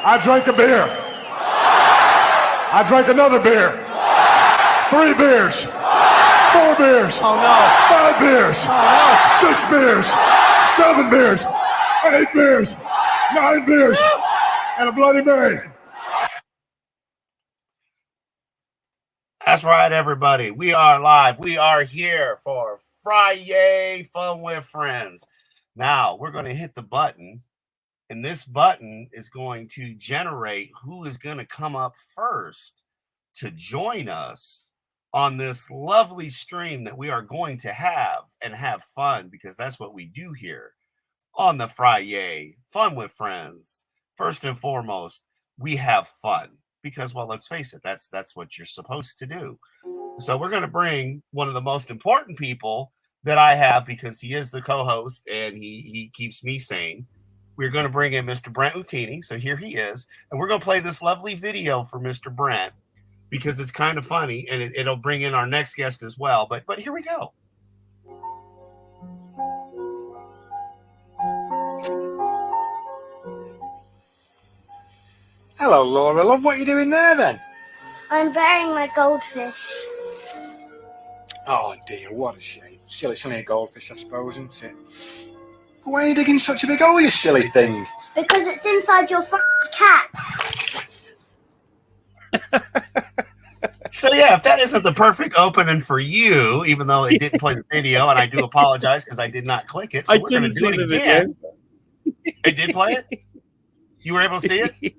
I drank a beer. I drank another beer. 3 beers. 4 beers. Oh no. 5 beers. Oh no. 6 beers. 7 beers. 8 beers. 9 beers. And a Bloody Mary. That's right, everybody. We are live. We are here for FriYAY Fun with Friends. Now, we're going to hit the button, and this button is going to generate who is going to come up first to join us on this lovely stream that we are going to have and have fun, because that's what we do here on the FriYAY Fun with Friends. First and foremost, we have fun. Because, well, let's face it, that's what you're supposed to do. So we're going to bring one of the most important people that I have, because he is the co-host and he keeps me sane. We're going to bring in Mr. Brent Ootini. So here he is. And we're going to play this lovely video for Mr. Brent because it's kind of funny, and it'll bring in our next guest as well. But here we go. Hello, Laura. Love, what are you doing there, then? I'm burying my goldfish. Oh, dear, what a shame. Still, it's only a goldfish, I suppose, isn't it? But why are you digging such a big hole, you silly thing? Because it's inside your cat. So, yeah, if that isn't the perfect opening for you, even though it didn't play the video, and I do apologize because I did not click it. So we're going to do it again. It did play it? You were able to see it?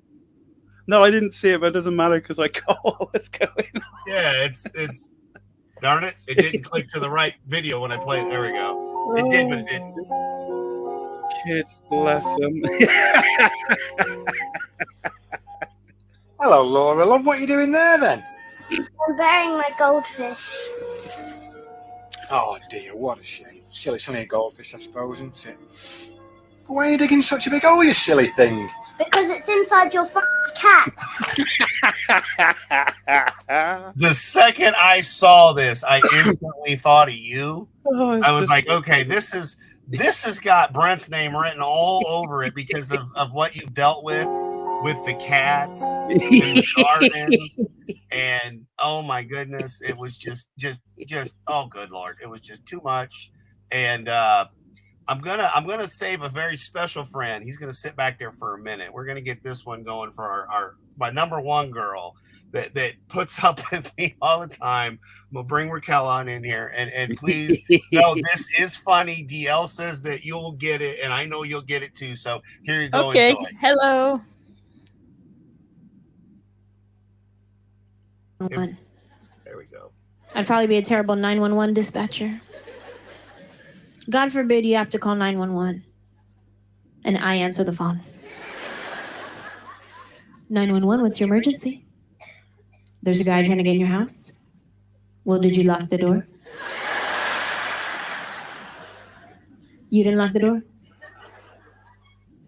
No, I didn't see it, but it doesn't matter because I got what was going on. Yeah, it's darn it. It didn't click to the right video when I played it. There we go. It did, but it didn't. Kids, bless them. Hello, Laura. Love, what are you doing there, then? I'm burying my goldfish. Oh, dear, what a shame. Still, it's only a goldfish, I suppose, isn't it? But why are you digging such a big hole, you silly thing? Because it's inside your cat. The second I saw this, I instantly thought of you. I was like, okay, this has got Brent's name written all over it because of what you've dealt with the cats and the gardens, and oh my goodness, it was just oh good Lord, it was just too much. And I'm gonna save a very special friend. He's gonna sit back there for a minute. We're gonna get this one going for my number one girl that puts up with me all the time. We'll bring Raquel on in here, and please know this is funny. DL says that you'll get it, and I know you'll get it too. So here you go. Okay. Enjoy. Hello. There we go. I'd probably be a terrible 911 dispatcher. God forbid you have to call 911 and I answer the phone. 911, what's your emergency? There's a guy trying to get in your house. Well, did you lock the door? You didn't lock the door?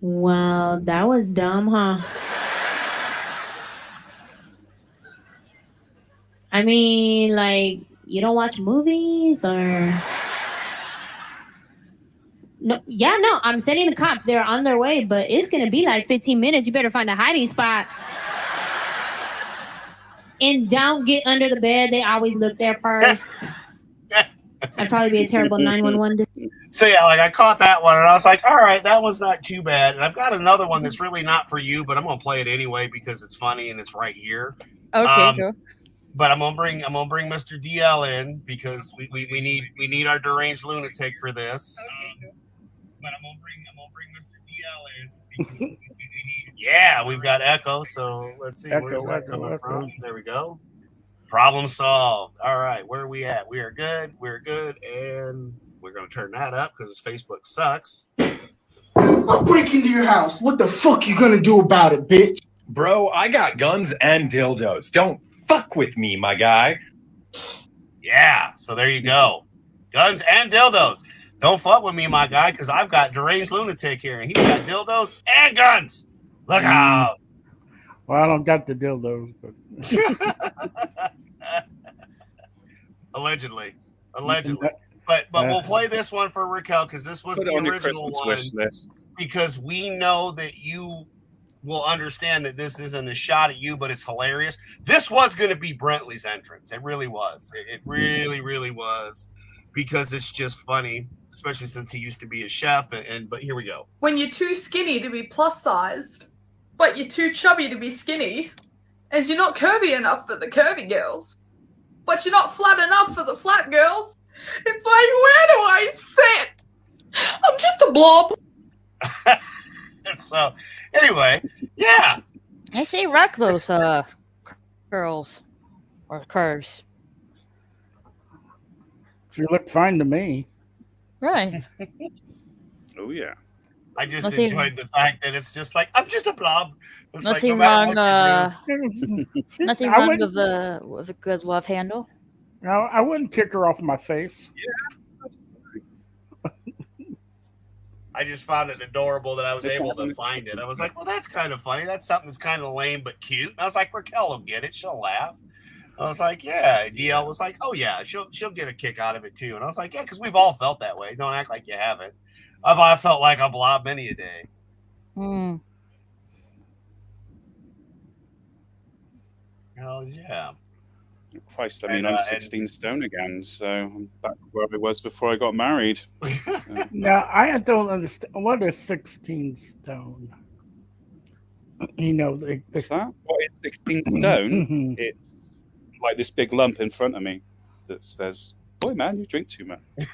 Well, that was dumb, huh? I mean, like, you don't watch movies or... No, yeah, no, I'm sending the cops. They're on their way, but it's going to be like 15 minutes. You better find a hiding spot. And don't get under the bed. They always look there first. I'd probably be a terrible 911. So, yeah, like I caught that one, and I was like, all right, that one's not too bad. And I've got another one that's really not for you, but I'm going to play it anyway because it's funny and it's right here. Okay, cool. But I'm gonna bring Mr. DL in because we need our deranged lunatic for this. But I'm gonna bring Mr. DL in because we need. Yeah, we've got echo. So let's see where's that coming from. There we go. Problem solved. All right, where are we at? We are good. We're good, and we're gonna turn that up because Facebook sucks. I'll break into your house. What the fuck you gonna do about it, bitch? Bro, I got guns and dildos. Don't fuck with me, my guy. Yeah, so there you go. Guns and dildos. Don't fuck with me, my guy, because I've got deranged lunatic here, and he's got dildos and guns. Look out. Well, I don't got the dildos, but allegedly. But we'll play this one for Raquel because this was the original one. Because we know that you will understand that this isn't a shot at you, but it's hilarious. This was going to be Brentley's entrance. It really was. It really, really was, because it's just funny, especially since he used to be a chef. But here we go. When you're too skinny to be plus sized, but you're too chubby to be skinny, and you're not curvy enough for the curvy girls, but you're not flat enough for the flat girls. It's like, where do I sit? I'm just a blob. So, anyway, yeah. I say rock those curls or curves. She looked fine to me. Right. Oh yeah. I just enjoyed the fact that it's just like, I'm just a blob. It's nothing like, no wrong. Nothing wrong with a good love handle. No, I wouldn't kick her off my face. Yeah. I just found it adorable that I was able to find it. I was like, well, that's kind of funny. That's something that's kind of lame but cute. And I was like, Raquel will get it. She'll laugh. I was like, yeah. DL was like, oh, yeah, she'll get a kick out of it, too. And I was like, yeah, because we've all felt that way. Don't act like you haven't. I felt like a blob many a day. Hmm. Hell yeah. Christ, I mean, I'm 16 stone again, so I'm back where I was before I got married. Now, I don't understand. What is 16 stone? You know, what's that? What is 16 stone? It's like this big lump in front of me that says, boy, man, you drink too much. You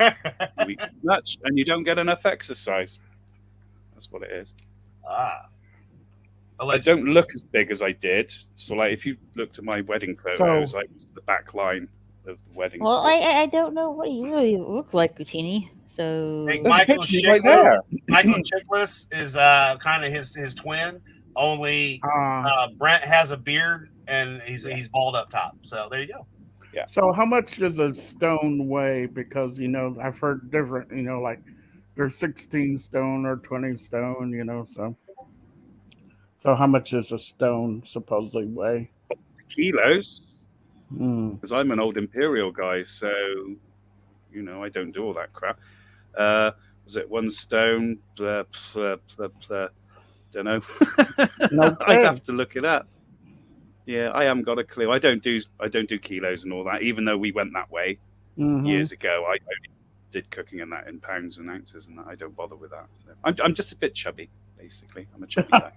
eat too much, and you don't get enough exercise. That's what it is. Ah. I don't look as big as I did. So, like, if you looked at my wedding photos, like the back line of the wedding. Well, I don't know what you really look like, Ootini. So hey, Michael Chiklis is kind of his twin. Only Brent has a beard and he's bald up top. So there you go. Yeah. So how much does a stone weigh? Because I've heard different. Like there's 16 stone or 20 stone. So how much does a stone supposedly weigh? Kilos. Because I'm an old imperial guy, so I don't do all that crap. Was it 1 stone? Don't know. I'd have to look it up. Yeah, I haven't got a clue. I don't do kilos and all that. Even though we went that way years ago, I only did cooking and that in pounds and ounces, and that I don't bother with that. So I'm just a bit chubby, basically. I'm a chubby guy.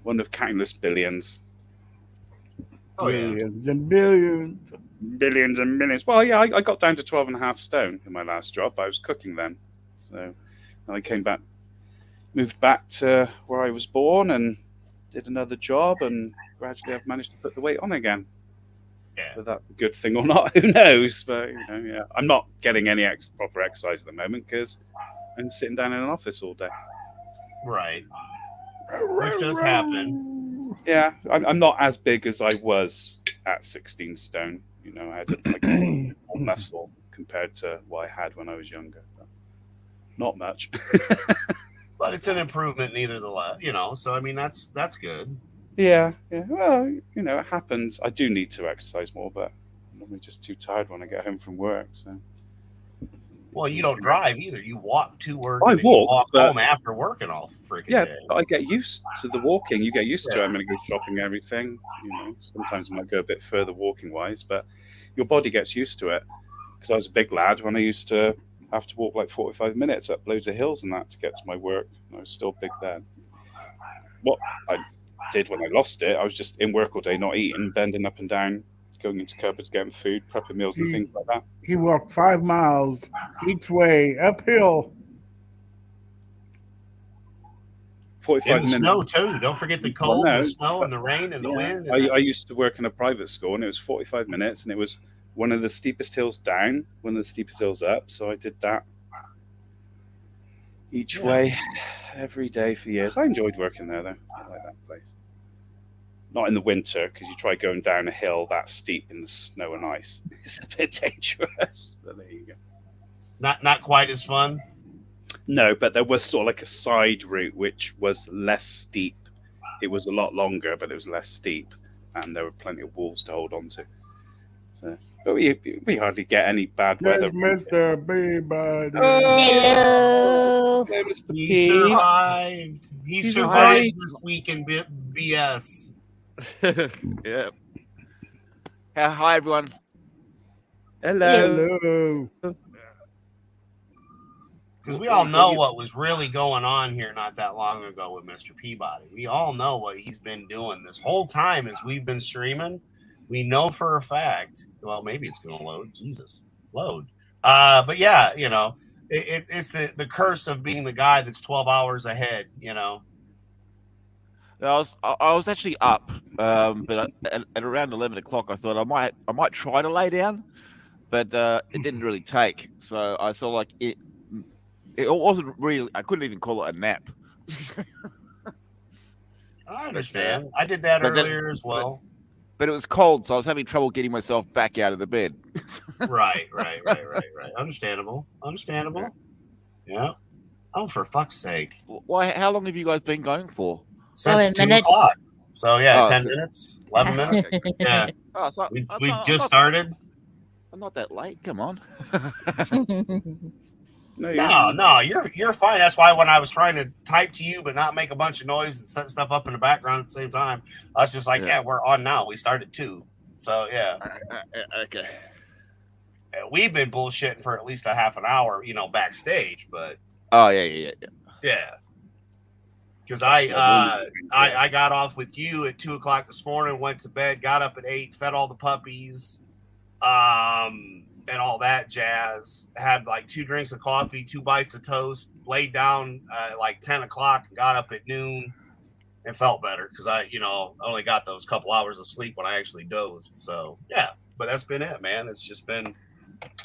One of countless billions. Oh, billions and billions. Billions and millions. Well, yeah, I got down to 12.5 stone in my last job. I was cooking then. So I came back, moved back to where I was born and did another job, and gradually I've managed to put the weight on again. Yeah. Whether that's a good thing or not, who knows? But, yeah. I'm not getting any proper exercise at the moment because I'm sitting down in an office all day. Right. Which does happen. Yeah, I'm not as big as I was at 16 stone. I had like more muscle compared to what I had when I was younger. But not much. But it's an improvement, neither the less, So I mean, that's good. Yeah. Well, it happens. I do need to exercise more, but I'm just too tired when I get home from work. So. Well, you don't drive either. You walk to work. I walk, walk, you walk home after working all freaking day. Yeah, I get used to the walking. You get used to it. I'm going to go shopping and everything. Sometimes I might go a bit further walking wise, but your body gets used to it. Because I was a big lad when I used to have to walk like 45 minutes up loads of hills and that to get to my work. I was still big then. What I did when I lost it, I was just in work all day, not eating, bending up and down, going into cupboards, getting food, prepping meals and things like that. He walked 5 miles each way uphill. 45 in the minutes. Snow too. Don't forget the cold, the snow, and the rain, and the wind. And I used to work in a private school, and it was 45 minutes, and it was one of the steepest hills down, one of the steepest hills up. So I did that each way every day for years. I enjoyed working there, though. I like that place. Not in the winter, because you try going down a hill that steep in the snow and ice. It's a bit dangerous, but there you go. Not quite as fun? No, but there was sort of like a side route, which was less steep. It was a lot longer, but it was less steep, and there were plenty of walls to hold on to. So, but we hardly get any bad weather. Mr. Peabody. Hello. Hey, Mr. He P. survived. He He's survived alive. this week in BS. Yeah. Hi, everyone. Hello. Hello. Because we all know what was really going on here not that long ago with Mr. Peabody. We all know what he's been doing this whole time as we've been streaming. We know for a fact. Well, maybe it's going to load. Jesus, load. But yeah, you know, it's the curse of being the guy that's 12 hours ahead. You know. I was actually up, but at around 11 o'clock, I thought I might try to lay down, but it didn't really take. So I saw like it wasn't really. I couldn't even call it a nap. I understand. I did that earlier as well. But it was cold, so I was having trouble getting myself back out of the bed. Right. Understandable. Yeah. Oh, for fuck's sake. Why? How long have you guys been going for? Since 2 o'clock. So yeah, 10 minutes, 11 minutes. Yeah. Oh, so We just started. I'm not that late. Come on. No, you're fine. That's why when I was trying to type to you but not make a bunch of noise and set stuff up in the background at the same time, I was just like, yeah, we're on now. We started 2. So yeah. Okay. We've been bullshitting for at least a half an hour, you know, backstage, but oh yeah. Because I got off with you at 2 o'clock this morning, went to bed, got up at 8, fed all the puppies, and all that jazz. Had like 2 drinks of coffee, 2 bites of toast, laid down like 10 o'clock, and got up at noon, and felt better because I only got those couple hours of sleep when I actually dozed. So yeah, but that's been it, man. It's just been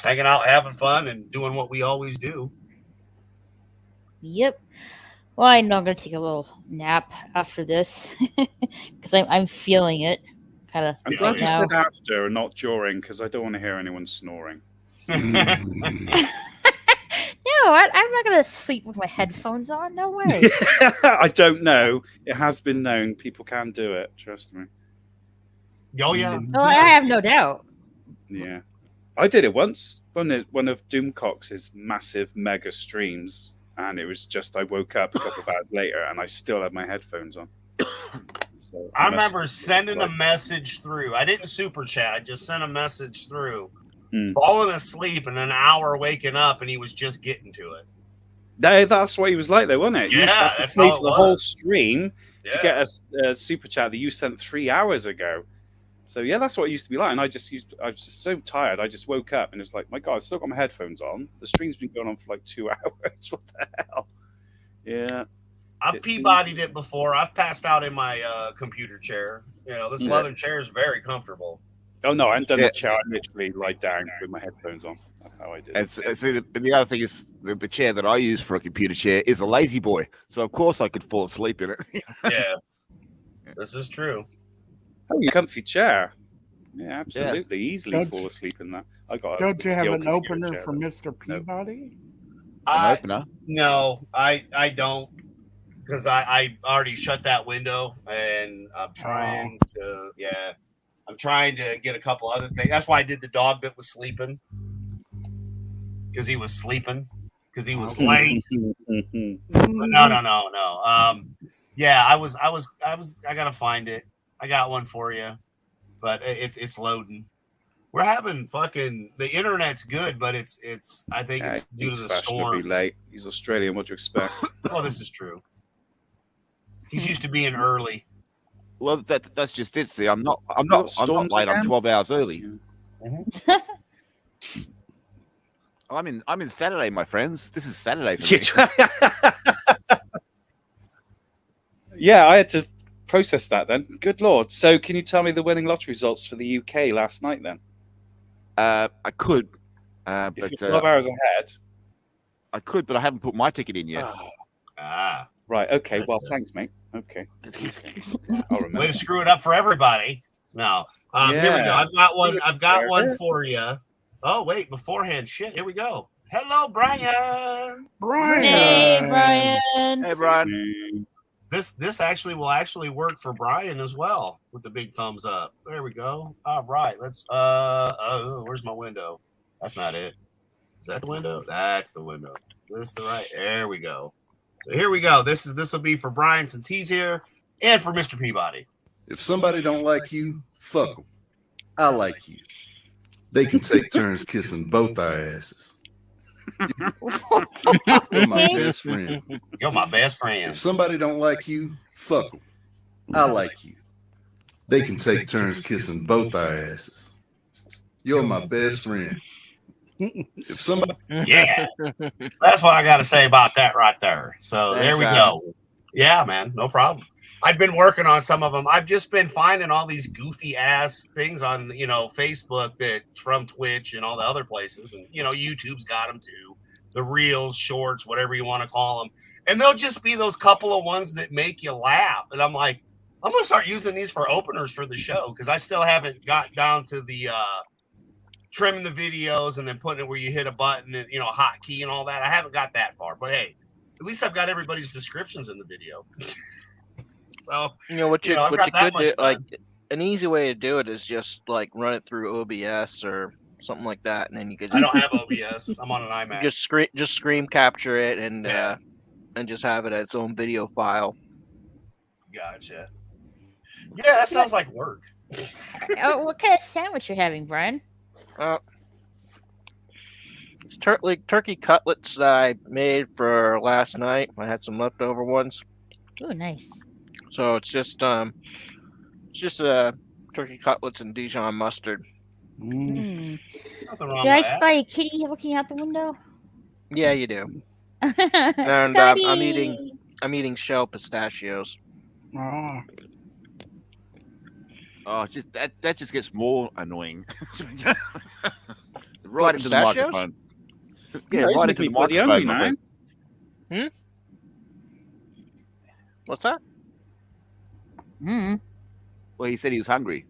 hanging out, having fun, and doing what we always do. Yep. Well, I'm not gonna take a little nap after this because I'm feeling it. Kind of. I'm glad you said after and not during, because I don't want to hear anyone snoring. No, I'm not gonna sleep with my headphones on. No way. I don't know. It has been known. People can do it. Trust me. Oh yeah. Oh, I have no doubt. Yeah, I did it once. One of Doomcox's massive mega streams, and it was just I woke up a couple of hours later and I still had my headphones on. So I remember sending a message through. I didn't super chat. I just sent a message through. Falling asleep and an hour waking up, and he was just getting to it. That's what he was like, though, wasn't it? Yeah, that's how the whole stream to get a super chat that you sent 3 hours ago. So yeah, that's what it used to be like. And I was just so tired. I just woke up and it was like, my God, I've still got my headphones on. The stream's been going on for like 2 hours. What the hell? Yeah. I've Peabodied it before. I've passed out in my computer chair. You know, this leather chair is very comfortable. Oh no, I haven't done the chair. I literally lie down with my headphones on. That's how I did it. See, the other thing is the chair that I use for a computer chair is a lazy boy, so of course I could fall asleep in it. Yeah, this is true. Oh, your comfy chair. Yeah, absolutely, easily fall asleep in that. Don't you have an opener for Mr. Peabody? An opener? No, I don't. Because I already shut that window, and I'm trying to get a couple other things. That's why I did the dog that was sleeping, because he was sleeping, because he was late. No. Yeah, I gotta find it. I got one for you, but it's loading. We're having the internet's good, but it's I think it's due to the storms. Late. He's Australian. What do you expect? Oh, this is true. He's used to being early. Well, that's just it. See, I'm not late. I'm 12 hours early. I'm in Saturday, my friends. This is Saturday for me. Yeah, I had to process that then. Good Lord. So can you tell me the winning lottery results for the UK last night then? I could. If but you're 12 hours ahead. I could, but I haven't put my ticket in yet. Right. Okay. Well, thanks, mate. Okay. I'll remember. Way to screw it up for everybody. No. Here we go. I've got one for you. Oh, wait. Beforehand. Shit. Here we go. Hello, Brian. Hey, Brian. Hey, Brian. This actually will work for Brian as well with the big thumbs up. There we go. All right. Let's where's my window? That's not it. Is that the window? That's the window. This the right. There we go. So here we go. This will be for Brian since he's here, and for Mr. Peabody. If somebody don't like you, fuck them. I like you. They can take turns kissing both our asses. You're my best friend. You're my best friend. If somebody don't like you, fuck them. I like you. They can take turns kissing both our asses. You're my best friend. If somebody, yeah, that's what I got to say about that right there. So there we go. Yeah, man, no problem. I've been working on some of them. I've just been finding all these goofy ass things on, Facebook that's from Twitch and all the other places. And, YouTube's got them too. The reels, shorts, whatever you want to call them. And they'll just be those couple of ones that make you laugh. And I'm like, I'm going to start using these for openers for the show because I still haven't got down to the trimming the videos and then putting it where you hit a button and, hotkey and all that. I haven't got that far. But, hey, at least I've got everybody's descriptions in the video. So what you could do, like an easy way to do it is just like run it through OBS or something like that, and then you could. I don't have OBS. I'm on an iMac. Just screen capture it and just have it as its own video file. Gotcha. Yeah, that sounds like work. What kind of sandwich you're having, Brian? It's turkey cutlets that I made for last night. I had some leftover ones. Oh, nice. So it's just turkey cutlets and Dijon mustard. Did I spy a kitty looking out the window? Yeah, you do. And I'm eating shell pistachios. Oh, just that just gets more annoying. Right into the microphone. Yeah, right into the microphone, my friend. What's that? Well, he said he was hungry.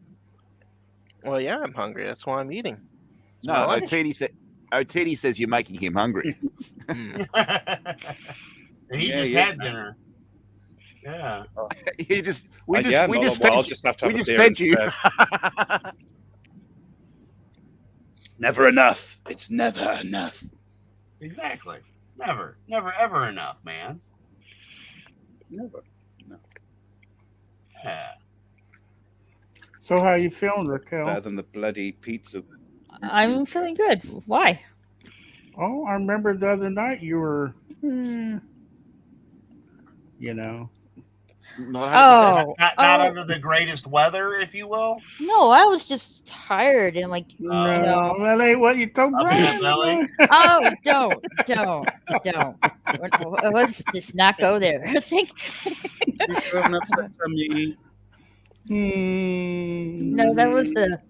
Well, yeah, I'm hungry. That's why I'm eating. No, Otini says you're making him hungry. He just had dinner. Yeah. We just fed you. Never enough. It's never enough. Exactly. Never, ever enough, man. Never. No. Yeah. So how you feeling, Raquel? Better than the bloody pizza. I'm feeling good. Why? Oh, I remember the other night you were, Not under the greatest weather, if you will. No, I was just tired and like. No, that ain't what you told Brian. Oh, don't. Let's just not go there. I think. No, that was the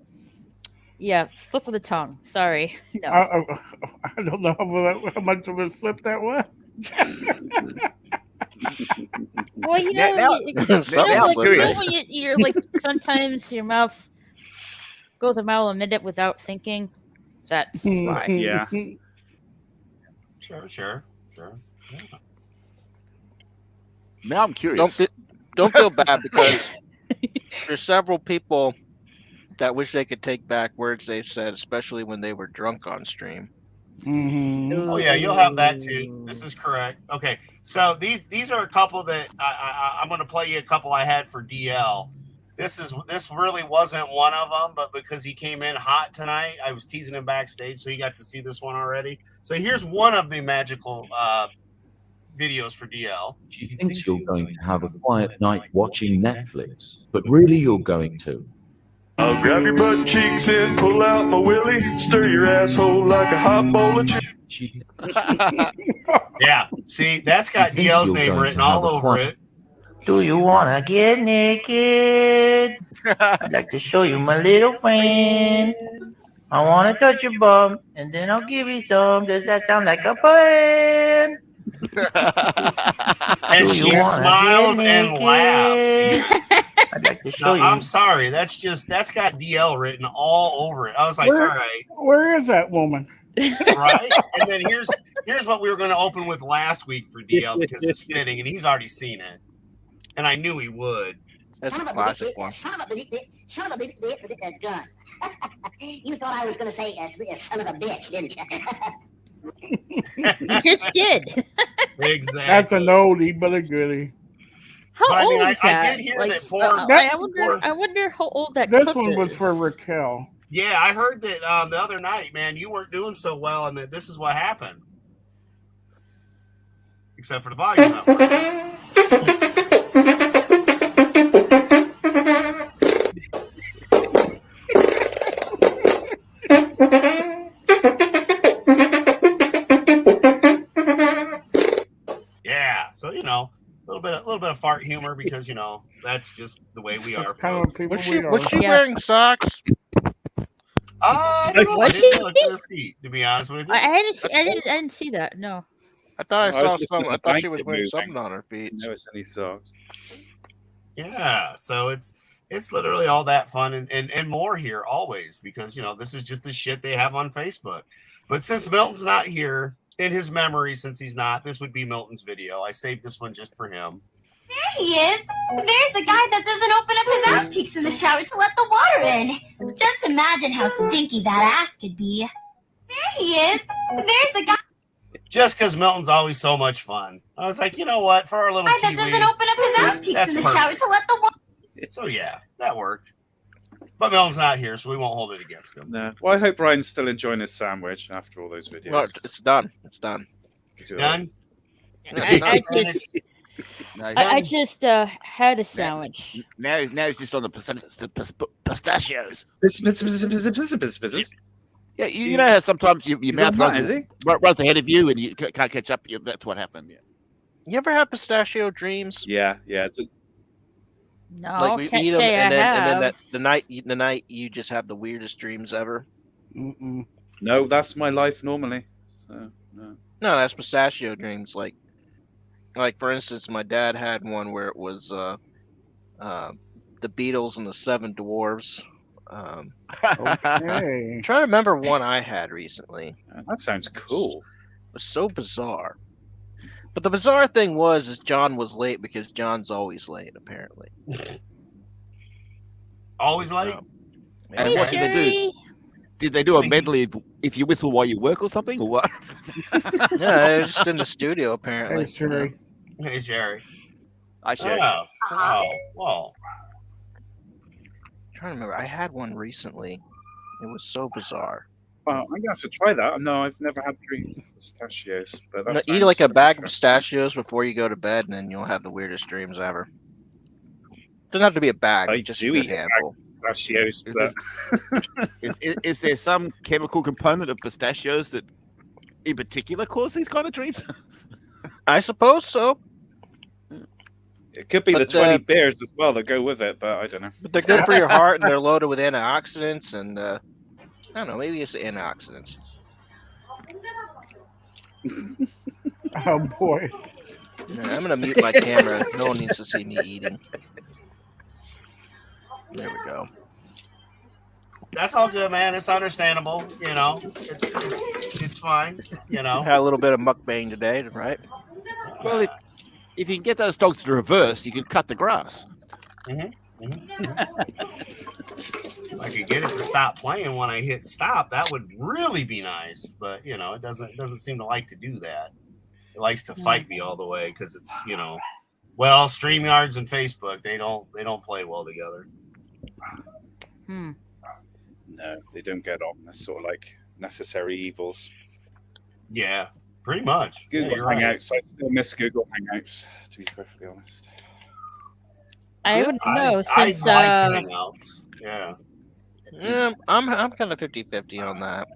slip of the tongue. Sorry. No. I don't know how much of a slip that was. Well, you're like sometimes your mouth goes a mile a minute without thinking. That's why. Yeah. Sure. Yeah. Now I'm curious. Don't feel bad because there's several people that wish they could take back words they said, especially when they were drunk on stream. Mm-hmm. Oh yeah, you'll have that too. This is correct. Okay, so these are a couple that I'm going to play you a couple I had for DL. This really wasn't one of them, but because he came in hot tonight, I was teasing him backstage, so he got to see this one already. So here's one of the magical videos for DL. She thinks you're going to have a quiet night watching Netflix, but really you're going to. I'll grab your butt cheeks and pull out my willy, stir your asshole like a hot bowl of chicken. Yeah, see, that's got DL's name written all over it. Do you wanna get naked? I'd like to show you my little friend. I wanna touch your bum, and then I'll give you some. Does that sound like a plan? And she smiles and laughs. I'd like to show you. I'm sorry, that's got DL written all over it. I was like, all right, where is that woman? Right? And then here's what we were going to open with last week for DL because it's fitting, and he's already seen it, and I knew he would. That's a classic one. Son of a gun. You thought I was going to say son of a bitch, didn't you? You just did. Exactly. That's an oldie but a goodie. How But I mean, old I- is I that? did hear Like, that for- I wonder how old that This clip one was is. for Raquel. Yeah, I heard that the other night, man, you weren't doing so well, and that this is what happened. Except for the volume up. Yeah, so a little bit of fart humor because that's just the way we are. Kind of people Was she wearing socks? I don't know. I Was didn't she? look at her feet, to be honest with you. I didn't see that. No. I thought I was saw looking some. at I the thought she was blanket wearing moving. something on her feet. Didn't notice any socks. Yeah, so it's literally all that fun and more here always because this is just the shit they have on Facebook. But since Milton's not here, in his memory, since he's not, this would be Milton's video. I saved this one just for him. There he is. There's the guy that doesn't open up his ass cheeks in the shower to let the water in. Just imagine how stinky that ass could be. There he is. There's the guy Just because Milton's always so much fun. I was like, you know what? For our little that Kiwi, doesn't open up his ass cheeks that's in the shower perfect. to let the water. So yeah, that worked. But Milton's not here, so we won't hold it against him. No. Well, I hope Brian's still enjoying his sandwich after all those videos. No, it's done. It's done. It's done. I just had a sandwich. Now he's just on the pistachios. Yeah, you know how sometimes your He's mouth on that, is he? runs ahead of you and you can't catch up. That's what happened. Yeah. You ever have pistachio dreams? Yeah. No, Like we can't eat them, say and I then have. the night you just have the weirdest dreams ever. No, that's my life normally. So no. No, that's pistachio dreams. Like for instance, my dad had one where it was the Beatles and the Seven Dwarves. Okay. I'm trying to remember one I had recently. That sounds cool. It was so bizarre. But the bizarre thing is John was late because John's always late, apparently. Always late? And what did they do? Did they do a medley if you whistle while you work or something, or what? Yeah, they're just in the studio, apparently. Hey, Sherry. Hey, Sherry. Hi, Sherry. Oh, well. I'm trying to remember. I had one recently. It was so bizarre. Well, I'm gonna have to try that. No, I've never had pistachios, but No, that eat like a bag of pistachios before you go to bed, and then you'll have the weirdest dreams ever. Doesn't have to be a bag, just a good handful. Pistachios, but Is there some chemical component of pistachios that, in particular, cause these kind of dreams? I suppose so. it could be the But, 20 beers as well that go with it, but I don't know. But they're good for your heart, and they're loaded with antioxidants, and I don't know, maybe it's the antioxidants. Oh boy. Yeah, I'm gonna mute my camera. No one needs to see me eating. There we go. That's all good, man. It's understandable. It's fine. Had a little bit of mukbang today, right? Well, if you can get those dogs to reverse, you can cut the grass. If I could get it to stop playing when I hit stop, that would really be nice. But it doesn't seem to like to do that. It likes to fight me all the way because it's well, StreamYards and Facebook they don't play well together. No, they don't get on. They're sort of like necessary evils. Yeah, pretty much. Google Yeah, you're right. Hangouts. I still miss Google Hangouts, to be perfectly honest. I wouldn't know I since like Hangouts. Yeah. Yeah, I'm kind of 50-50 on that.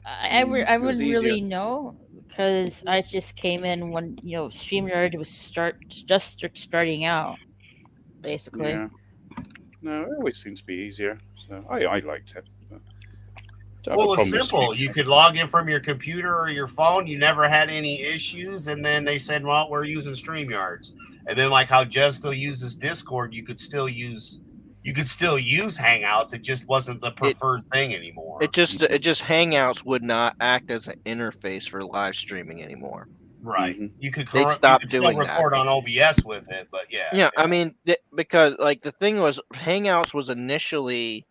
I wouldn't easier. really know because I just came in when StreamYard was just starting out, basically. Yeah. No, it always seemed to be easier. So I liked it. But don't have Well, a it was problem with simple. You could log in from your computer or your phone. You never had any issues. And then they said, well, we're using StreamYards. And then like how Jez still uses Discord, you could still use Hangouts. It just wasn't the preferred thing anymore. It just Hangouts would not act as an interface for live streaming anymore. Right. You could, They you stopped could still doing record that. on OBS with it, but yeah. Yeah, I mean, because like the thing was, Hangouts was initially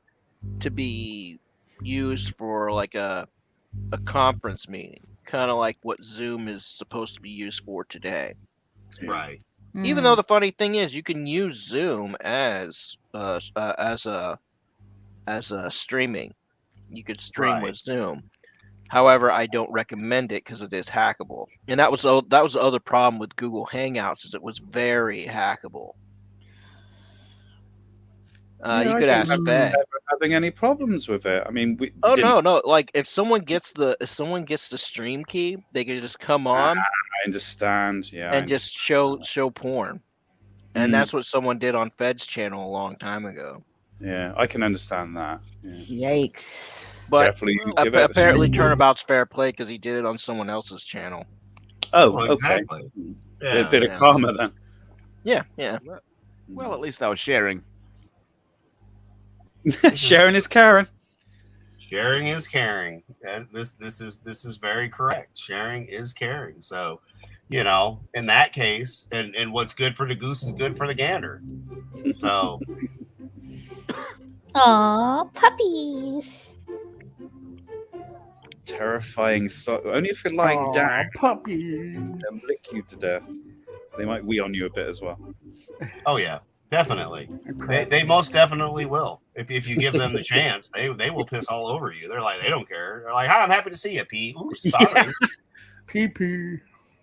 to be used for like a a conference meeting, kind of like what Zoom is supposed to be used for today. Right. Even though the funny thing is, you can use Zoom as a streaming. You could stream Right. with Zoom. However, I don't recommend it because it is hackable, and that was the other problem with Google Hangouts is it was very hackable. You could ask Fed. Never having any problems with it. I mean, we Oh didn't. no! Like if someone gets the stream key, they could just come on I understand. Yeah. and just show porn, and Mm. that's what someone did on Fed's channel a long time ago. Yeah, I can understand that. Yeah. Yikes! But Carefully, give it a apparently, stream. Turnabout's fair play because he did it on someone else's channel. Oh, Well, okay. exactly. A bit of karma then. Yeah, yeah. Well, at least they were sharing. Sharing is caring. Sharing is caring. And this is very correct. Sharing is caring. So, you know, in that case, and what's good for the goose is good for the gander. So Aw, puppies. Terrifying. Only if you're lying Aw, down, puppy. they'll lick you to death. They might wee on you a bit as well. oh yeah, definitely. They most definitely will. If you give them the chance, they will piss all over you. They're like, they don't care. They're like, hi, I'm happy to see you, Pete. Ooh, sorry. Pee pee.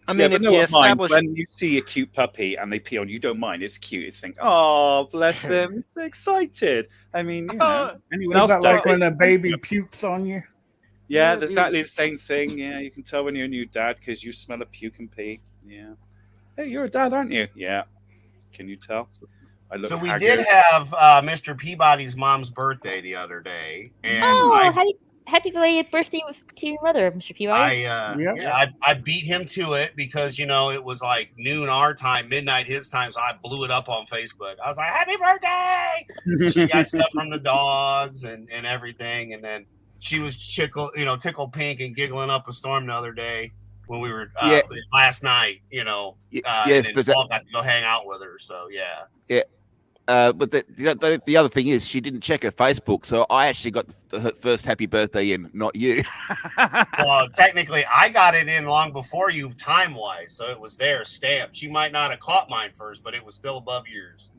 I mean, but if no you one minds establish, when you see a cute puppy and they pee on you, you don't mind. It's cute. It's think, oh, bless him. He's so excited. I mean, you know, anyone Is else that does like it. when a baby pukes on you? Yeah, that's exactly the same thing. Yeah, you can tell when you're a new dad because you smell a puke and pee. Yeah. Hey, you're a dad, aren't you? Yeah. Can you tell? I look So we haggard. did have Mr. Peabody's mom's birthday the other day, and Oh, happy belated birthday to your mother, Mr. Peabody. I beat him to it because, you know, it was like noon our time, midnight his time, so I blew it up on Facebook. I was like, happy birthday! She got stuff from the dogs and everything, and then she was tickle pink and giggling up a storm the other day when we were last night, you know. Yes, and but then Paul got to go hang out with her, so yeah. Yeah. But the other thing is she didn't check her Facebook, so I actually got the first happy birthday in, not you. Well, technically, I got it in long before you, time-wise, so it was there, stamped. She might not have caught mine first, but it was still above yours.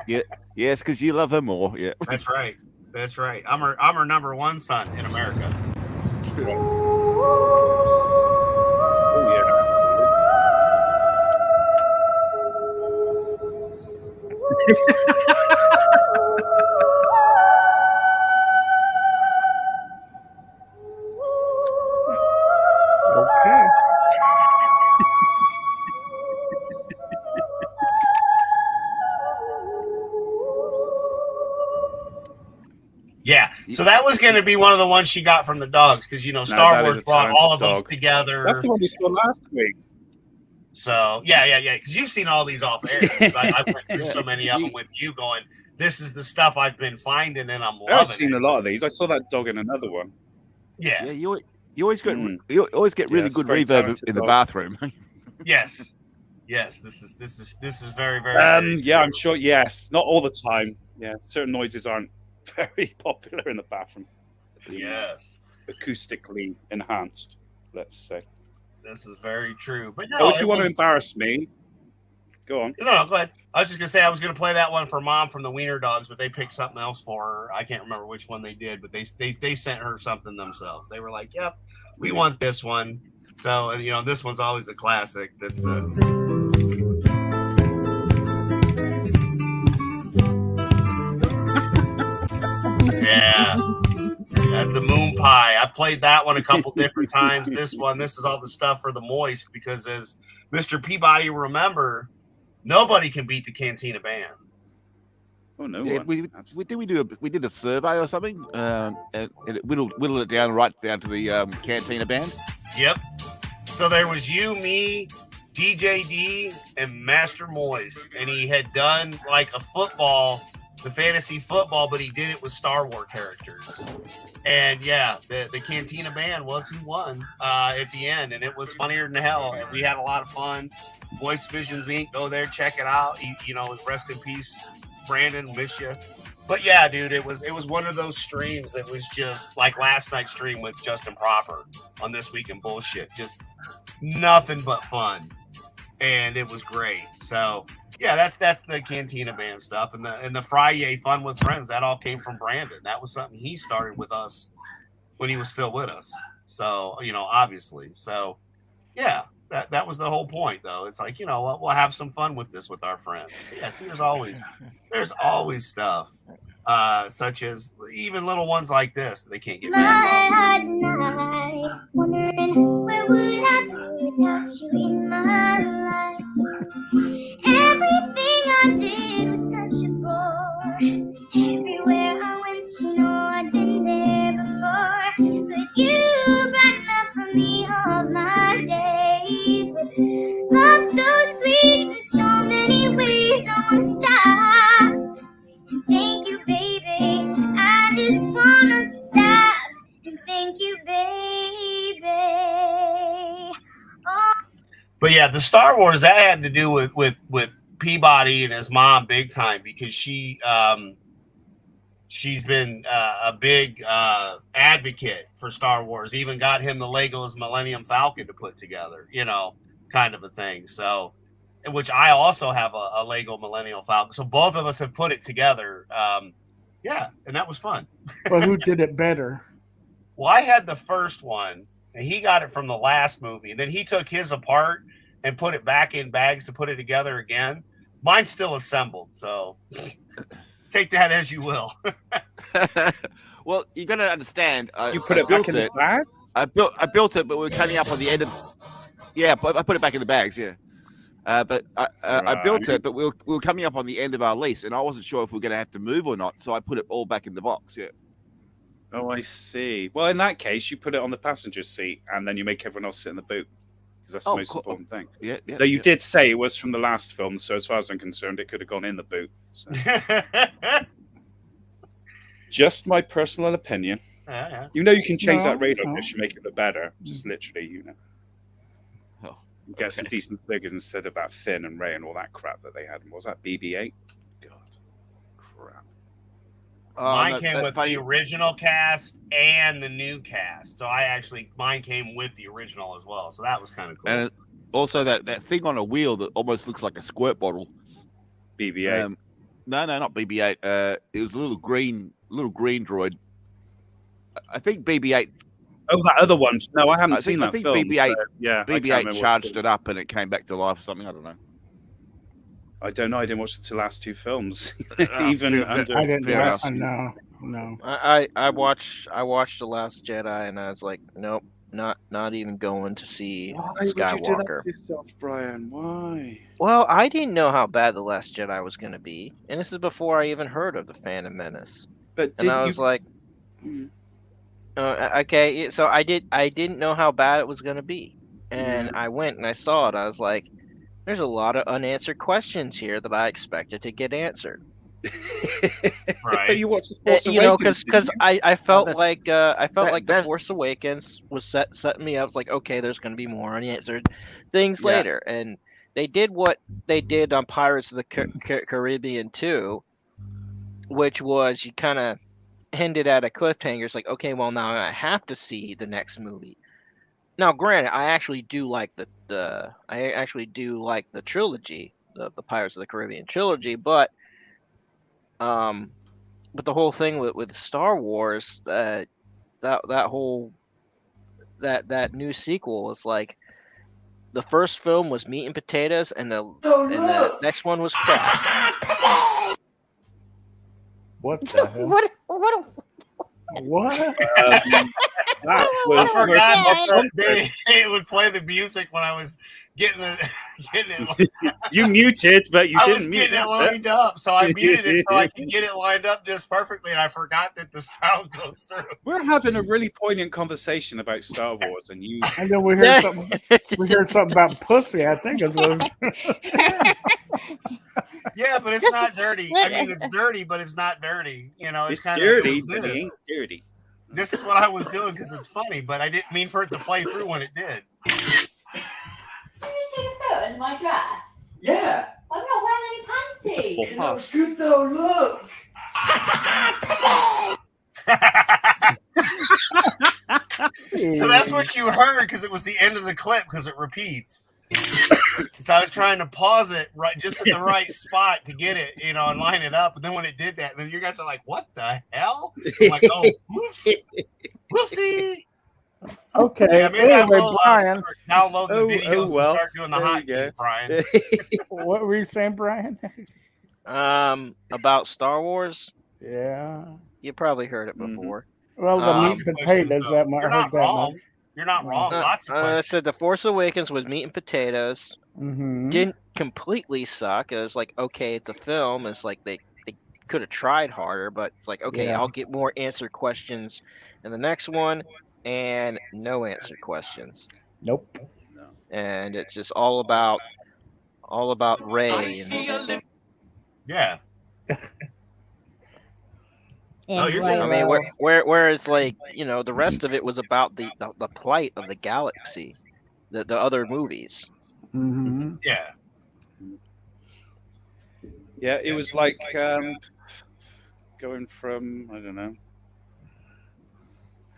Yeah, yes, because you love her more. Yeah, that's right. That's right. I'm her number one son in America. Okay. Yeah, so that was going to be one of the ones she got from the dogs because, you know, Star Wars brought all of them together. That's the one you saw last week. So, yeah, because you've seen all these off air. I went through so many of them with you going, this is the stuff I've been finding and I'm loving I've seen it. a lot of these. I saw that dog in another one. Yeah. You always get really good very reverb talented in the dog. bathroom. Yes. This is very, very yeah, I'm sure. Yes, not all the time. Yeah, certain noises aren't very popular in the bathroom. Yes. Acoustically enhanced, let's say. This is very true. But no, Oh, if you it want to was- embarrass me, go on. No, go ahead. I was just gonna say I was gonna play that one for Mom from the Wiener Dogs, but they picked something else for her. I can't remember which one they did, but they sent her something themselves. They were like, "Yep, we want this one." So, and you know, this one's always a classic. That's yeah. That's the moon pie. I played that one a couple different times. This is all the stuff for the moist because, as Mr. Peabody remember, nobody can beat the Cantina Band. Oh no! Yeah, we did a survey or something, and it whittled it down right down to the Cantina Band. Yep. So there was you, me, DJ D, and Master Moist, and he had done like a football, the fantasy football, but he did it with Star Wars characters. And yeah, the Cantina Band was who won at the end, and it was funnier than hell. And we had a lot of fun. Voice Visions Inc. Go there, check it out. You know, rest in peace, Brandon. Miss you. But yeah, dude, it was one of those streams that was just like last night's stream with Justin Proper on This Week in Bullshit. Just nothing but fun, and it was great. So yeah, that's the Cantina Band stuff, and the FriYAY Fun with Friends. That all came from Brandon. That was something he started with us when he was still with us. So obviously. So yeah, that was the whole point, though. It's like we'll have some fun with this with our friends. But yeah, see, there's always stuff. Such as even little ones like this that they can't get mad about. Wondering where would I be without you in my life? Everything I did was such a bore. Everywhere I went, I'd been there before. But you brighten up for me all my days. Love so sweet in so many ways. I wanna stop. Thank you, baby. I just wanna stop and thank you, baby. Oh. But yeah, the Star Wars that had to do with Peabody and his mom big time, because she's been a big advocate for Star Wars. Even got him the Legos Millennium Falcon to put together, kind of a thing. So. Which I also have a Lego Millennium Falcon. So both of us have put it together. Yeah, and that was fun. But who did it better? Well, I had the first one, and he got it from the last movie. And then he took his apart and put it back in bags to put it together again. Mine's still assembled, so take that as you will. Well, you got to understand. You put it back in the bags? I built it, but we were coming up on the end of. Yeah, I put it back in the bags. Yeah. But I built it, but we were coming up on the end of our lease, and I wasn't sure if we were going to have to move or not, so I put it all back in the box. Yeah. Oh, I see. Well, in that case, you put it on the passenger seat, and then you make everyone else sit in the boot, because that's the most important thing. Yeah. Though you did say it was from the last film, so as far as I'm concerned, it could have gone in the boot. So. Just my personal opinion. You can change that radar dish and make it look better. Just literally, Get some decent figures instead of that Finn and Ray and all that crap that they had. What was that, BB-8? God, crap. Mine came with the original cast and the new cast. So mine came with the original as well. So that was kind of cool. And also that thing on a wheel that almost looks like a squirt bottle. BB-8. No, not BB-8. It was a little green droid. I think BB-8. Oh, that other one. No, I haven't seen that film. I think BB-8. So, yeah, BB-8 charged it up and it came back to life or something. I don't know. I don't know. I didn't watch the last two films. Even under. I didn't watch. No. I watched The Last Jedi and I was like, nope, not even going to see Skywalker. Why would you do that to yourself, Brian? Why? Well, I didn't know how bad The Last Jedi was going to be, and this is before I even heard of the Phantom Menace. But I was like. Okay, so I didn't know how bad it was going to be, and I went and I saw it. I was like, there's a lot of unanswered questions here that I expected to get answered. Right. But you watched The Force Awakens, because I felt like The Force Awakens was setting me up. It's like, okay, there's going to be more unanswered things later, and they did what they did on Pirates of the Caribbean 2, which was you kind of ended at a cliffhanger. It's like, okay, well, now I have to see the next movie. Now, granted, I actually do like the trilogy, the Pirates of the Caribbean trilogy, but the whole thing with Star Wars, that new sequel is like, the first film was meat and potatoes, and the next one was crap. What the hell? What? I forgot they would play the music when I was getting it. You muted, but you didn't mute it. I was getting it lined up, so I muted it so I can get it lined up just perfectly, and I forgot that the sound goes through. We're having a really poignant conversation about Star Wars, and you. And then we heard something. We heard something about pussy. I think it was. Yeah, but it's not dirty. I mean, it's dirty, but it's not dirty. It's kind dirty, of but it ain't dirty. This is what I was doing because it's funny, but I didn't mean for it to play through when it did. Can you just take a photo in my dress? Yeah. I'm not wearing any panties. It looks good though, look. So that's what you heard because it was the end of the clip because it repeats. So I was trying to pause it right just at the right spot to get it, and line it up. And then when it did that, then you guys are like, "What the hell?" I'm like, "Oh, whoops, whoopsie." Okay. Yeah, maybe I Anyway, will Brian. start downloading the videos and start doing the hotkeys, Brian. What were you saying, Brian? About Star Wars. Yeah. You probably heard it before. Well, the meat and potatoes. That I You're heard not that wrong. much. You're not wrong. Lots of I questions. said The Force Awakens was meat and potatoes. Mm-hmm. Didn't completely suck. It was like, okay, it's a film. It's like they could have tried harder, but it's like, okay, Yeah. I'll get more answered questions in the next one, and no answered questions. Nope. And it's just all about Rey. Yeah. And you're I good. mean, where it's like, the rest of it was about the plight of the galaxy, the other movies. Mm-hmm. Yeah. Yeah, it was like going from, I don't know.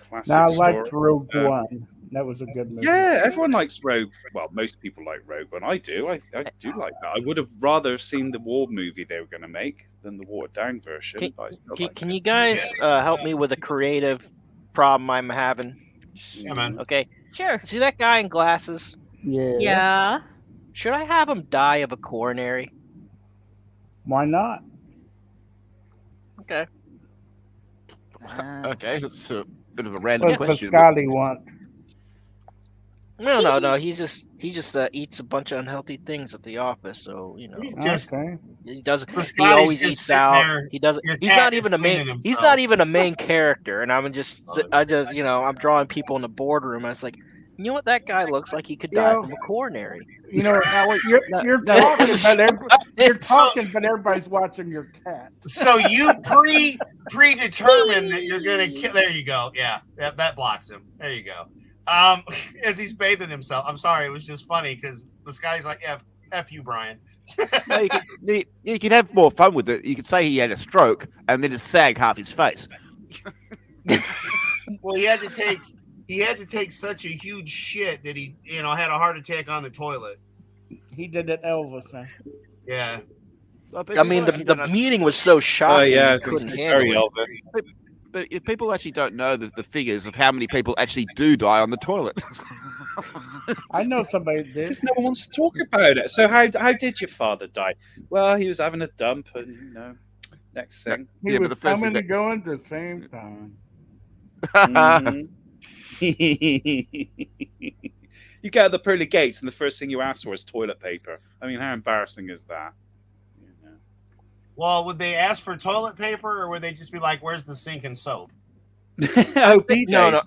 Classic Now, I liked story. Rogue One. That was a good movie. Yeah, everyone likes Rogue. Well, most people like Rogue One. I do. I do like that. I would have rather seen the war movie they were going to make than the watered down version. But I still like Can you guys help me with a creative problem I'm having? Yeah, man. Okay. Sure. See that guy in glasses? Yeah. Yeah. Should I have him die of a coronary? Why not? Okay. Okay, that's a bit of a random What's question. Scotty want? No. He just eats a bunch of unhealthy things at the office. So Okay. he doesn't. He Scotty's always just eats sitting out. there, He doesn't. your He's cat not is even a cleaning main. He's himself. not even a main character. And I'm drawing people in the boardroom. I was like, you know what? That guy looks like he could die from a coronary. You know, you're talking, but everybody's watching your cat. So you predetermined that you're gonna kill. There you go. Yeah, that blocks him. There you go. As he's bathing himself. I'm sorry, it was just funny because this guy's like, "Yeah, f you, Brian." No, you can have more fun with it. You could say he had a stroke and then just sag half his face. Well, he had to take such a huge shit that he, had a heart attack on the toilet. He did it, Elvis. Huh? Yeah. I mean, the meeting was so shocking. yeah, you it's couldn't very handle it. Elvis. But if people actually don't know the figures of how many people actually do die on the toilet. I know somebody did. Because no one wants to talk about it. So how did your father die? Well, he was having a dump, and next thing. He was coming and going at the same time. Mhm. You get out the pearly gates, and the first thing you ask for is toilet paper. I mean, how embarrassing is that? Well, would they ask for toilet paper, or would they just be like, "Where's the sink and soap"? No.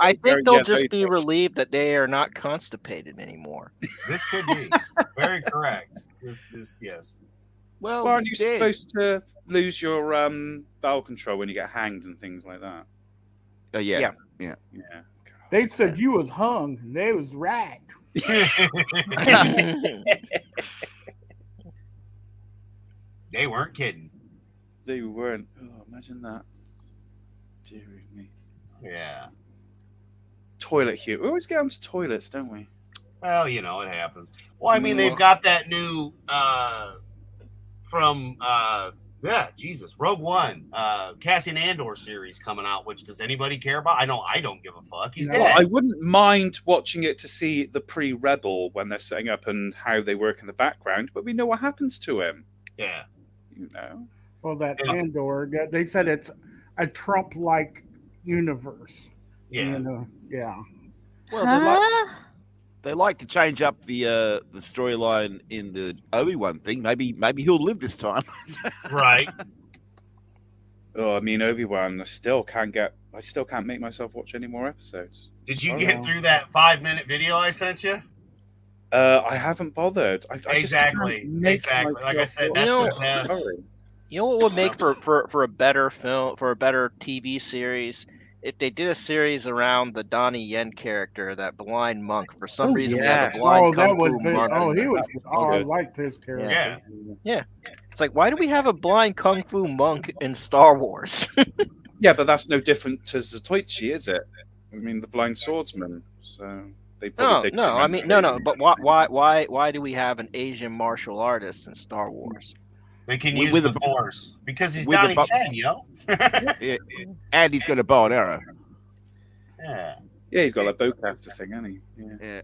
I think they'll just be relieved that they are not constipated anymore. This could be very correct. Yes. Well, aren't you supposed to lose your bowel control when you get hanged and things like that? Yeah. They said you was hung. And they was right. They weren't kidding. They weren't. Oh, imagine that. Dear me. Yeah. Toilet humor. We always get onto toilets, don't we? Well, it happens. Well, I mean, they've got that new from Rogue One, Cassian Andor series coming out. Which does anybody care about? I don't give a fuck. He's dead. I wouldn't mind watching it to see the pre-Rebel when they're setting up and how they work in the background, but we know what happens to him. Yeah. Well, that Andor, they said it's a Trump-like universe. Yeah. Yeah. Well, they like to change up the storyline in the Obi-Wan thing. Maybe he'll live this time. Right. Oh, I mean, Obi-Wan, I still can't make myself watch any more episodes. Did you get through that 5-minute video I sent you? I haven't bothered. Exactly. Like I said, that's the best. You know what would make for a better film, for a better TV series? If they did a series around the Donnie Yen character, that blind monk. For some reason, we have a blind kung fu monk. I liked his character. Yeah. It's like, why do we have a blind kung fu monk in Star Wars? Yeah, but that's no different to Zatoichi, is it? I mean, the blind swordsman. So they probably No. I mean, no. But why do we have an Asian martial artist in Star Wars? They can With- use with the a- force because he's with a Donnie bu- Chen, yo. Yeah, and he's got a bow and arrow. Yeah. Yeah, he's got that bowcaster thing, hasn't he? Yeah.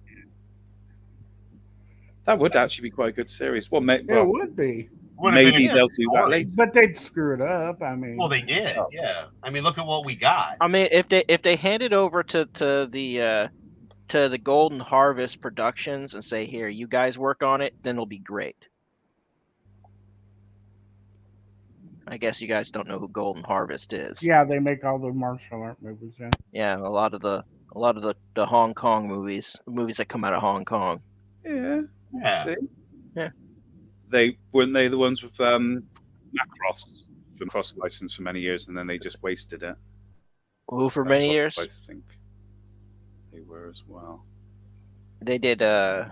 That would actually be quite a good series. Well, It would be. maybe they'll do that later. But they'd screw it up. I mean, Well, they did. Yeah. I mean, look at what we got. I mean, if they hand it over to the Golden Harvest Productions and say, here, you guys work on it, then it'll be great. I guess you guys don't know who Golden Harvest is. yeah, they make all the martial art movies. Yeah. Yeah, a lot of the Hong Kong movies that come out of Hong Kong. Yeah. Yeah. See? Yeah. Weren't they the ones with Macross been cross licensed for many years, and then they just wasted it. Who for That's many what years? I think they were as well. They did a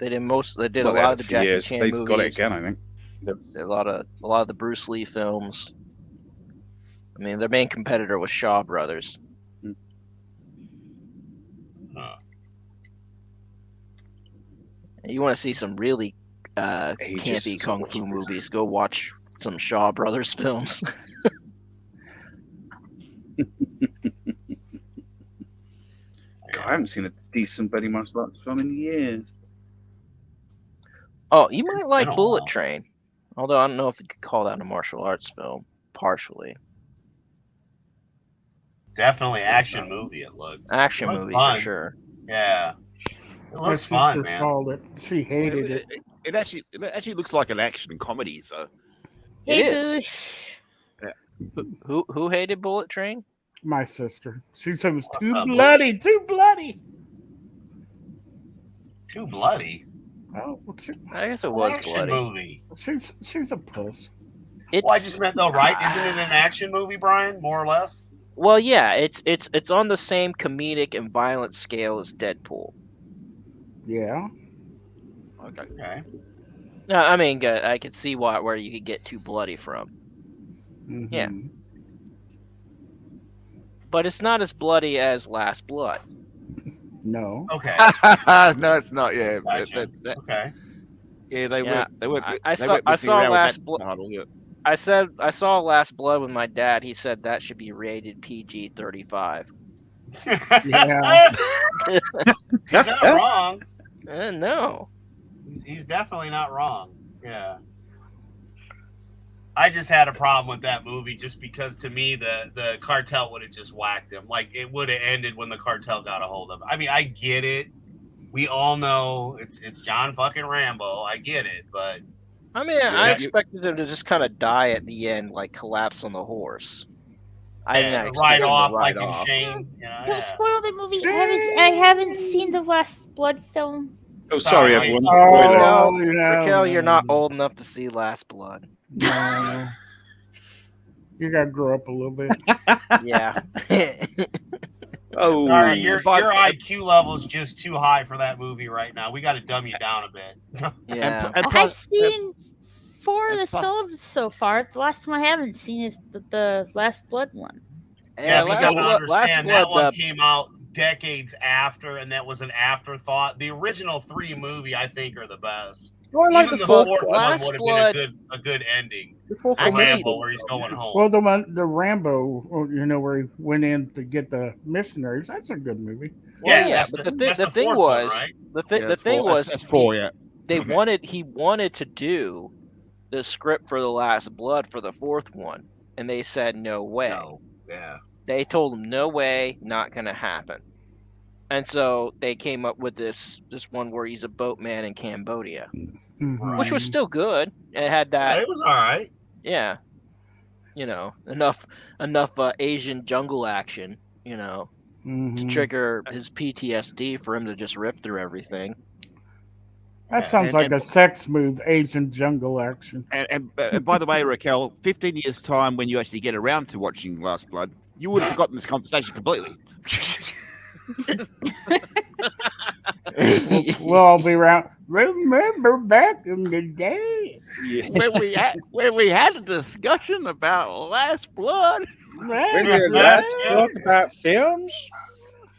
Well, lot of the they had Jackie for years. Chan They've movies. got it again, I think. A lot of the Bruce Lee films. I mean, their main competitor was Shaw Brothers. You want to see some really campy kung fu movies? Go watch some Shaw Brothers films. God, I haven't seen a decent Buddy martial arts film in years. Oh, you might like Bullet Train. Although I don't know if you could call that a martial arts film, partially. Definitely action movie. It looked Action It looked movie fun. for sure. Yeah, it My looks fun, sister man. saw it. She hated it. It actually looks like an action comedy. So It Hey, is. Boosh. Who hated Bullet Train? My sister. She said it was too up, bloody. Too bloody. Too bloody. Oh, well, I guess it was Action bloody. movie. She's a puss. Well, I just meant though, right? Isn't it an action movie, Brian? More or less. Well, yeah, it's on the same comedic and violent scale as Deadpool. Yeah. Okay. No, I mean, I could see where you could get too bloody from. Mhm. Yeah. But it's not as bloody as Last Blood. No. Okay. no, it's not. Yeah. Gotcha. Okay. Yeah, they Yeah, weren't. I they saw- weren't I messing saw around with Last that Blood- title, yeah. I saw Last Blood with my dad. He said that should be rated PG-35. Yeah. He's not wrong. No. He's definitely not wrong. Yeah. I just had a problem with that movie just because to me the cartel would have just whacked him. Like it would have ended when the cartel got a hold of him. I mean, I get it. We all know it's John fucking Rambo. I get it, but I mean, I expected him to just kind of die at the end, like collapse on the horse. I didn't expect ride him to off ride like in off. Shane. You know, Don't yeah. spoil the movie. I haven't seen the Last Blood film. Oh, sorry, Sorry. everyone. Oh, Spoiler. Raquel, you're not old enough to see Last Blood. No. You gotta grow up a little bit. Yeah. Oh, All right, your IQ level is just too high for that movie right now. We got to dumb you down a bit. Yeah. I've seen 4 of the films so far. The last one I haven't seen is the Last Blood one. Yeah, you got to understand that Blood, one came out decades after, and that was an afterthought. The original 3 movie, I think, are the best. Well, I like Even the the fourth fourth one. one Last would have Blood- been a good ending The fourth for one was- Rambo, where he's going home. Well, the Rambo, where he went in to get the missionaries. That's a good movie. Well, yeah, that's but the- the that's thing the fourth one, was, right? the thing was, that's 4. Yeah. he wanted to do the script for the Last Blood for the 4th one, and they said no way. No. Yeah. They told him no way, not gonna happen. And so they came up with this one where he's a boatman in Cambodia, which was still good. It had that. Yeah, it was all right. Yeah, enough Asian jungle action, to trigger his PTSD for him to just rip through everything. That sounds like a sex move, Asian jungle action. And by the way, Raquel, 15 years' time, when you actually get around to watching Last Blood, you would have forgotten this conversation completely. We'll all be around. Remember back in the day when we had a discussion about Last Blood. When we were allowed to talk about films.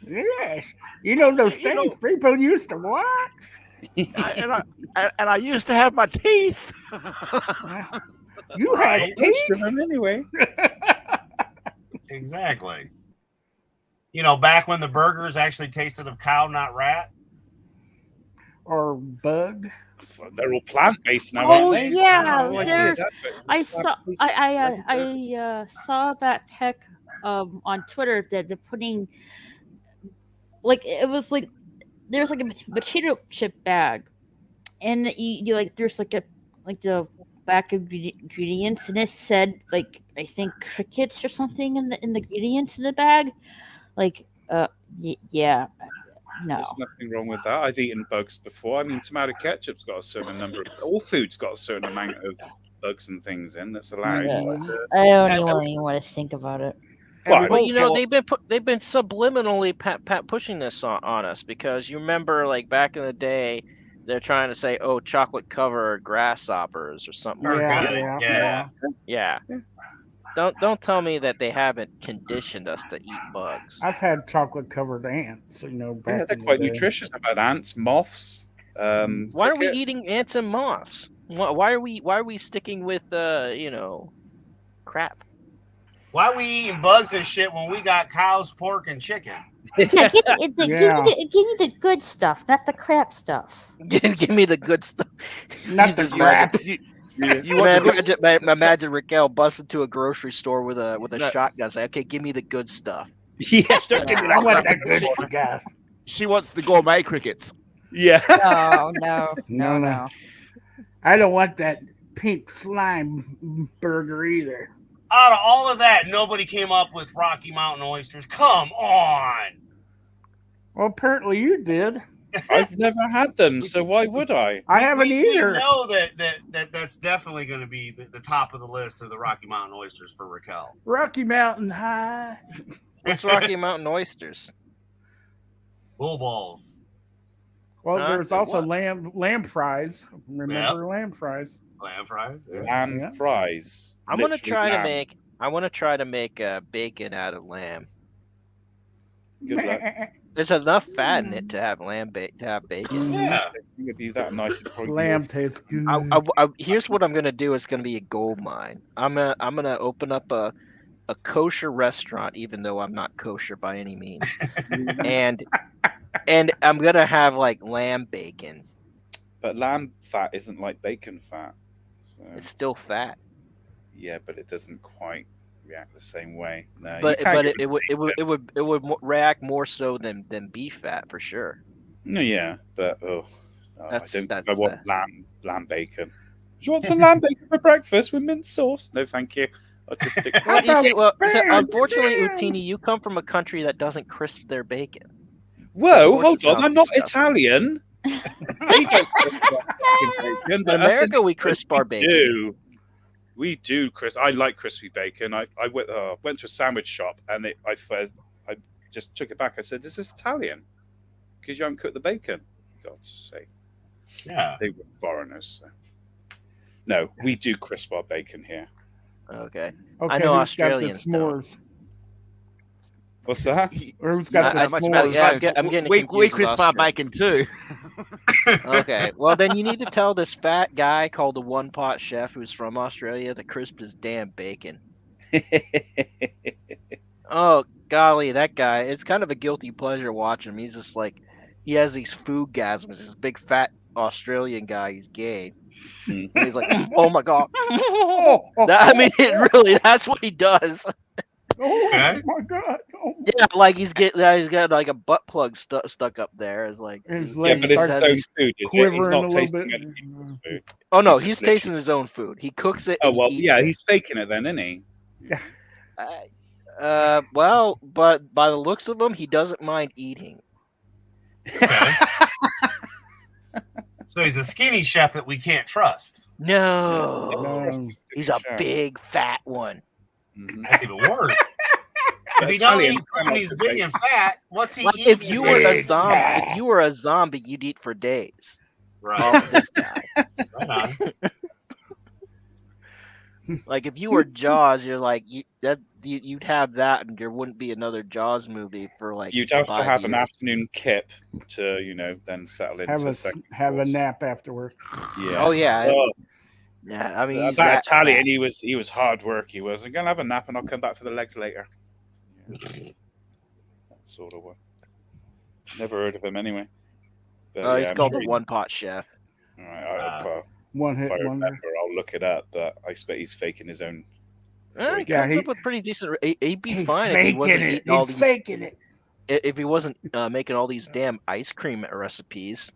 Yes, you know those things people used to watch. And I used to have my teeth. You had teeth anyway. Exactly. You know, back when the burgers actually tasted of cow, not rat. Or bug. They're all plant-based now, Oh aren't they? yeah, All I see there- is that, but I saw. I saw that peck on Twitter that they're putting, like, it was like there's like a potato chip bag, and you like there's like the back of ingredients, and it said like I think crickets or something in the ingredients in the bag, like yeah. No. There's nothing wrong with that. I've eaten bugs before. I mean, tomato ketchup's got a certain number of... All food's got a certain amount of bugs and things in that's allowed. I don't even want to think about it. Well, you know, they've been subliminally pushing this on us, because you remember, like, back in the day, they're trying to say, "Oh, chocolate covered grasshoppers" or something. Yeah. Don't tell me that they haven't conditioned us to eat bugs. I've had chocolate covered ants. You know, back Yeah, they're in the quite day. nutritious. About ants, moths. Why are we crickets. eating ants and moths? Why are we sticking with crap? Why are we eating bugs and shit when we got cows, pork, and chicken? Give me the good stuff, not the crap stuff. Give me the good stuff. Not the crap. Imagine Raquel bust into a grocery store with a shotgun. Say, "Okay, give me the good stuff." Yes, don't give me that. I want that good stuff. She wants the gourmet crickets. Yeah. Oh no. I don't want that pink slime burger either. Out of all of that, nobody came up with Rocky Mountain oysters. Come on. Well, apparently you did. I've never had them, so why would I? I haven't either. We know that's definitely going to be the top of the list of the Rocky Mountain oysters for Raquel. Rocky Mountain High. What's Rocky Mountain oysters? Bull balls. Well, Huh? there's also What? lamb fries. Remember lamb fries? Lamb fries. Lamb fries. I want to Literally try to lamb. make. I want to try to make bacon out of lamb. Good luck. There's enough fat in it to have to have bacon. Yeah. Give you that nice. Lamb tastes good. Here's what I'm gonna do. It's gonna be a gold mine. I'm gonna open up a kosher restaurant, even though I'm not kosher by any means, and I'm gonna have like lamb bacon. But lamb fat isn't like bacon fat. So. It's still fat. Yeah, but it doesn't quite react the same way. No, But you can't it would react more so than beef fat for sure. No, yeah, but I That's want lamb bacon. Do you want some lamb bacon for breakfast with mint sauce? No, thank you. I'll just stick. Well, you see, unfortunately, Ootini, you come from a country that doesn't crisp their bacon. Whoa, Of course hold it on! sounds I'm not disgusting. Italian. They don't crisp their bacon, In but us America, we crisp our bacon. do. We do crisp. I like crispy bacon. I went to a sandwich shop and I just took it back. I said, "Is this Italian? Because you haven't cooked the bacon." God's sake. Yeah. They were foreigners. So. No, we do crisp our bacon here. Okay. Okay, I know who's got the Australians don't. s'mores? What's that? Or who's got the s'mores? I'm getting we confused with crisp our Australia. bacon too. Okay, well then you need to tell this fat guy called the One Pot Chef who's from Australia to crisp his damn bacon. Oh golly, that guy! It's kind of a guilty pleasure watching him. He's just like, he has these food gasms. This big fat Australian guy. He's gay. And he's like, oh my god. I mean, that's what he does. Oh my god! Oh. Yeah, like he's got like a butt plug stuck up there. It's like His Yeah, legs but it's start his own food, is it? He's quivering a not little tasting bit. other people's food. Oh no, He's he's just tasting his own food. He cooks it. Oh And well, he eats yeah, it. he's faking it then, isn't he? Well, but by the looks of him, he doesn't mind eating. So he's a skinny chef that we can't trust. No, he's a big fat one. That's even worse. If he don't eat food and he's big and fat, what's he Like eating? if you were a zombie, you'd eat for days. Right. Oh, this guy. Right on. Like if you were Jaws, you're like you'd have that, and there wouldn't be another Jaws movie for like. You'd have to 5 have years. an afternoon kip to, then settle into Have a nap afterward. Yeah. Oh yeah. Oh, Yeah, I mean, he's that that Italian, fat. he was hard work. He was. I'm gonna have a nap and I'll come back for the legs later. Yeah. That sort of one. Never heard of him anyway. But, Oh, he's I'm called sure the One Pot Chef. All right, One hit if I wonder. remember, I'll look it up. But I expect he's faking his own. He comes up with pretty decent. He'd be he's fine if he wasn't faking it. eating all He's these. faking it. If he wasn't making all these damn ice cream recipes.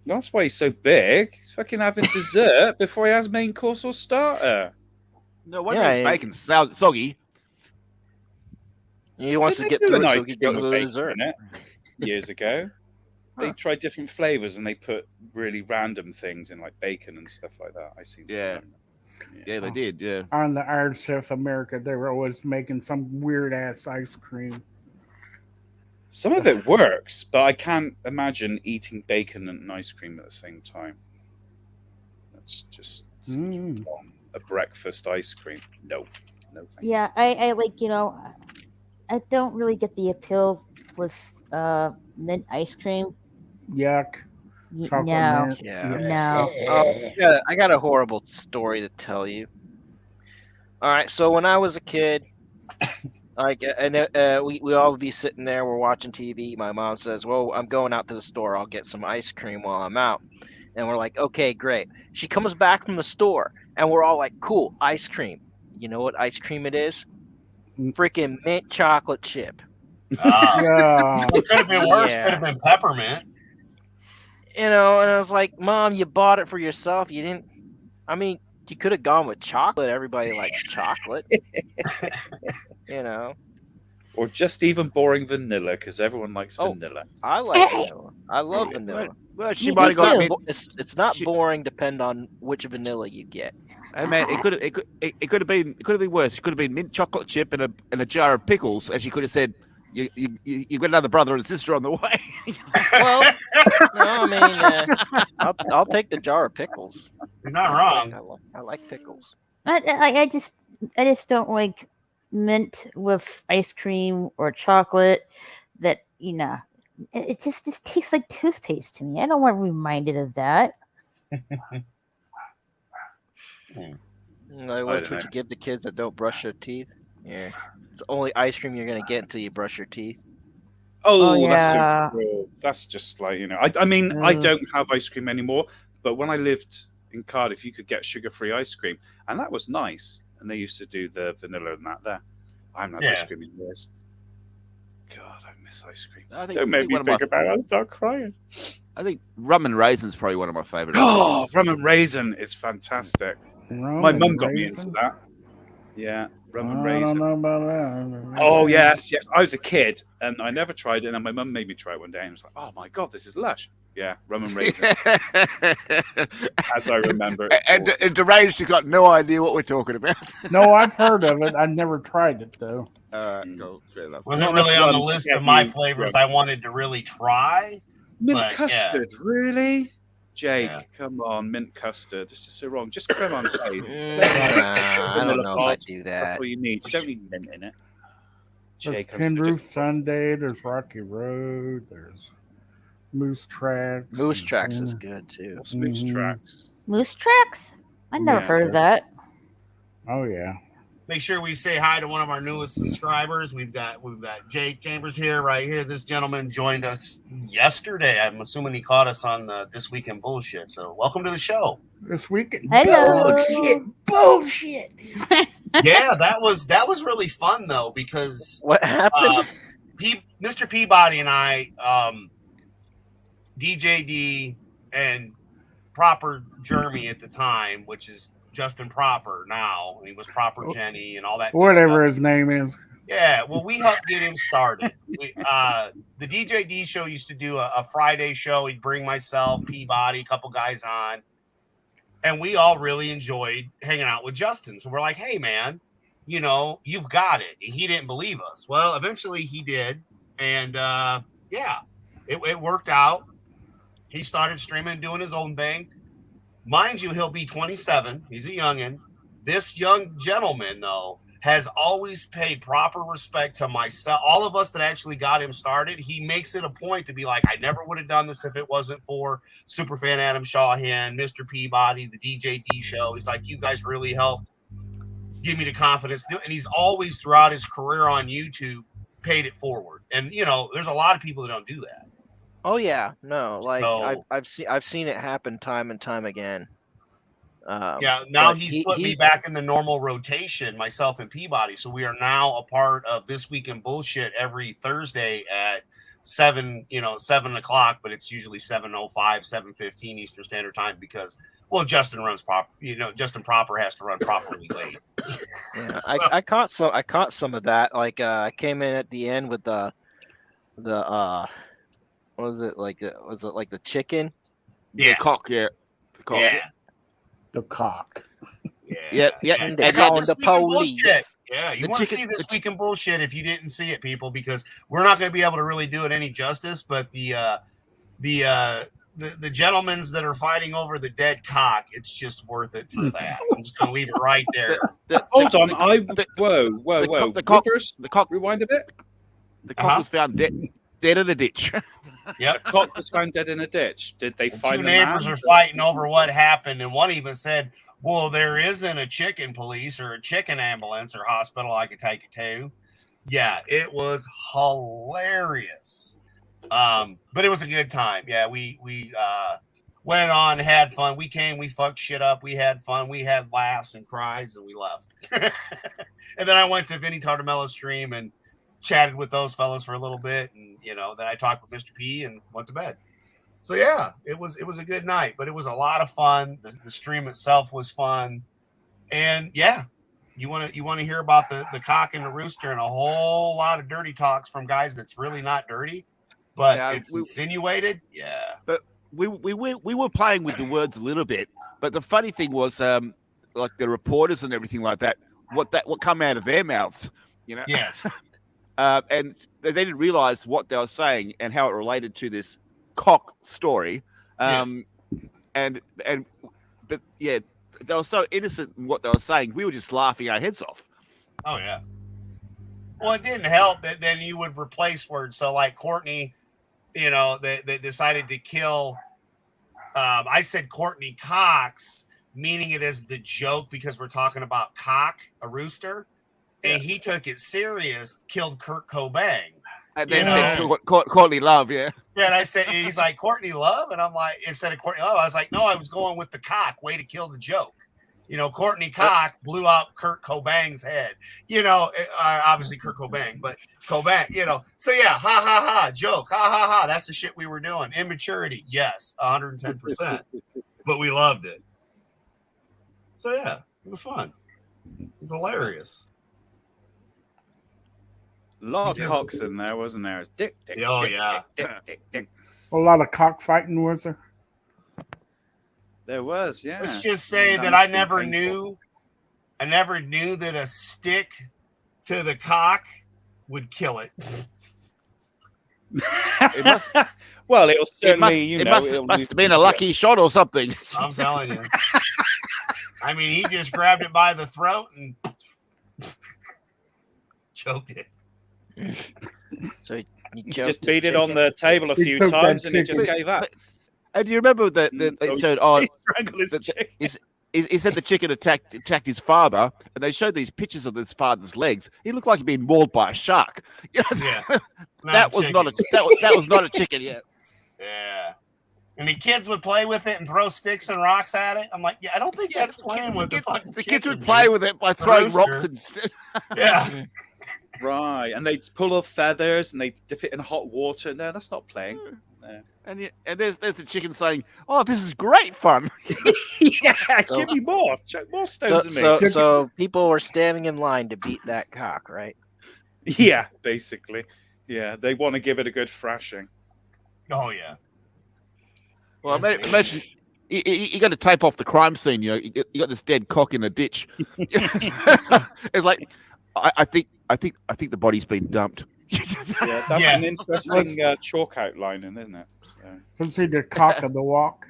That's why he's so big. He's fucking having dessert before he has main course or starter. No wonder his bacon's soggy. He wants to Didn't get they do through an it so ice he can cream go with to bacon dessert. in it years ago? They tried different flavors and they put really random things in, like bacon and stuff like that. I see. Yeah, they did. Yeah. On the Iron Chef America, they were always making some weird ass ice cream. Some of it works, but I can't imagine eating bacon and ice cream at the same time. That's just a breakfast ice cream. No. Yeah, I like, I don't really get the appeal with mint ice cream. Yuck. Chocolate No. mint. Yeah. No. Oh, I got a horrible story to tell you. All right, so when I was a kid, we all would be sitting there, we're watching TV. My mom says, "Well, I'm going out to the store. I'll get some ice cream while I'm out." And we're like, "Okay, great." She comes back from the store, and we're all like, "Cool, ice cream." You know what ice cream it is? Freaking mint chocolate chip. Yeah. It could have been worse. Yeah. Could have been peppermint. And I was like, "Mom, you bought it for yourself. You didn't. I mean, you could have gone with chocolate. Everybody likes chocolate." Or just even boring vanilla, because everyone likes vanilla. I like vanilla. I love vanilla. Well, she might have got It's not boring. Depend on which vanilla you get. Hey man, it could have been worse. It could have been mint chocolate chip and a jar of pickles, and she could have said, "You got another brother and sister on the way." Well, no, I mean, I'll take the jar of pickles. You're not wrong. I like pickles. I just don't like mint with ice cream or chocolate. That it just tastes like toothpaste to me. I don't want reminded of that. Like, what would you give the kids that don't brush their teeth? Yeah, the only ice cream you're gonna get until you brush your teeth. Oh, yeah. that's so cruel. That's just like, I mean, I don't have ice cream anymore, but when I lived in Cardiff, you could get sugar-free ice cream, and that was nice. And they used to do the vanilla and that there. I haven't had ice cream in years. God, I miss ice cream. Don't make me think about it. I'll start crying. I think rum and raisin's probably one of my favorite. Oh, rum and raisin is fantastic. My mum got me into that. Yeah, rum and raisin. I don't know about that. Oh, yes. I was a kid, and I never tried it, and then my mum made me try it one day, and I was like, oh, my God, this is lush. Yeah, rum and raisin. As I remember it. And Deranged has got no idea what we're talking about. No, I've heard of it. I've never tried it, though. No, fair enough. Wasn't really on the list of my flavors I wanted to really try. Mint custard, really? Jake, come on, mint custard. It's just so wrong. Just creme on glaze. I don't know if I do that. That's all you need. You don't need mint in it. There's Jake, Tin Roof Sundae. There's Rocky Road. There's Moose Tracks. Moose Tracks is good too. What's Moose Tracks? Moose Tracks? I never heard of that. Oh yeah. Make sure we say hi to one of our newest subscribers. We've got Jake Chambers here, right here. This gentleman joined us yesterday. I'm assuming he caught us on the This Week in Bullshit. So welcome to the show. This Week in Hello. Bullshit. Yeah, that was really fun though, because what happened? Mr. Peabody and I, DJD and Proper Jeremy at the time, which is Justin Proper now. He was Proper Jenny and all that. Whatever his name is. Yeah, well, we helped get him started. The DJD show used to do a Friday show. He'd bring myself, Peabody, a couple guys on, and we all really enjoyed hanging out with Justin. So we're like, hey, man, you know, you've got it. He didn't believe us. Well, eventually he did. And yeah, it worked out. He started streaming and doing his own thing. Mind you, he'll be 27. He's a youngin'. This young gentleman, though, has always paid proper respect to myself. All of us that actually got him started, he makes it a point to be like, I never would have done this if it wasn't for Superfan Adam Shawhan, Mr. Peabody, the DJ D show. He's like, you guys really helped give me the confidence to do it. And he's always, throughout his career on YouTube, paid it forward. And, you know, there's a lot of people that don't do that. Oh yeah, no, like So- I've seen it happen time and time again. Yeah, now but he's put me back in the normal rotation, myself and Peabody. So we are now a part of This Week in Bullshit every Thursday at 7 o'clock, but it's usually 7:05, 7:15 Eastern Standard Time because, well, Justin runs proper. You know, Justin Proper has to run properly late. Yeah, I caught some of that. Like I came in at the end with the what was it like? Was it like the chicken? Yeah, the cock. Yeah, the cock. Yeah. The cock. Yeah. And they're calling the police. Yeah, you The want to chicken- see This Week in Bullshit if you didn't see it, people, because we're not going to be able to really do it any justice. But the gentlemen's that are fighting over the dead cock, it's just worth it for that. I'm just going to leave it right there. Hold on, whoa. The cock. Reverse, The cock. rewind a bit. The cock was found dead in a ditch. Yep. The cock was found dead in a ditch. Did they find Two the neighbors man? are fighting over what happened, and one even said, well, there isn't a chicken police or a chicken ambulance or hospital I could take it to. Yeah, it was hilarious. But it was a good time. Yeah, we went on, had fun. We came, we fucked shit up, we had fun, we had laughs and cries, and we left. And then I went to Vinnie Tartamella's stream and chatted with those fellas for a little bit, and you know, then I talked with Mr. P and went to bed. So yeah, it was a good night, but it was a lot of fun. The stream itself was fun, and yeah, you want to hear about the cock and the rooster and a whole lot of dirty talks from guys that's really not dirty, but Yeah, it's insinuated. Yeah, But we were playing with the words a little bit. But the funny thing was, like the reporters and everything like that, what come out of their mouths, you know? Yes. And they didn't realize what they were saying and how it related to this cock story. Yes. But yeah, they were so innocent in what they were saying. We were just laughing our heads off. Oh yeah. Well, it didn't help that then you would replace words. So like Courtney, you know, they decided to kill. I said Courtney Cox, meaning it as the joke because we're talking about cock, a rooster, and he took it serious. Killed Kurt Cobain. And then said Courtney Love, yeah. Yeah, and I said, he's like, Courtney Love? And I'm like, instead of Courtney Love, I was like, no, I was going with the cock, way to kill the joke. You know, Courtney Cock blew out Kurt Cobain's head. You know, obviously Kurt Cobain, but Cobain, you know. So yeah, ha, ha, ha, joke, ha, ha, ha. That's the shit we were doing. Immaturity, yes, 110%. But we loved it. So yeah, it was fun. It was hilarious. A lot of cocks in there, wasn't there? It's dick, Oh, dick, yeah. dick. A lot of cockfighting, was there? There was, yeah. Let's just say that I never knew that a stick to the cock would kill it. Well, it'll certainly, it must have been a lucky shot or something. I'm telling you. I mean, he just grabbed it by the throat and choked it. So he just beat it on the table a few times and it just gave up. And do you remember that it showed? Oh, he said the chicken attacked his father, and they showed these pictures of his father's legs. He looked like he'd been mauled by a shark. You know, Yeah, that was not a chicken. Yeah. Yeah. And the kids would play with it and throw sticks and rocks at it. I'm like, yeah, I don't think that's playing with the fucking The kids chicken, would play dude. with it by The throwing rooster. rocks and Yeah. Right, and they'd pull off feathers and they'd dip it in hot water. No, that's not playing. No. And there's the chicken saying, "Oh, this is great fun." Yeah, give me more. Chuck more stones at me. So people were standing in line to beat that cock, right? Yeah, basically. Yeah, they want to give it a good thrashing. Oh yeah. Well, imagine you got to tape off the crime scene. You know, you got this dead cock in a ditch. It's like, I think the body's been dumped. Yeah, that's an interesting chalk outlining, isn't it? So. Let's see the cock of the walk.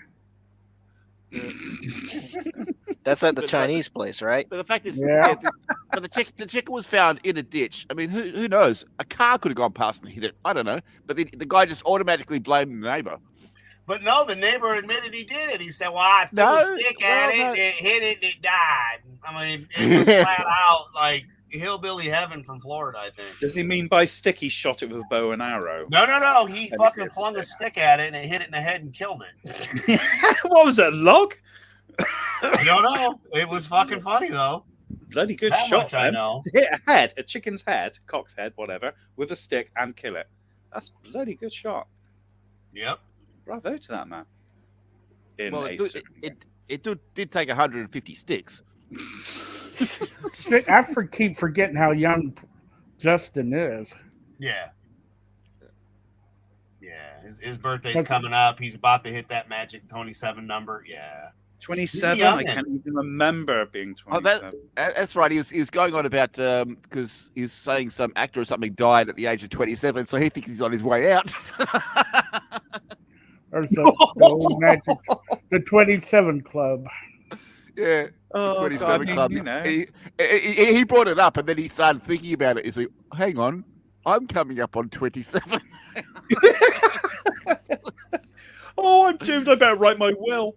That's at the Chinese place, right? But the fact is, Yeah. but the chicken was found in a ditch. I mean, who knows? A car could have gone past and hit it. I don't know. But the guy just automatically blamed the neighbor. But no, the neighbor admitted he did it. He said, "Well, I threw a stick at it, it hit it, and it died." I mean, it was flat out like hillbilly heaven from Florida, I think. Does he mean by stick he shot it with a bow and arrow? No. He fucking flung a stick at it and it hit it in the head and killed it. What was that, log? I don't know. It was fucking funny though. Bloody good That shot, much I man. know. To hit a head, a chicken's head, cock's head, whatever, with a stick and kill it. That's bloody good shot. Yep. Bravo to that man. Well, it did take 150 sticks. See, I keep forgetting how young Justin is. Yeah. His birthday's coming up. He's about to hit that magic 27 number. Yeah. 27? I can't even remember being 27. That's right. He was going on about because he was saying some actor or something died at the age of 27, so he thinks he's on his way out. Or the 27 Club. Yeah. Oh, 27 God, Club. you know. He brought it up, and then he started thinking about it. He's like, hang on, I'm coming up on 27. Oh, I'm doomed. I better write my will.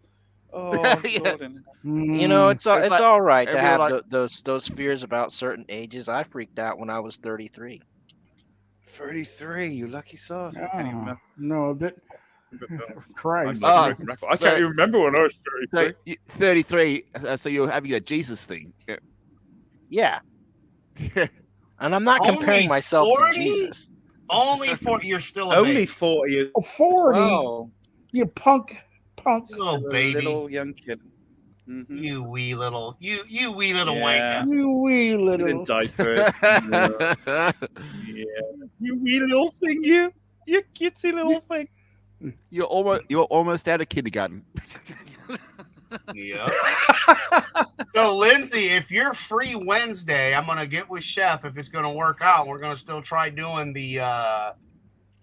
Oh, Yeah. Gordon. You know, it's It's like all right to have everyone those fears about certain ages. I freaked out when I was 33. 33, you lucky sod. I can't even remember. No, that. Christ. I can't even remember when I was 33. 33, so you're having a Jesus thing. Yeah. And I'm not comparing myself 40? to Jesus. Only 40. You're still a Only baby. 40. 40? Wow. You punk. Little baby. Little young kid. Mm-hmm. You wee little Yeah. wanker. You wee In little. diapers. Yeah. You wee little thing, you cutesy little thing. You're almost out of kindergarten. Yep. So, Lindsay, if you're free Wednesday, I'm gonna get with Chef if it's gonna work out. We're gonna still try doing the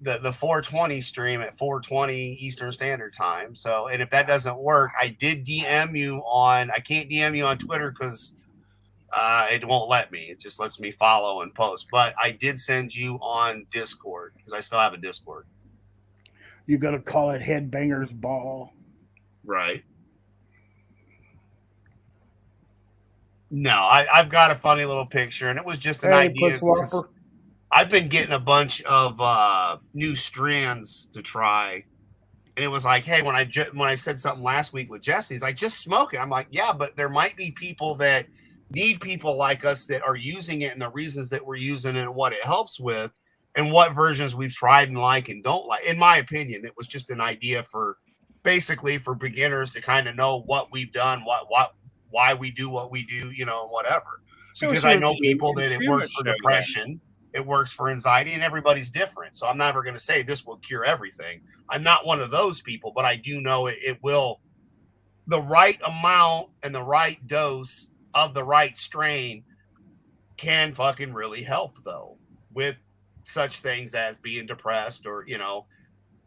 420 stream at 420 Eastern Standard Time. So, and if that doesn't work, I did DM you on. I can't DM you on Twitter because it won't let me. It just lets me follow and post. But I did send you on Discord because I still have a Discord. You got to call it Headbanger's Ball. Right. No, I've got a funny little picture, and it was just an idea. Pusswhopper. I've been getting a bunch of new strands to try, and it was like, hey, when I said something last week with Jesse, he's like, just smoke it. I'm like, yeah, but there might be people that need people like us that are using it, and the reasons that we're using it, and what it helps with, and what versions we've tried and like and don't like. In my opinion, it was just an idea for basically for beginners to kind of know what we've done, why we do what we do, whatever. So because I know people that it works for depression, it works for anxiety, and everybody's different. So I'm never going to say this will cure everything. I'm not one of those people, but I do know it will. The right amount and the right dose of the right strain can fucking really help, though, with such things as being depressed or,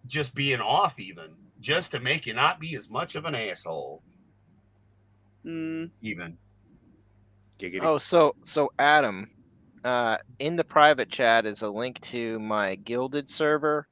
just being off, even just to make you not be as much of an asshole. Even. Giggity. Oh, so Adam, in the private chat is a link to my Gilded server,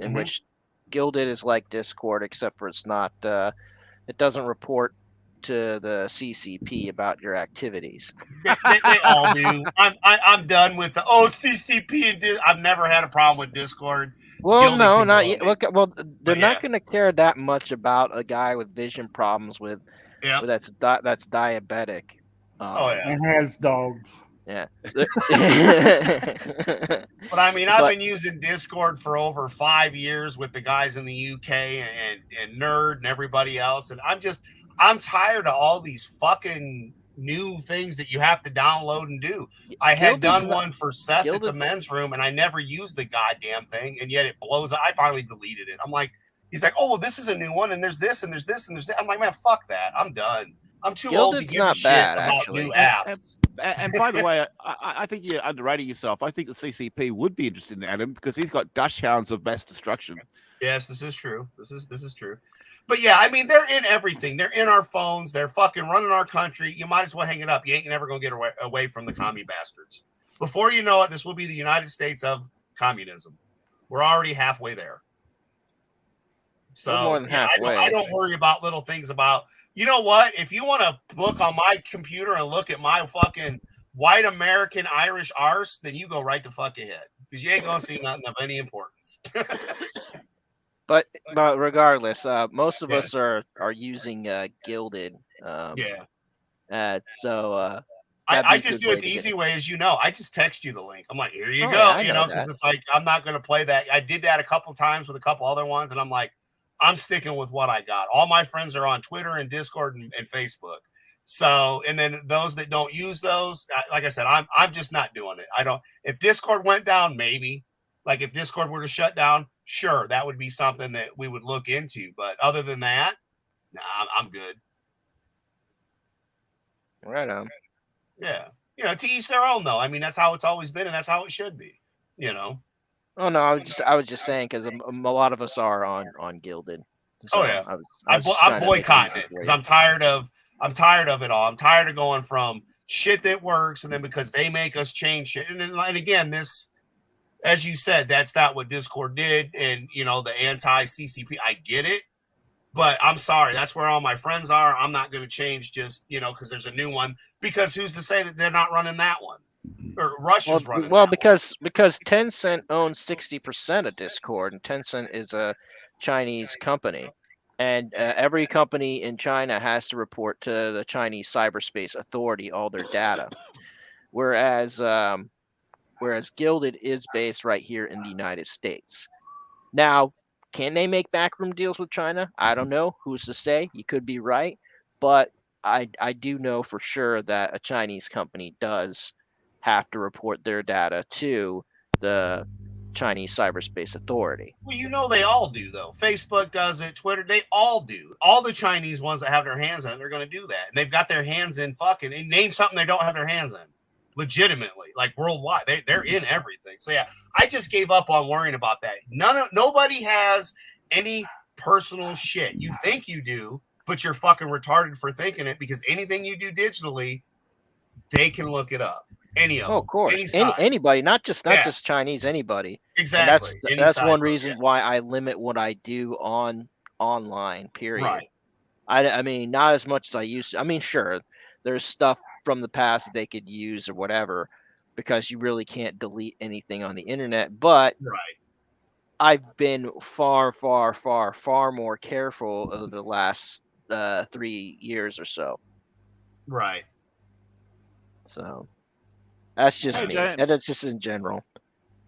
in which Gilded is like Discord, except for it's not. It doesn't report to the CCP about your activities. They all do. I'm done with the CCP and I've never had a problem with Discord. Well, Gilded no, people not love yet. me. Look, well, they're But not going to care that much about a guy with vision problems that's diabetic. And has dogs. Yeah. But I mean, I've been using Discord for over 5 years with the guys in the UK and Nerd and everybody else. And I'm tired of all these fucking new things that you have to download and do. I had done one for Seth at the men's room and I never used the goddamn thing. And yet it blows up. I finally deleted it. I'm like, He's like, oh, well, this is a new one, and there's this, and there's this, and there's that. I'm like, man, fuck that. I'm done. I'm too old to Gilded's give a not shit bad, about actually. new apps. And by the way, I think you're underrating yourself. I think the CCP would be interested in Adam because he's got dash hounds of mass destruction. Yes, this is true. This is true. But yeah, I mean, they're in everything. They're in our phones. They're fucking running our country. You might as well hang it up. You ain't never gonna get away from the commie bastards. Before you know it, this will be the United States of communism. We're already halfway there. So more than halfway. I don't worry about little things about, you know what? If you want to look on my computer and look at my fucking white American Irish arse, then you go right the fuck ahead. Because you ain't gonna see nothing of any importance. But regardless, most of us are using Gilded. So I just do it the easy way, as you know. I just text you the link. I'm like, here you go. Yeah, you know, because it's like, I'm not going to play that. I did that a couple times with a couple other ones, and I'm like, I'm sticking with what I got. All my friends are on Twitter and Discord and Facebook. So, and then those that don't use those, like I said, I'm just not doing it. I don't. If Discord went down, maybe. Like if Discord were to shut down, sure, that would be something that we would look into. But other than that, nah, I'm good. Right on. Yeah. You know, to each their own, though. I mean, that's how it's always been, and that's how it should be. You know. Oh no, I was just saying because a lot of us are on Gilded. So Oh yeah, I was I'm boycotting it because I'm tired of it all. I'm tired of going from shit that works, and then because they make us change shit. And again, this, as you said, that's not what Discord did, and you know, the anti-CCP. I get it, but I'm sorry, that's where all my friends are. I'm not going to change just, you know, because there's a new one. Because who's to say that they're not running that one? Or Russia's running. Well, because Tencent owns 60% of Discord, and Tencent is a Chinese company, and every company in China has to report to the Chinese Cyberspace Authority all their data, whereas Gilded is based right here in the United States. Now, can they make backroom deals with China? I don't know. Who's to say? You could be right, but I do know for sure that a Chinese company does have to report their data to the Chinese Cyberspace Authority. Well, you know they all do, though. Facebook does it, Twitter, they all do. All the Chinese ones that have their hands in it, they're going to do that. And they've got their hands in fucking, and name something they don't have their hands in. Legitimately, like worldwide. They're in everything. So yeah, I just gave up on worrying about that. Nobody has any personal shit. You think you do, but you're fucking retarded for thinking it, because anything you do digitally, they can look it up. Any of them. Oh, of course. Anybody, not just Chinese, anybody. Exactly. And that's one reason why I limit what I do online, period. Right. I mean, not as much as I used to. I mean, sure, there's stuff from the past that they could use or whatever, because you really can't delete anything on the internet. But I've been far, far, far, far more careful over the last 3 years or so. Right. So that's just me. James. And that's just in general.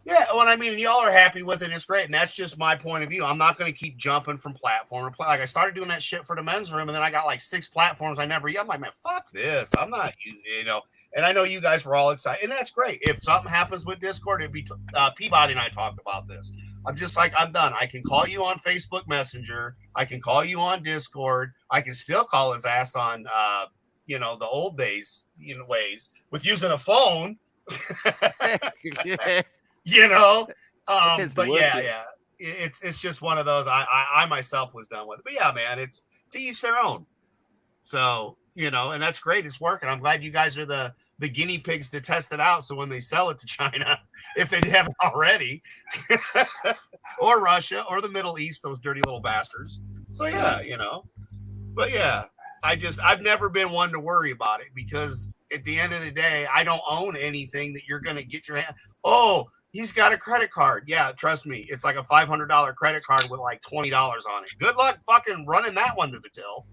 Yeah, well, I mean, y'all are happy with it. It's great, and that's just my point of view. I'm not going to keep jumping from platform to platform. Like, I started doing that shit for the men's room, and then I got like 6 platforms I never use. I'm like, man, fuck this. I'm not using, you know. And I know you guys were all excited, and that's great. If something happens with Discord, it'd be Peabody and I talked about this. I'm just like, I'm done. I can call you on Facebook Messenger. I can call you on Discord. I can still call his ass on, you know, the old days, you know, ways with using a phone. You know, but yeah, it's just one of those. I myself was done with it, but yeah, man, it's to each their own. So, you know, and that's great. It's working. I'm glad you guys are the guinea pigs to test it out. So when they sell it to China, if they haven't already, or Russia or the Middle East, those dirty little bastards. So yeah, you know, but yeah, I've never been one to worry about it, because at the end of the day, I don't own anything that you're going to get your hand. Oh, he's got a credit card. Yeah, trust me. It's like a $500 credit card with like $20 on it. Good luck fucking running that one to the till.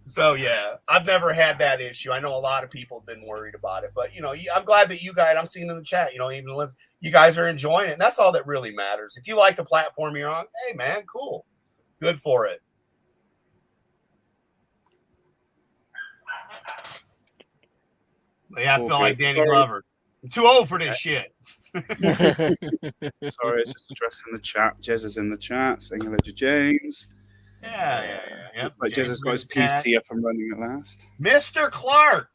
So, yeah, I've never had that issue. I know a lot of people have been worried about it. But, you know, I'm glad that you guys, I'm seeing in the chat, you know, even you guys are enjoying it. And that's all that really matters. If you like the platform you're on, hey, man, cool. Good for it. Yeah, I feel like Danny Glover. I'm too old for this shit. Sorry, it's just addressing the chat. Jez is in the chat saying hello to James. Yeah. Looks like Jez has got his PC up and running at last. Mr. Clark,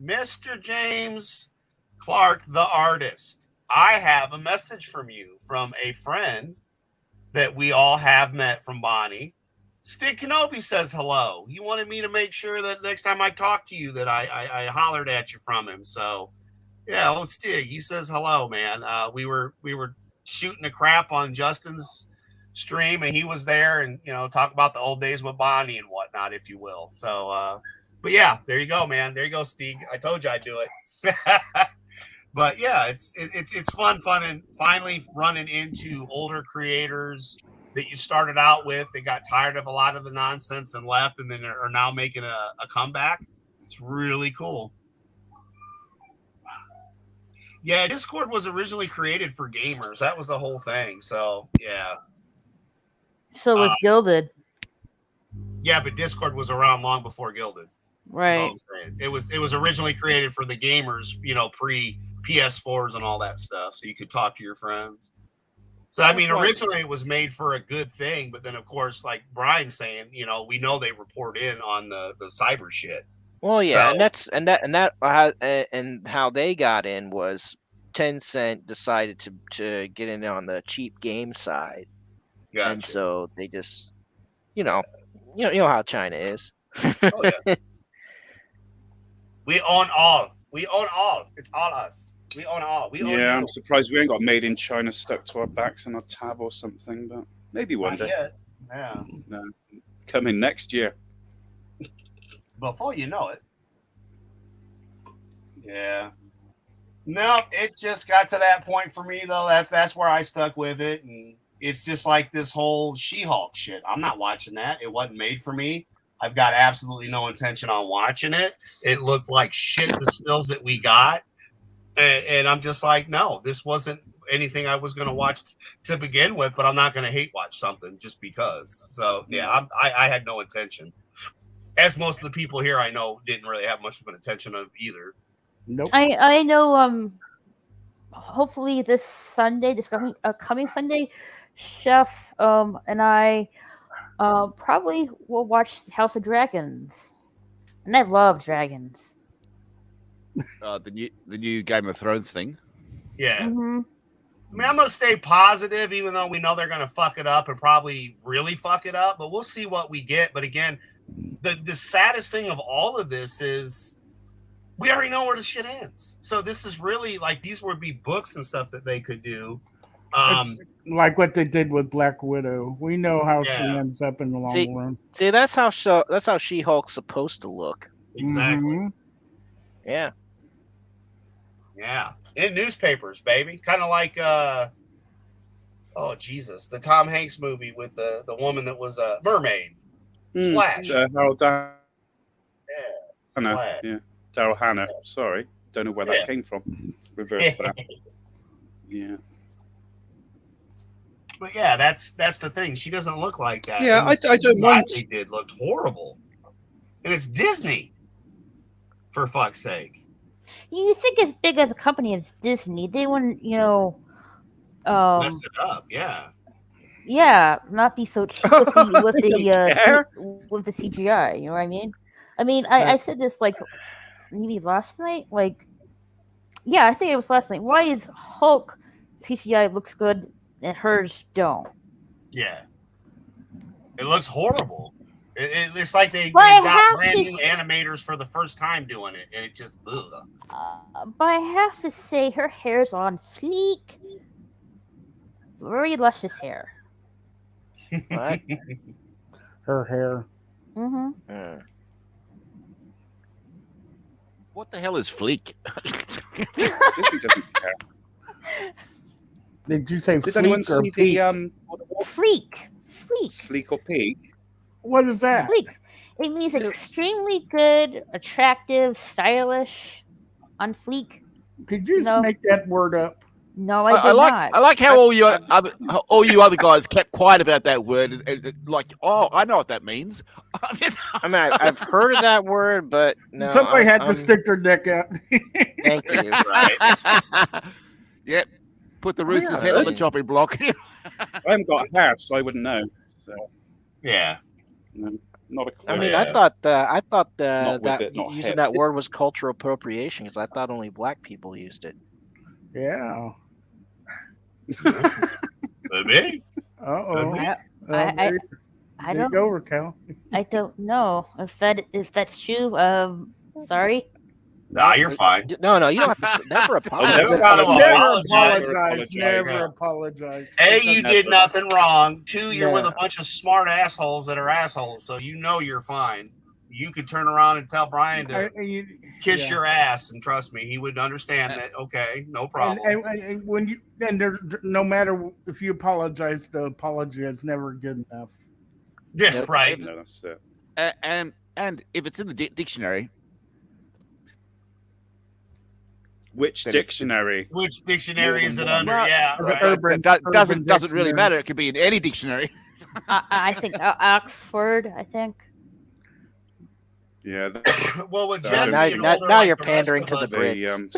Mr. James Clark, the artist. I have a message from you from a friend that we all have met from Bonnie. Stig Kenobi says hello. He wanted me to make sure that next time I talk to you that I hollered at you from him. So yeah, old Stig, he says hello, man. We were shooting the crap on Justin's stream, and he was there, and talk about the old days with Bonnie and whatnot, if you will. So, but yeah, there you go, man. There you go, Stig. I told you I'd do it. But yeah, it's fun and finally running into older creators that you started out with. They got tired of a lot of the nonsense and left, and then are now making a comeback. It's really cool. Yeah, Discord was originally created for gamers. That was the whole thing. So yeah. So was Gilded. Yeah, but Discord was around long before Gilded. Right. It was originally created for the gamers, pre PS4s and all that stuff, so you could talk to your friends. So I mean, originally it was made for a good thing, but then of course, like Brian's saying, we know they report in on the cyber shit. Well, yeah, so, and how they got in was Tencent decided to get in on the cheap game side, and so they just, you know how China is. Oh, yeah. We own all. We own all. It's all us. We own all. We own you. I'm surprised we ain't got made in China stuck to our backs on a tab or something, but maybe one day. Yeah. No, coming next year. Before you know it. Yeah. No, it just got to that point for me, though. That's where I stuck with it. And it's just like this whole She-Hulk shit. I'm not watching that. It wasn't made for me. I've got absolutely no intention on watching it. It looked like shit, the stills that we got. And I'm just like, no, this wasn't anything I was going to watch to begin with, but I'm not going to hate watch something just because. So, yeah, I had no intention. As most of the people here I know didn't really have much of an intention of either. Nope. I know, hopefully this Sunday, coming Sunday, Chef and I probably will watch House of Dragons. And I love dragons. The new Game of Thrones thing. Yeah. Mm-hmm. I mean, I'm going to stay positive, even though we know they're going to fuck it up and probably really fuck it up, but we'll see what we get. But again, the saddest thing of all of this is we already know where the shit ends. So this is really like, these would be books and stuff that they could do. It's like what they did with Black Widow. We know how she ends up in the long run. See, that's how She-Hulk's supposed to look. Exactly. Mm-hmm. Yeah. Yeah. In newspapers, baby. Kind of like the Tom Hanks movie with the woman that was a mermaid. Splash. Daryl Hannah. Yeah. Daryl Hannah. Sorry. Don't know where that came from. Reverse that. Yeah. But yeah, that's the thing. She doesn't look like that. Yeah, I don't mind. They did looked horrible. And it's Disney. For fuck's sake. You think as big as a company as Disney, they wouldn't, mess it up, yeah. Yeah, not be so cheap with the CGI. You know what I mean? I said this like maybe last night. Like, yeah, I think it was last night. Why is Hulk CGI looks good and hers don't? Yeah, it looks horrible. It's like they got brand new animators for the first time doing it, and it just ugh. But I have to say, her hair's on fleek. Very luscious hair. What? Her hair. Mm-hmm. What the hell is fleek? Did you say Did fleek anyone or see peak? Fleek. Sleek or peak? What is that? Fleek. It means extremely good, attractive, stylish, on fleek. Did you just make that word up? No, I did not. I like how all you other guys kept quiet about that word. And like, oh, I know what that means. I've heard of that word, but no. Somebody had to stick their neck out. Thank you. Right. Yep. Put the Oh, yeah, rooster's head on the I- chopping block. I haven't got a house, so I wouldn't know. So, Yeah. no, not a clue. I mean, I thought Not that with it, not using hip. that word was cultural appropriation because I thought only black people used it. Yeah. Maybe. Uh-oh. I There you don't. go, Raquel. I don't know if that's true. Sorry. Nah, you're fine. No, you don't have to never apologize. Never gotta apologize. Never apologize. You did nothing wrong. 2, you're with a bunch of smart assholes that are assholes, so you know you're fine. You could turn around and tell Brian to kiss your ass, and trust me, he would understand that. Okay, no problem. And when you no matter if you apologize, the apology is never good enough. Yeah, right. No, that's it. And if it's in the dictionary, which dictionary? Which dictionary is it under? Well, Yeah, right. doesn't really matter. It could be in any dictionary. I think Oxford. I think. Yeah. Well, with Now, Jess now, being now, older, now like you're the rest pandering of to the us- Brits.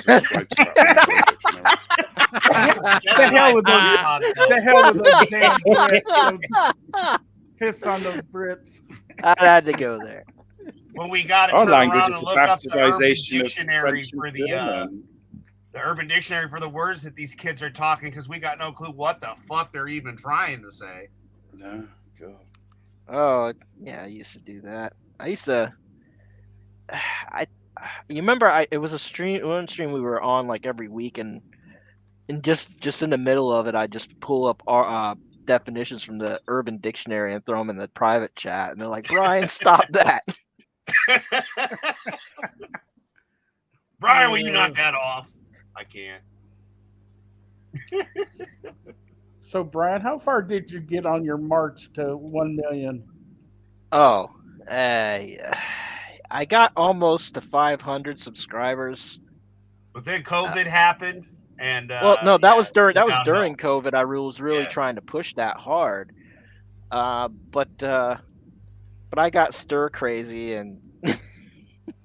The hell with those! The hell with those damn Brits! Piss on those Brits. I had to go there. When we got to Our turn language around is and a look up the Urban bastardization of Dictionary French and for German. the Urban Dictionary for the words that these kids are talking, because we got no clue what the fuck they're even trying to say. No, God. Oh yeah, I used to do that. I used to. You remember? It was one stream we were on like every week, and just in the middle of it, I just pull up our definitions from the Urban Dictionary and throw them in the private chat, and they're like, "Brian, stop that." Brian, will you knock that off? I can't. So, Brian, how far did you get on your march to 1 million? Oh, I got almost to 500 subscribers. But then COVID happened, and Well, no, that was during downhill. COVID. I was really trying to push that hard, but I got stir crazy and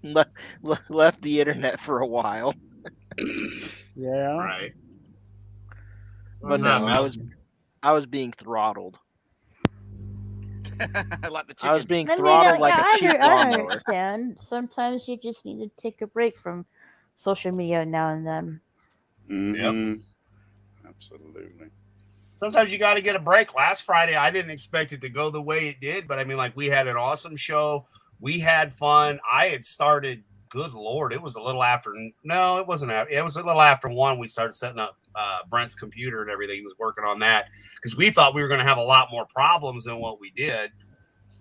left the internet for a while. Yeah. Right. But What's no, up, I was being throttled. Like the chicken. I was being throttled like a cheap I lawnmower. understand. Sometimes you just need to take a break from social media now and then. Yep. Absolutely. Sometimes you got to get a break. Last Friday, I didn't expect it to go the way it did, but I mean, like, we had an awesome show. We had fun. I had started, good Lord, it was a little after. No, it wasn't. It was a little after 1. We started setting up Brent's computer and everything. He was working on that because we thought we were going to have a lot more problems than what we did.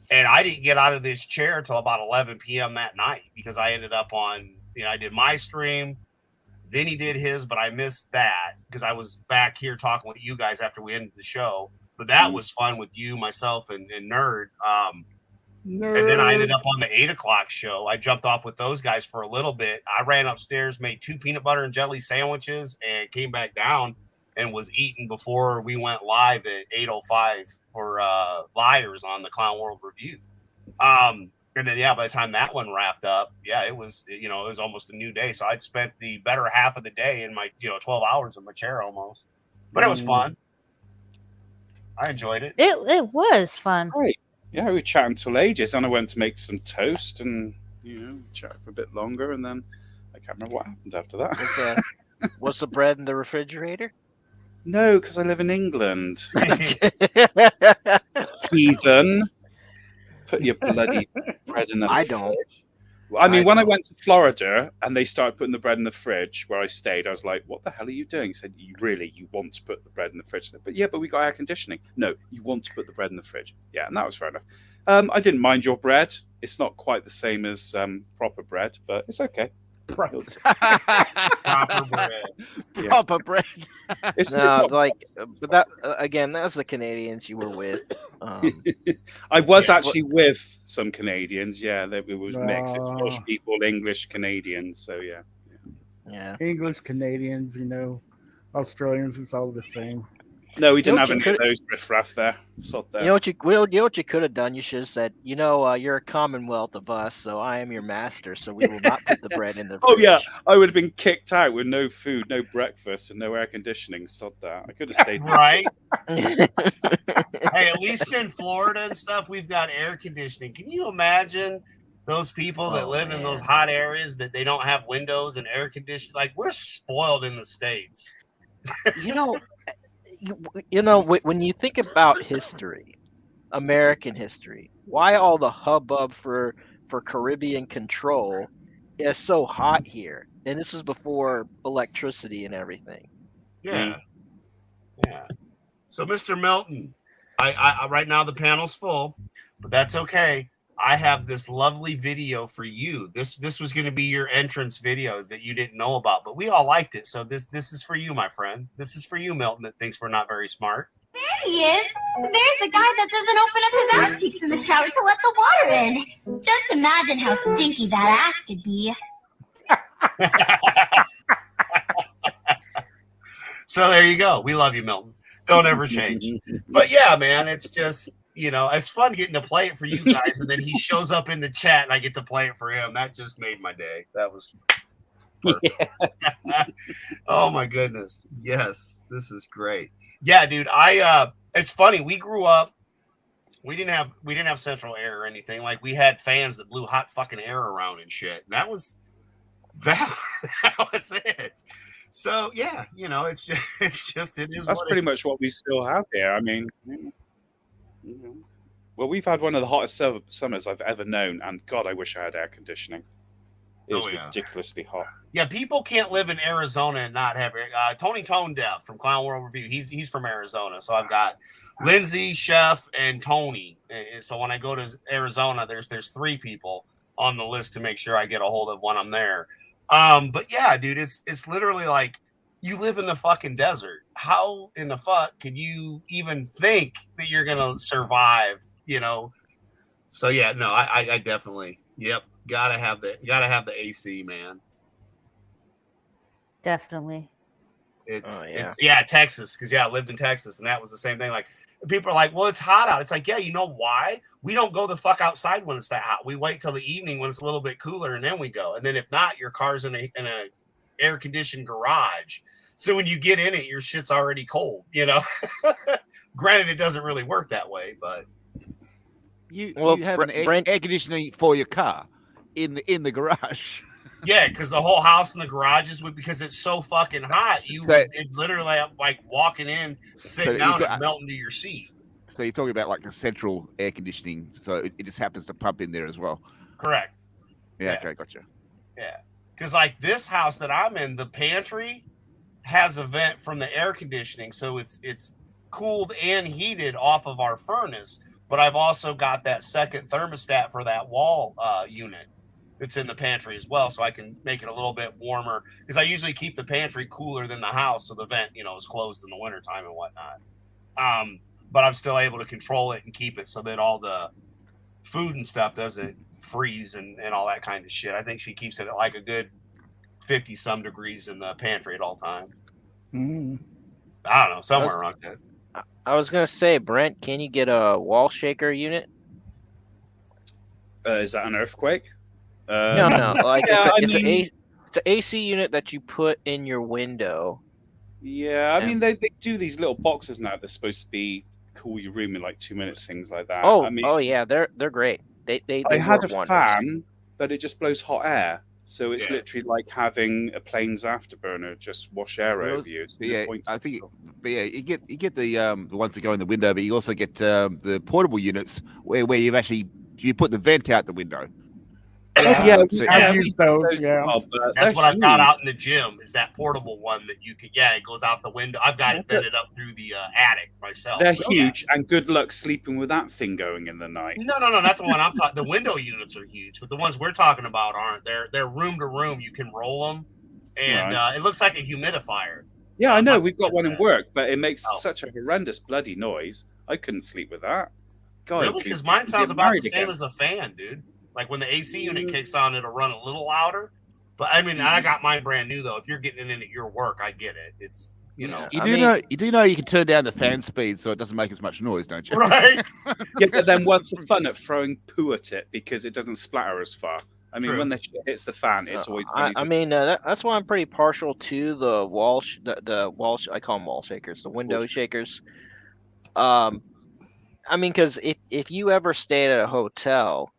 And I didn't get out of this chair till about 11 p.m. that night because I ended up on, I did my stream. Vinny did his, but I missed that because I was back here talking with you guys after we ended the show. But that was fun with you, myself, and Nerd. And then I ended up on the 8 o'clock show. I jumped off with those guys for a little bit. I ran upstairs, made 2 peanut butter and jelly sandwiches, and came back down and was eating before we went live at 8:05 for Liars on the Clown World Review. And then, by the time that one wrapped up, it was, it was almost a new day. So I'd spent the better half of the day in my, 12 hours in my chair almost. But it was fun. I enjoyed it. It was fun. Great. Yeah, we chatted until ages, and I went to make some toast and, chat for a bit longer, and then I can't remember what happened after that. Was the bread in the refrigerator? No, because I live in England. Heathen. Put your bloody bread in the I fridge. don't. Well, I mean, when I went to Florida and they started putting the bread in the fridge where I stayed, I was like, what the hell are you doing? He said, you want to put the bread in the fridge? But we got air conditioning. No, you want to put the bread in the fridge. Yeah, and that was fair enough. I didn't mind your bread. It's not quite the same as proper bread, but it's okay. Proper bread. Yeah. Proper bread. It's No, not- like, but that again, that was the Canadians you were with. I was actually with some Canadians. Yeah, it was mixed. It's Welsh people, English, Canadians. So yeah. Yeah. English, Canadians, Australians, it's all the same. No, we didn't know have what any you of those riffraff there. Sod there. You know what you could have done? You should have said, you're a commonwealth of us, so I am your master, so we will not put the bread in the fridge. Oh yeah, I would have been kicked out with no food, no breakfast, and no air conditioning. Sod that. I could have stayed there. Right? Hey, at least in Florida and stuff, we've got air conditioning. Can you imagine those people that live in those hot areas that they don't have windows and air conditioning? Like, we're spoiled in the States. When you think about history, American history, why all the hubbub for Caribbean control is so hot here? And this was before electricity and everything. Yeah. Yeah. So, Mr. Milton, I right now the panel's full, but that's okay. I have this lovely video for you. This was going to be your entrance video that you didn't know about, but we all liked it. So this is for you, my friend. This is for you, Milton, that thinks we're not very smart. There he is. There's the guy that doesn't open up his ass cheeks in the shower to let the water in. Just imagine how stinky that ass could be. So there you go. We love you, Milton. Don't ever change. But yeah, man, it's just, it's fun getting to play it for you guys. And then he shows up in the chat and I get to play it for him. That just made my day. That was perfect. Yeah. Oh my goodness. Yes, this is great. Yeah, dude. It's funny. We grew up. We didn't have central air or anything. Like, we had fans that blew hot fucking air around and shit. And that was it. So yeah, it is. That's pretty much what we still have here. I mean, well, we've had one of the hottest summers I've ever known, and God, I wish I had air conditioning. It was ridiculously hot. Yeah, people can't live in Arizona and not have air. Tony Tone Deaf from Clown World Review. He's from Arizona, so I've got Lindsay, Chef, and Tony. And so when I go to Arizona, there's 3 people on the list to make sure I get a hold of when I'm there. But yeah, dude, it's literally like you live in the fucking desert. How in the fuck can you even think that you're gonna survive? So yeah, no, I definitely, gotta have the AC, man. Definitely. It's Texas, because I lived in Texas and that was the same thing. Like, people are like, well, it's hot out. It's like, yeah, you know why? We don't go the fuck outside when it's that hot. We wait till the evening when it's a little bit cooler and then we go. And then if not, your car's in a air conditioned garage. So when you get in it, your shit's already cold, Granted, it doesn't really work that way, but you have an air conditioning for your car in the garage. Yeah, because the whole house and the garage is because it's so fucking hot. It's literally like walking in, sitting down, and melt into your seat. So you're talking about like a central air conditioning, so it just happens to pump in there as well. Correct. Yeah. Okay, gotcha. Yeah, because like this house that I'm in, the pantry has a vent from the air conditioning, so it's cooled and heated off of our furnace. But I've also got that second thermostat for that wall unit that's in the pantry as well, so I can make it a little bit warmer, because I usually keep the pantry cooler than the house, so the vent, is closed in the wintertime and whatnot. But I'm still able to control it and keep it so that all the food and stuff doesn't freeze and all that kind of shit. I think she keeps it at like a good 50-some degrees in the pantry at all times. I don't know, somewhere around there. I was gonna say, Brent, can you get a wall shaker unit? Is that an earthquake? No. Like it's an AC unit that you put in your window. Yeah, I mean they do these little boxes now. They're supposed to be cool your room in like 2 minutes, things like that. Oh yeah, they're great. They I had a wonders. fan, but it just blows hot air. So it's literally like having a plane's afterburner just wash air over you. I think. But yeah, you get the ones that go in the window, but you also get the portable units where you put the vent out the window. I've used those. Yeah, that's what I've got out in the gym. Is that portable one that you could? Yeah, it goes out the window. I've got it vented up through the attic myself. They're huge, and good luck sleeping with that thing going in the night. No, not the one I'm talking. The window units are huge, but the ones we're talking about aren't. They're room to room. You can roll them, and it looks like a humidifier. Yeah, I know. We've got one in work, but it makes such a horrendous bloody noise. I couldn't sleep with that. God, really? Because mine sounds about the same as a fan, dude. Like when the AC unit kicks on, it'll run a little louder. But I mean, I got mine brand new though. If you're getting it in at your work, I get it. You know, You do know you can turn down the fan speed so it doesn't make as much noise, don't you? Right. Yeah, but then what's the fun at throwing poo at it because it doesn't splatter as far? I mean, True. when the shit hits the fan, it's always. I mean, that's why I'm pretty partial to the wall, the wall. I call them wall shakers, the window shakers. I mean, because if you ever stayed at a hotel,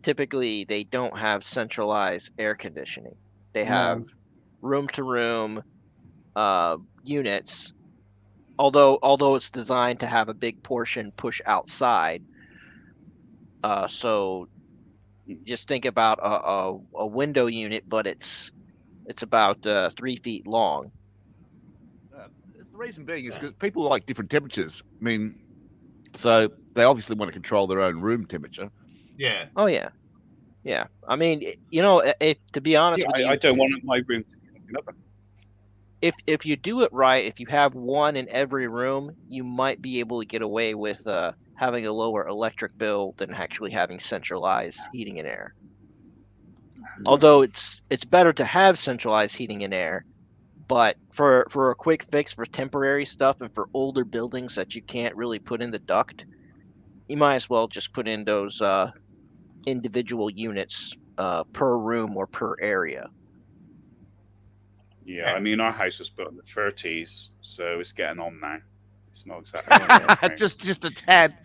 typically they don't have centralized air conditioning. They have room to room units. Although it's designed to have a big portion push outside. So just think about a window unit, but it's about 3 feet long. The reason being is because people like different temperatures. I mean, so they obviously want to control their own room temperature. Yeah. Oh yeah, yeah. I mean, if to be honest with you, I don't want my room to be if you do it right, if you have one in every room, you might be able to get away with having a lower electric bill than actually having centralized heating and air. Although it's better to have centralized heating and air, but for a quick fix for temporary stuff and for older buildings that you can't really put in the duct, you might as well just put in those individual units per room or per area. Yeah, I mean, our house was built in the 30s, so it's getting on now. It's not exactly just a tad.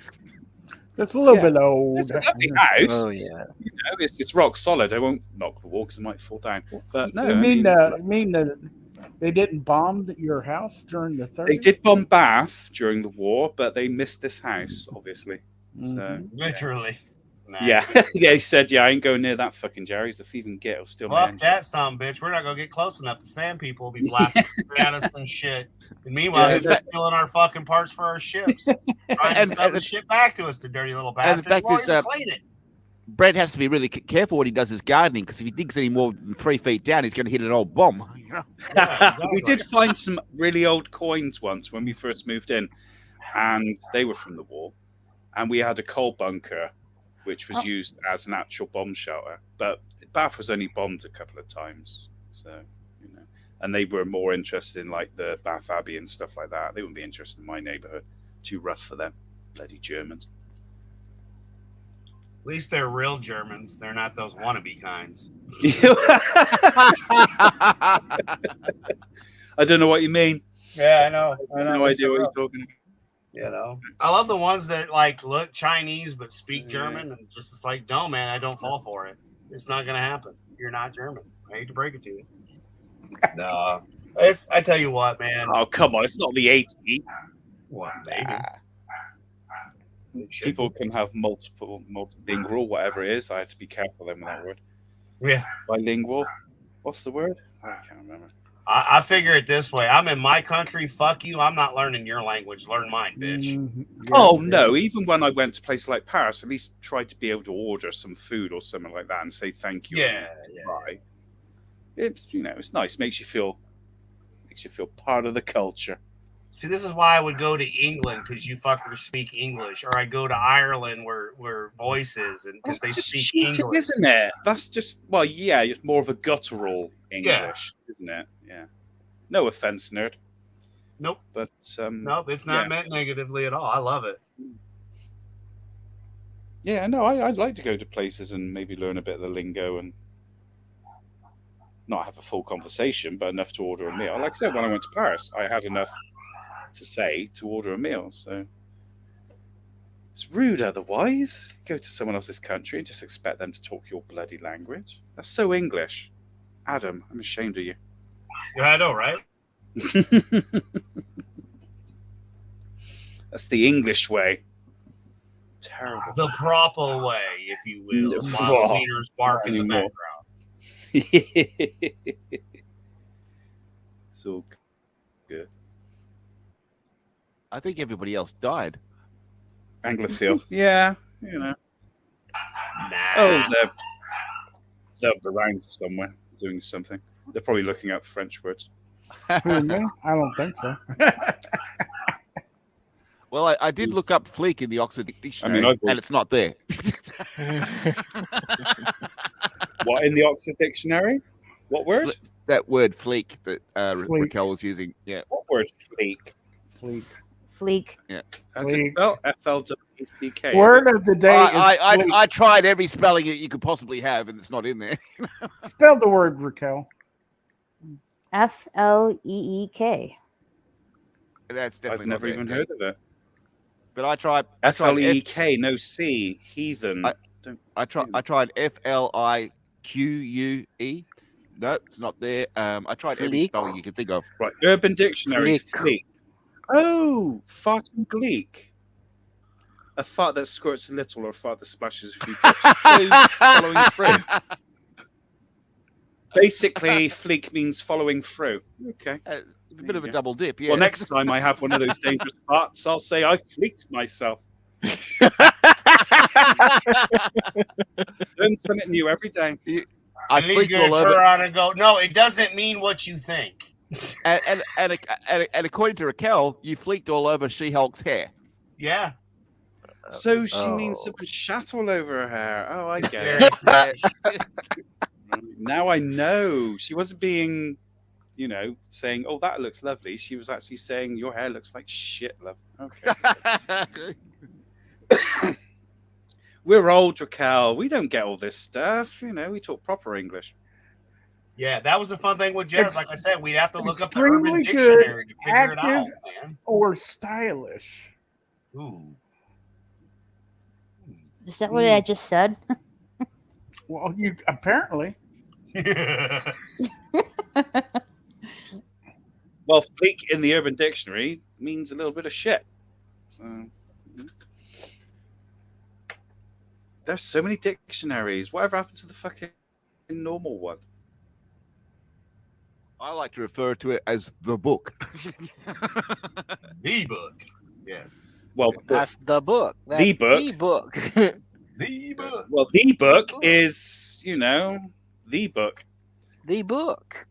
That's a little bit old. It's a lovely house. Oh yeah, you know, it's rock solid. I won't knock the wall because it might fall down. But no, You mean that they didn't bomb your house during the 30s? they did bomb Bath during the war, but they missed this house, obviously. So Literally. Nah. yeah, yeah. He said, "Yeah, I ain't going near that fucking Jerry's. If even get, it'll steal my Fuck engine." that son bitch. We're not gonna get close enough to sand people. Will be blasting at us and shit. And meanwhile, they're stealing our fucking parts for our ships, trying to sell the shit back to us. The dirty little And the bastard. fact is, Clean it. Brent has to be really careful when he does his gardening because if he digs any more than 3 feet down, he's going to hit an old bomb. You know? Yeah, exactly. We did find some really old coins once when we first moved in, and they were from the war. And we had a coal bunker, which was used as an actual bomb shelter. But Bath was only bombed a couple of times, so you know. And they were more interested in like the Bath Abbey and stuff like that. They wouldn't be interested in my neighborhood. Too rough for them, bloody Germans. At least they're real Germans. They're not those wannabe kinds. I don't know what you mean. Yeah, I know. I have no idea what you're talking about. You know, I love the ones that like look Chinese but speak German, and just it's like, no, man, I don't fall for it. It's not gonna happen. You're not German. I hate to break it to you. No, I tell you what, man. Oh come on, it's not the 80s. What, maybe? People can have multilingual, whatever it is. I have to be careful then with that word. Yeah, bilingual. What's the word? I can't remember. I figure it this way. I'm in my country. Fuck you. I'm not learning your language. Learn mine, bitch. Oh, no. Even when I went to places like Paris, at least tried to be able to order some food or something like that and say thank you. Yeah. Right. It's, you know, it's nice. Makes you feel part of the culture. See, this is why I would go to England, because you fuckers speak English, or I'd go to Ireland where voice is, and because they speak cheating, English, isn't it? That's just, well, yeah, it's more of a guttural English, isn't it? Yeah. No offense, nerd. Nope. But nope, it's not meant negatively at all. I love it. Yeah, no, I'd like to go to places and maybe learn a bit of the lingo and not have a full conversation, but enough to order a meal. Like I said, when I went to Paris, I had enough to say to order a meal. So it's rude otherwise. Go to someone else's country and just expect them to talk your bloody language. That's so English. Adam, I'm ashamed of you. Yeah, I know, right? That's the English way. Terrible. The proper way, if you will. While Wiener's bark in the background. So good. I think everybody else died. Anglophile. Yeah, you know. Nah. Oh, they're around somewhere doing something. They're probably looking up French words. Who, me? I don't think so. Well, I did look up fleek in the Oxford Dictionary, and it's not there. What, in the Oxford Dictionary? What word? that word fleek that Fleek. Raquel was using. Yeah. What word fleek? Fleek. Fleek. Yeah. How's it spelled? FLWCK. Word of the day I tried every spelling you could possibly have, and it's not in there. Spell the word, Raquel. FLEEK. That's definitely I've never even heard of it. But I tried FLEK, no C, heathen. I tried FLIQUE. No, it's not there. I tried every Fleek? spelling you could think of. Right, Urban Dictionary. Fleek. Fleek. Oh, farting gleek. A fart that squirts a little or a fart that splashes a few drops. Following through. Basically, fleek means following through. Okay. A bit of a double dip, yeah. Well, next time I have one of those dangerous farts, I'll say I fleeked myself. Learn something new every day. I And he's fleeked going all to turn over. around and go, no, it doesn't mean what you think. And according to Raquel, you fleeked all over She-Hulk's hair. Yeah. So she means someone shat all over her hair. Oh, I get it. Now I know. She wasn't being, saying, "Oh, that looks lovely." She was actually saying, "Your hair looks like shit, love." Okay. We're old, Raquel. We don't get all this stuff. We talk proper English. Yeah, that was the fun thing with jazz. Like I said, we'd have to look up the Extremely Urban good, Dictionary to figure it out, active, man. or stylish. Ooh. Is that what I just said? Well, you apparently. Well, fleek in the Urban Dictionary means a little bit of shit. So there's so many dictionaries. Whatever happened to the fucking normal one? I like to refer to it as the book. The book. Yes. Well, That's the book. That's the book. The book. The book. Well, the book is, the book. The book.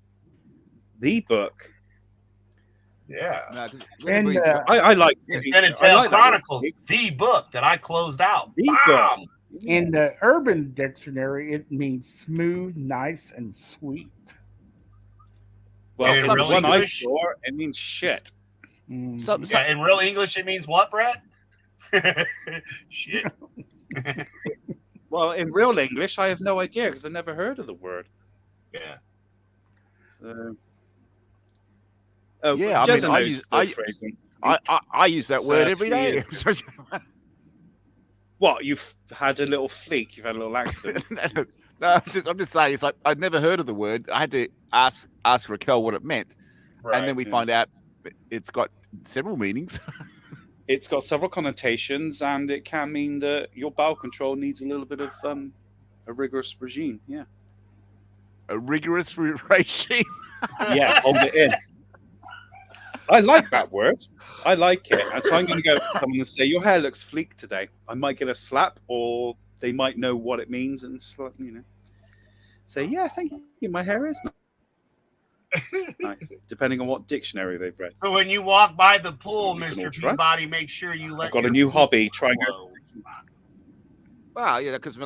The book. Yeah. And I like Finn and Tail Chronicles, the book that I closed out. The Bam! book. In the Urban Dictionary, it means smooth, nice, and sweet. Well, in from real the one I English? saw, it means shit. Yeah, in real English, it means what, Brett? Shit. Well, in real English, I have no idea because I never heard of the word. Yeah. So, Yeah, I mean, I use that word every day. What, you've had a little fleek? You've had a little accident? No, I'm just saying. It's like I'd never heard of the word. I had to ask Raquel what it meant, and then we find out it's got several meanings. It's got several connotations, and it can mean that your bowel control needs a little bit of a rigorous regime. Yeah, a rigorous regime. Yeah, hold it in. I like that word. I like it. And so I'm going to go to someone and say, your hair looks fleek today. I might get a slap, or they might know what it means and say, yeah, thank you. My hair is nice. Depending on what dictionary they've read. So when you walk by the pool, So we can Mr. all try. Peabody, make sure you let I've got a your new feet hobby. Try and flow. Well, yeah, because I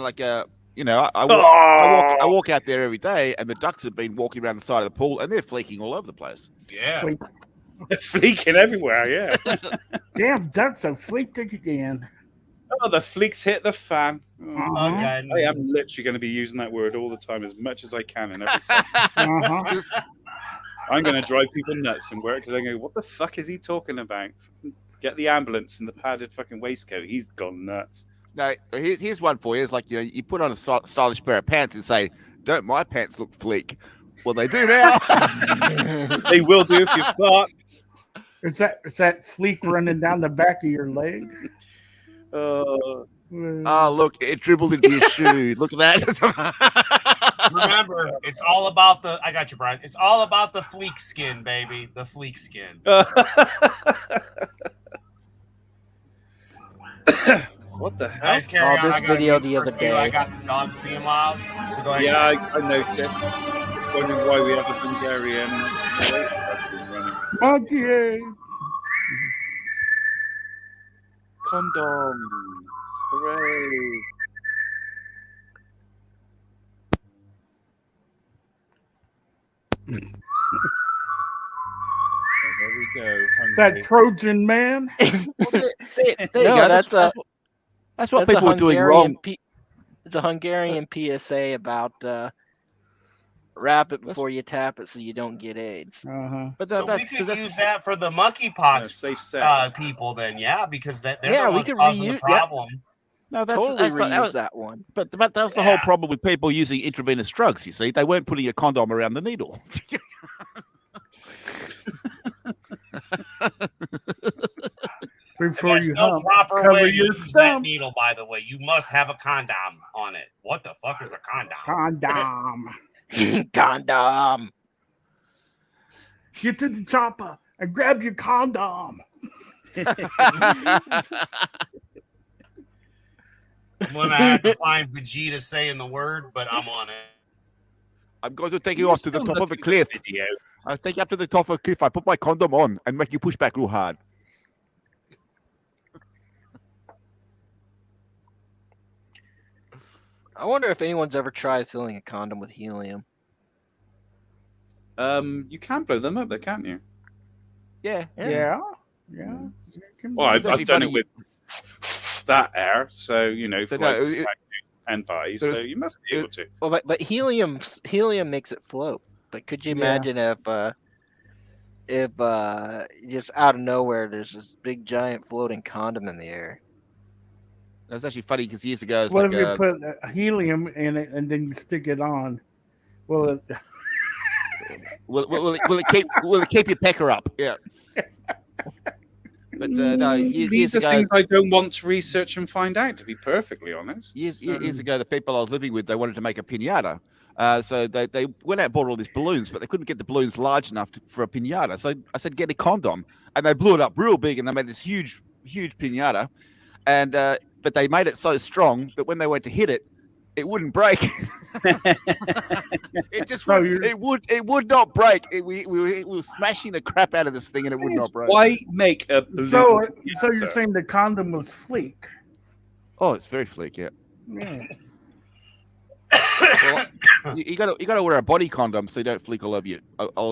walk out there every day, and the ducks have been walking around the side of the pool, and they're fleeking all over the place. Yeah. Fleeking everywhere, yeah. Damn, ducks have fleeked again. Oh, the fleeks hit the fan. Okay. I am literally going to be using that word all the time, as much as I can in every sentence. I'm going to drive people nuts in work because they go, what the fuck is he talking about? Get the ambulance and the padded fucking waistcoat. He's gone nuts. No, here's one for you. It's like, you put on a stylish pair of pants and say, don't my pants look fleek? Well, they do now. They will do if you fart. Is that fleek running down the back of your leg? Oh, look, it dribbled into your shoe. Look at that. Remember, it's all about the. I got you, Brian. It's all about the fleek skin, baby. The fleek skin. What the hell? Guys, carry on. This I got video a the other review. day. I got the dogs being loud. So go ahead. Yeah, I noticed. Wondering why we have a Hungarian running. Monkey eggs. Condoms. Hooray. Is that Trojan man? There you No, go. that's That's what that's a people were doing wrong. It's a Hungarian PSA about wrap it before you tap it so you don't get AIDS. But So we could use that for the monkeypox people then, yeah, because they're Yeah, the we ones could causing the reuse- yeah. problem. No, Totally not- reuse that one. But that was the whole problem with people using intravenous drugs. You see, they weren't putting a condom around the needle. Before There's you no hump, proper cover way to your use that thumb. needle, by the way. You must have a condom on it. What the fuck is a condom? Condom. Condom. Get to the chopper and grab your condom. I'm gonna have to find Vegeta saying the word, but I'm on it. I'm going to take you off to the top of a cliff. I'll take you up to the top of a cliff. I put my condom on and make you push back real hard. I wonder if anyone's ever tried filling a condom with helium. You can blow them up, there, can't you? Yeah. Yeah. Well, I've done it with that air, so you know, for no, like and by, so you must be able to. Well, but helium makes it float. But could you imagine if just out of nowhere there's this big giant floating condom in the air? That's actually funny because years ago, it's What like if you put helium in it and then you stick it on? Well, will it keep your pecker up? Yeah. But no, years These are ago, things I don't want to research and find out, to be perfectly honest. years ago, the people I was living with, they wanted to make a pinata. So they went out and bought all these balloons, but they couldn't get the balloons large enough for a pinata. So I said, get a condom. And they blew it up real big and they made this huge pinata. And but they made it so strong that when they went to hit it, it wouldn't break. It just it would not break. We were smashing the crap out of this thing and it would not break. Why make a so you're saying the condom was fleek? Oh, it's very fleek, yeah. Yeah. Well, you got to wear a body condom so you don't fleek all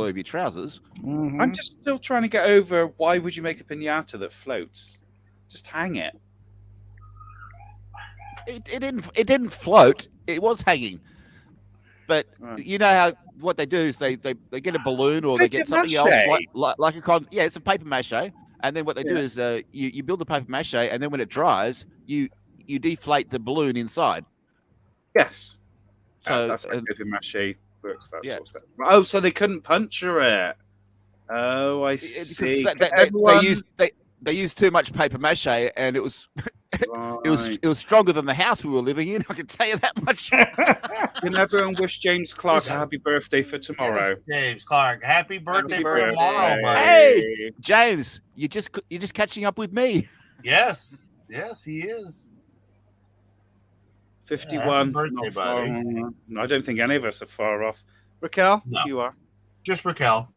over your trousers. Mm-hmm. I'm just still trying to get over why would you make a pinata that floats? Just hang it. It didn't float. It was hanging. But you know how what they do is they get a balloon or they get something else like a condom. Yeah, it's a paper mache. And then what they do is you build the paper mache and then when it dries, you deflate the balloon inside. Yes. So that's how paper mache works. That sort of stuff. Oh, so they couldn't puncture it. Oh, I see. They used too much paper mache, and it was it was stronger than the house we were living in. I can tell you that much. Can everyone wish James Clark a happy birthday for tomorrow? Yes, James Clark, happy birthday for tomorrow, buddy. Hey, James, you're just catching up with me. Yes, he is. 51. Birthday, not buddy. far. I don't think any of us are far off. Raquel, No. you are. Just Raquel.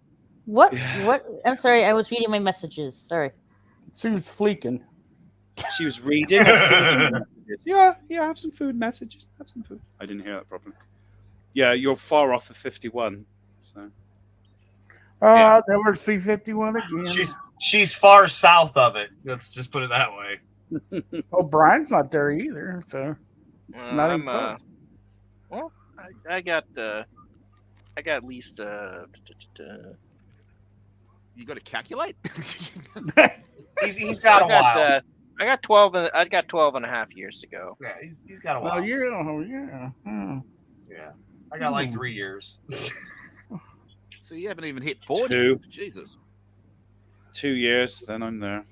What? What? I'm sorry. I was reading my messages. Sorry. She was fleeking. She was reading. Yeah, have some food messages. Have some food. I didn't hear that properly. Yeah, you're far off of 51. So. I'll never see 51 again. She's far south of it. Let's just put it that way. Oh, Brian's not there either, so not even close. Well, I got at least You got to calculate. He's got a while. I got 12 and a half years to go. Yeah, he's got a while. Oh, yeah. Yeah, I got like 3 years. So you haven't even hit 40. 2. Jesus. 2 years, then I'm there.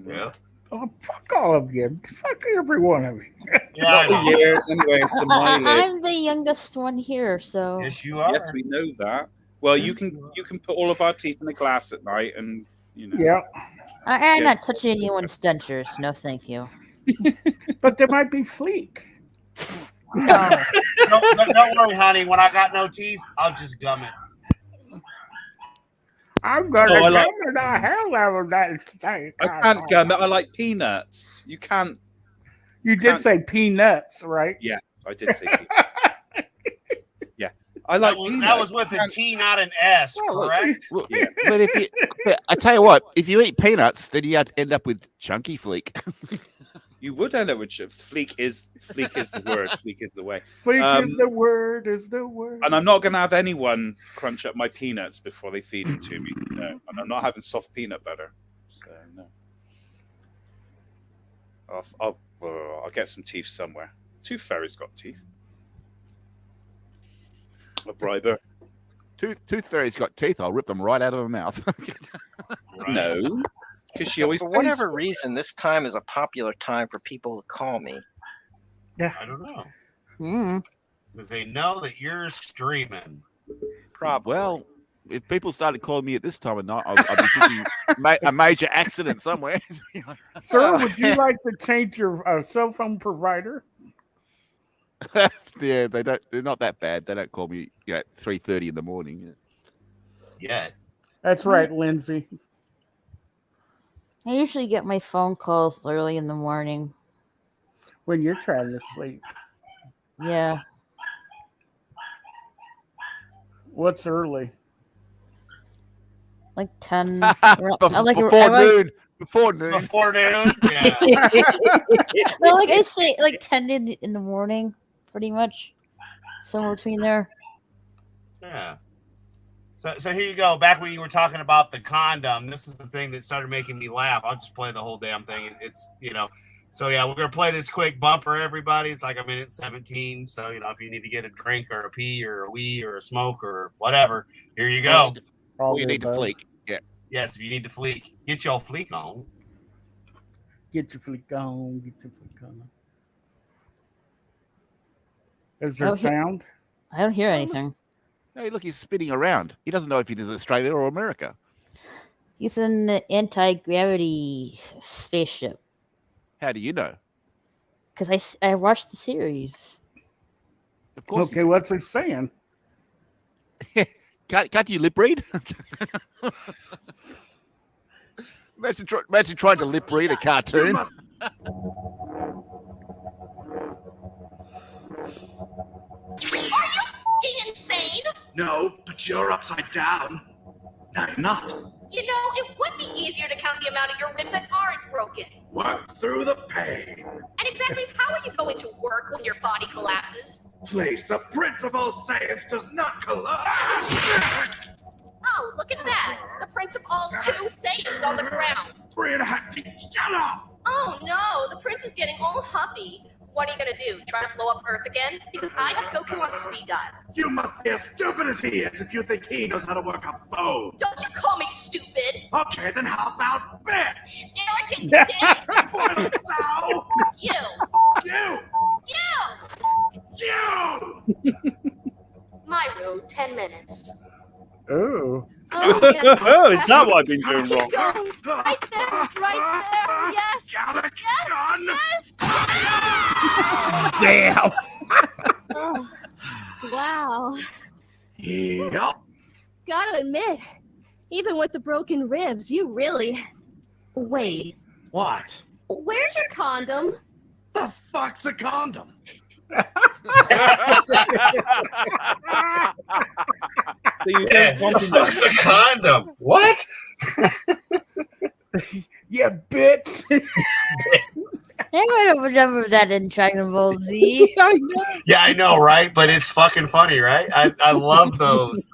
Yeah. Oh, fuck all of you. Fuck every one of you. Yeah, Not the years, anyway. It's the mileage. I'm the youngest one here, so. Yes, you are. Yes, we know that. Well, you can put all of our teeth in a glass at night, and you know. Yeah. I'm not touching anyone's dentures. No, thank you. But there might be fleek. No. Don't worry, honey. When I got no teeth, I'll just gum it. I'm gonna gum it the hell out of that steak. I can't gum it. I like peanuts. You can't. You did say peanuts, right? Yeah, I did say peanuts. Yeah. I like that was with a T, not an S, correct? Well, yeah. But I tell you what, if you eat peanuts, then you end up with chunky fleek. You would end up with fleek is the word. Fleek is the way. Fleek is the word. Is the word. And I'm not going to have anyone crunch up my peanuts before they feed it to me. No. And I'm not having soft peanut butter. So no. I'll get some teeth somewhere. Tooth Fairy's got teeth. A briber. Tooth Fairy's got teeth. I'll rip them right out of her mouth. No. Because she always for whatever reason, this time is a popular time for people to call me. Yeah, I don't know. Mm. Because they know that you're streaming. Probably. Well, if people started calling me at this time of night, I'd be thinking a major accident somewhere. Sir, would you like to change your cell phone provider? Yeah, they don't. They're not that bad. They don't call me at 3:30 in the morning. Yeah. That's right, Lindsay. I usually get my phone calls early in the morning. When you're trying to sleep. Yeah. What's early? Like 10. Before noon. Before noon. Before noon. Yeah. Well, like I say, like 10 in the morning, pretty much. Somewhere between there. Yeah. So here you go. Back when you were talking about the condom, this is the thing that started making me laugh. I'll just play the whole damn thing. It's So yeah, we're gonna play this quick bumper, everybody. It's like a minute 17. So if you need to get a drink or a pee or a wee or a smoke or whatever, here you go. You need to fleek. Yeah. Yes, if you need to fleek, get your fleek on. Get your fleek on. Get your fleek on. Is there sound? I don't hear anything. Hey, look, he's spinning around. He doesn't know if he is Australia or America. He's in the anti-gravity spaceship. How do you know? Because I watched the series. Of course. Okay, what's he saying? Can't you lip read? Imagine trying to lip read a cartoon. Are you insane? No, but you're upside down. No, you're not. You know, it would be easier to count the amount of your ribs that aren't broken. Work through the pain. And exactly how are you going to work when your body collapses? Please, the Prince of all Saiyans does not collapse. Oh, look at that. The Prince of all 2 Saiyans on the ground. 3.5 shut up! Oh no, the Prince is getting all huffy. What are you gonna do? Try to blow up Earth again? Because I have Goku on speed dial. You must be as stupid as he is if you think he knows how to work a phone. Don't you call me stupid. Okay, then how about bitch? Arrogant dick. Spoil it, so. You. You. You. You. My room, 10 minutes. Oh. Oh, is that what I've been doing wrong? Right there, yes. Yes. Damn. Oh, wow. Yep. Gotta admit, even with the broken ribs, you really... Wait, What? where's your condom? The fuck's a condom? The fuck's a condom? What? Yeah, bitch. I don't remember that in Dragon Ball Z. Yeah, I know, right? But it's fucking funny, right? I love those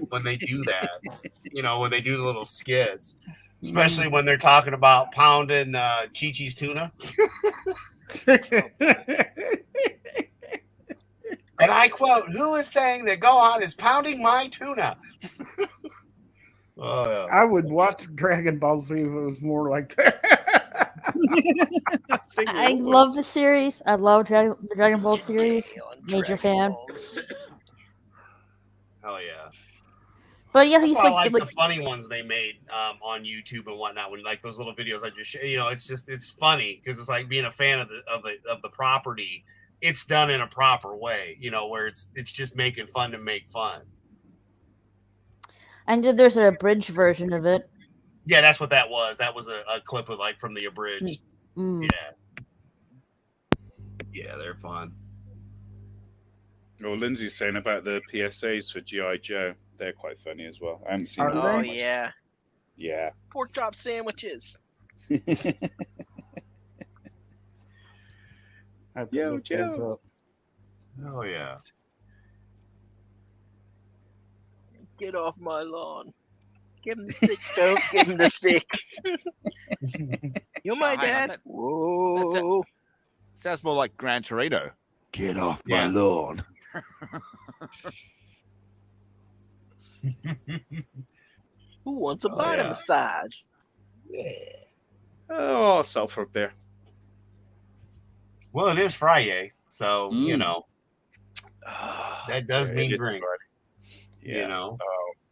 when they do that. When they do the little skits. Especially when they're talking about pounding Chi-Chi's tuna. And I quote, "Who is saying that Gohan is pounding my tuna?" Oh, yeah. I would watch Dragon Ball Z if it was more like that. I love the series. I love the Dragon Ball series. Major fan. Hell yeah. But yeah, That's he's why I like the funny ones they made on YouTube and whatnot. When like those little videos I just it's funny because it's like being a fan of the property. It's done in a proper way, where it's just making fun to make fun. And there's an abridged version of it. Yeah, that's what that was. That was a clip of from the abridged. Yeah, they're fun. Well, Lindsay's saying about the PSAs for G.I. Joe. They're quite funny as well. I haven't seen them. Oh yeah. Yeah. Pork chop sandwiches. Yo, Joe. Oh yeah. Get off my lawn. Give him the stick. Don't give him the stick. You're my hang on, dad. Whoa. Sounds more like Gran Torino. Get off Yeah. my lawn. Who wants a body massage? Oh, I'll sell for a beer. Well, it is FriYAY, so you know that does It mean is drink. Yeah. You know,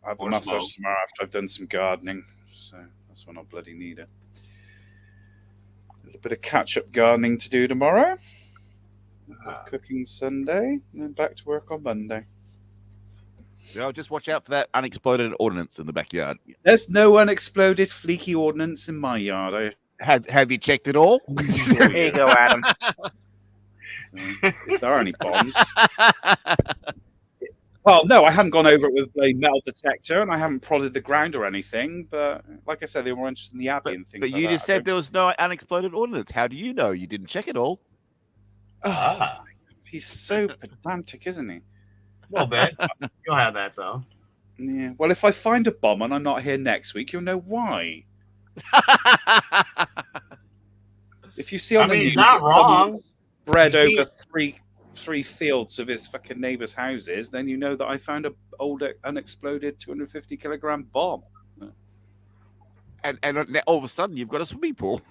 I have a or massage smoke. tomorrow after I've done some gardening, so that's when I'll bloody need it. A little bit of catch-up gardening to do tomorrow. Cooking Sunday, and then back to work on Monday. Well, just watch out for that unexploded ordnance in the backyard. There's no unexploded fleeky ordnance in my yard. Have you checked it all? Here you go, Adam. If there are any bombs. Well, no, I haven't gone over it with a metal detector, and I haven't prodded the ground or anything. But like I said, they were more interested in the abbey and things. But like you that. just said there was no unexploded ordnance. How do you know? You didn't check it all. He's so pedantic, isn't he? A little bit. You'll have that though. Yeah. Well, if I find a bomb and I'm not here next week, you'll know why. If you see on the he's news, not someone wrong. spread He over three fields of his fucking neighbours' houses, then you know that I found a old unexploded 250-kilogram bomb. And all of a sudden, you've got a swimming pool.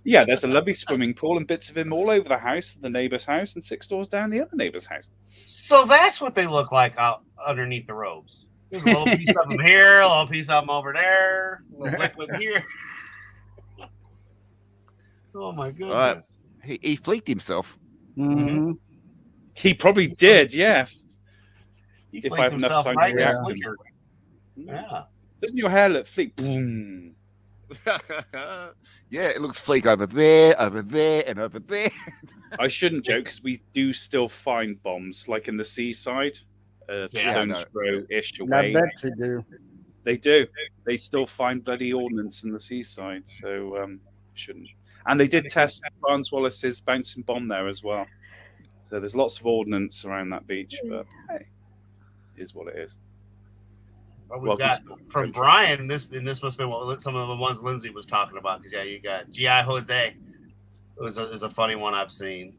Yeah, there's a lovely swimming pool and bits of him all over the house, the neighbour's house, and 6 doors down the other neighbour's house. So that's what they look like out underneath the robes. There's a little piece of them here, a little piece of them over there, a little liquid here. Oh my goodness! He fleeked himself. Mm-hmm. He probably did, yes. He If fleeked I have enough himself time right to in his react to fleeker. Yeah. Doesn't your hair look fleek? Boom. Yeah, it looks fleek over there, and over there. I shouldn't joke because we do still find bombs, like in the seaside, stone's throw-ish I away. bet you do. They do. They still find bloody ordnance in the seaside, so shouldn't. And they did test Barnes Wallace's bouncing bomb there as well. So there's lots of ordnance around that beach, but hey, it is what it is. Well, we've got from Brian. This must have been what, some of the ones Lindsay was talking about. Because you got G.I. Jose. Is a funny one I've seen.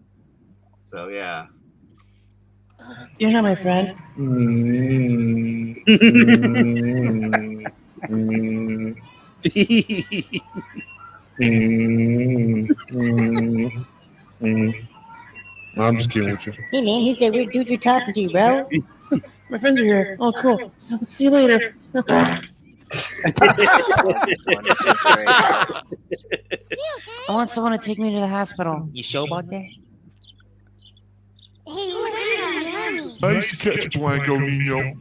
So yeah. You're not my friend. I'm just kidding with you. Hey man, who's that weird dude you're talking to, bro? My friends are here. Oh, cool. See you later. I want someone to take me to the hospital. You sure about that? I used to catch a Blanco Nino,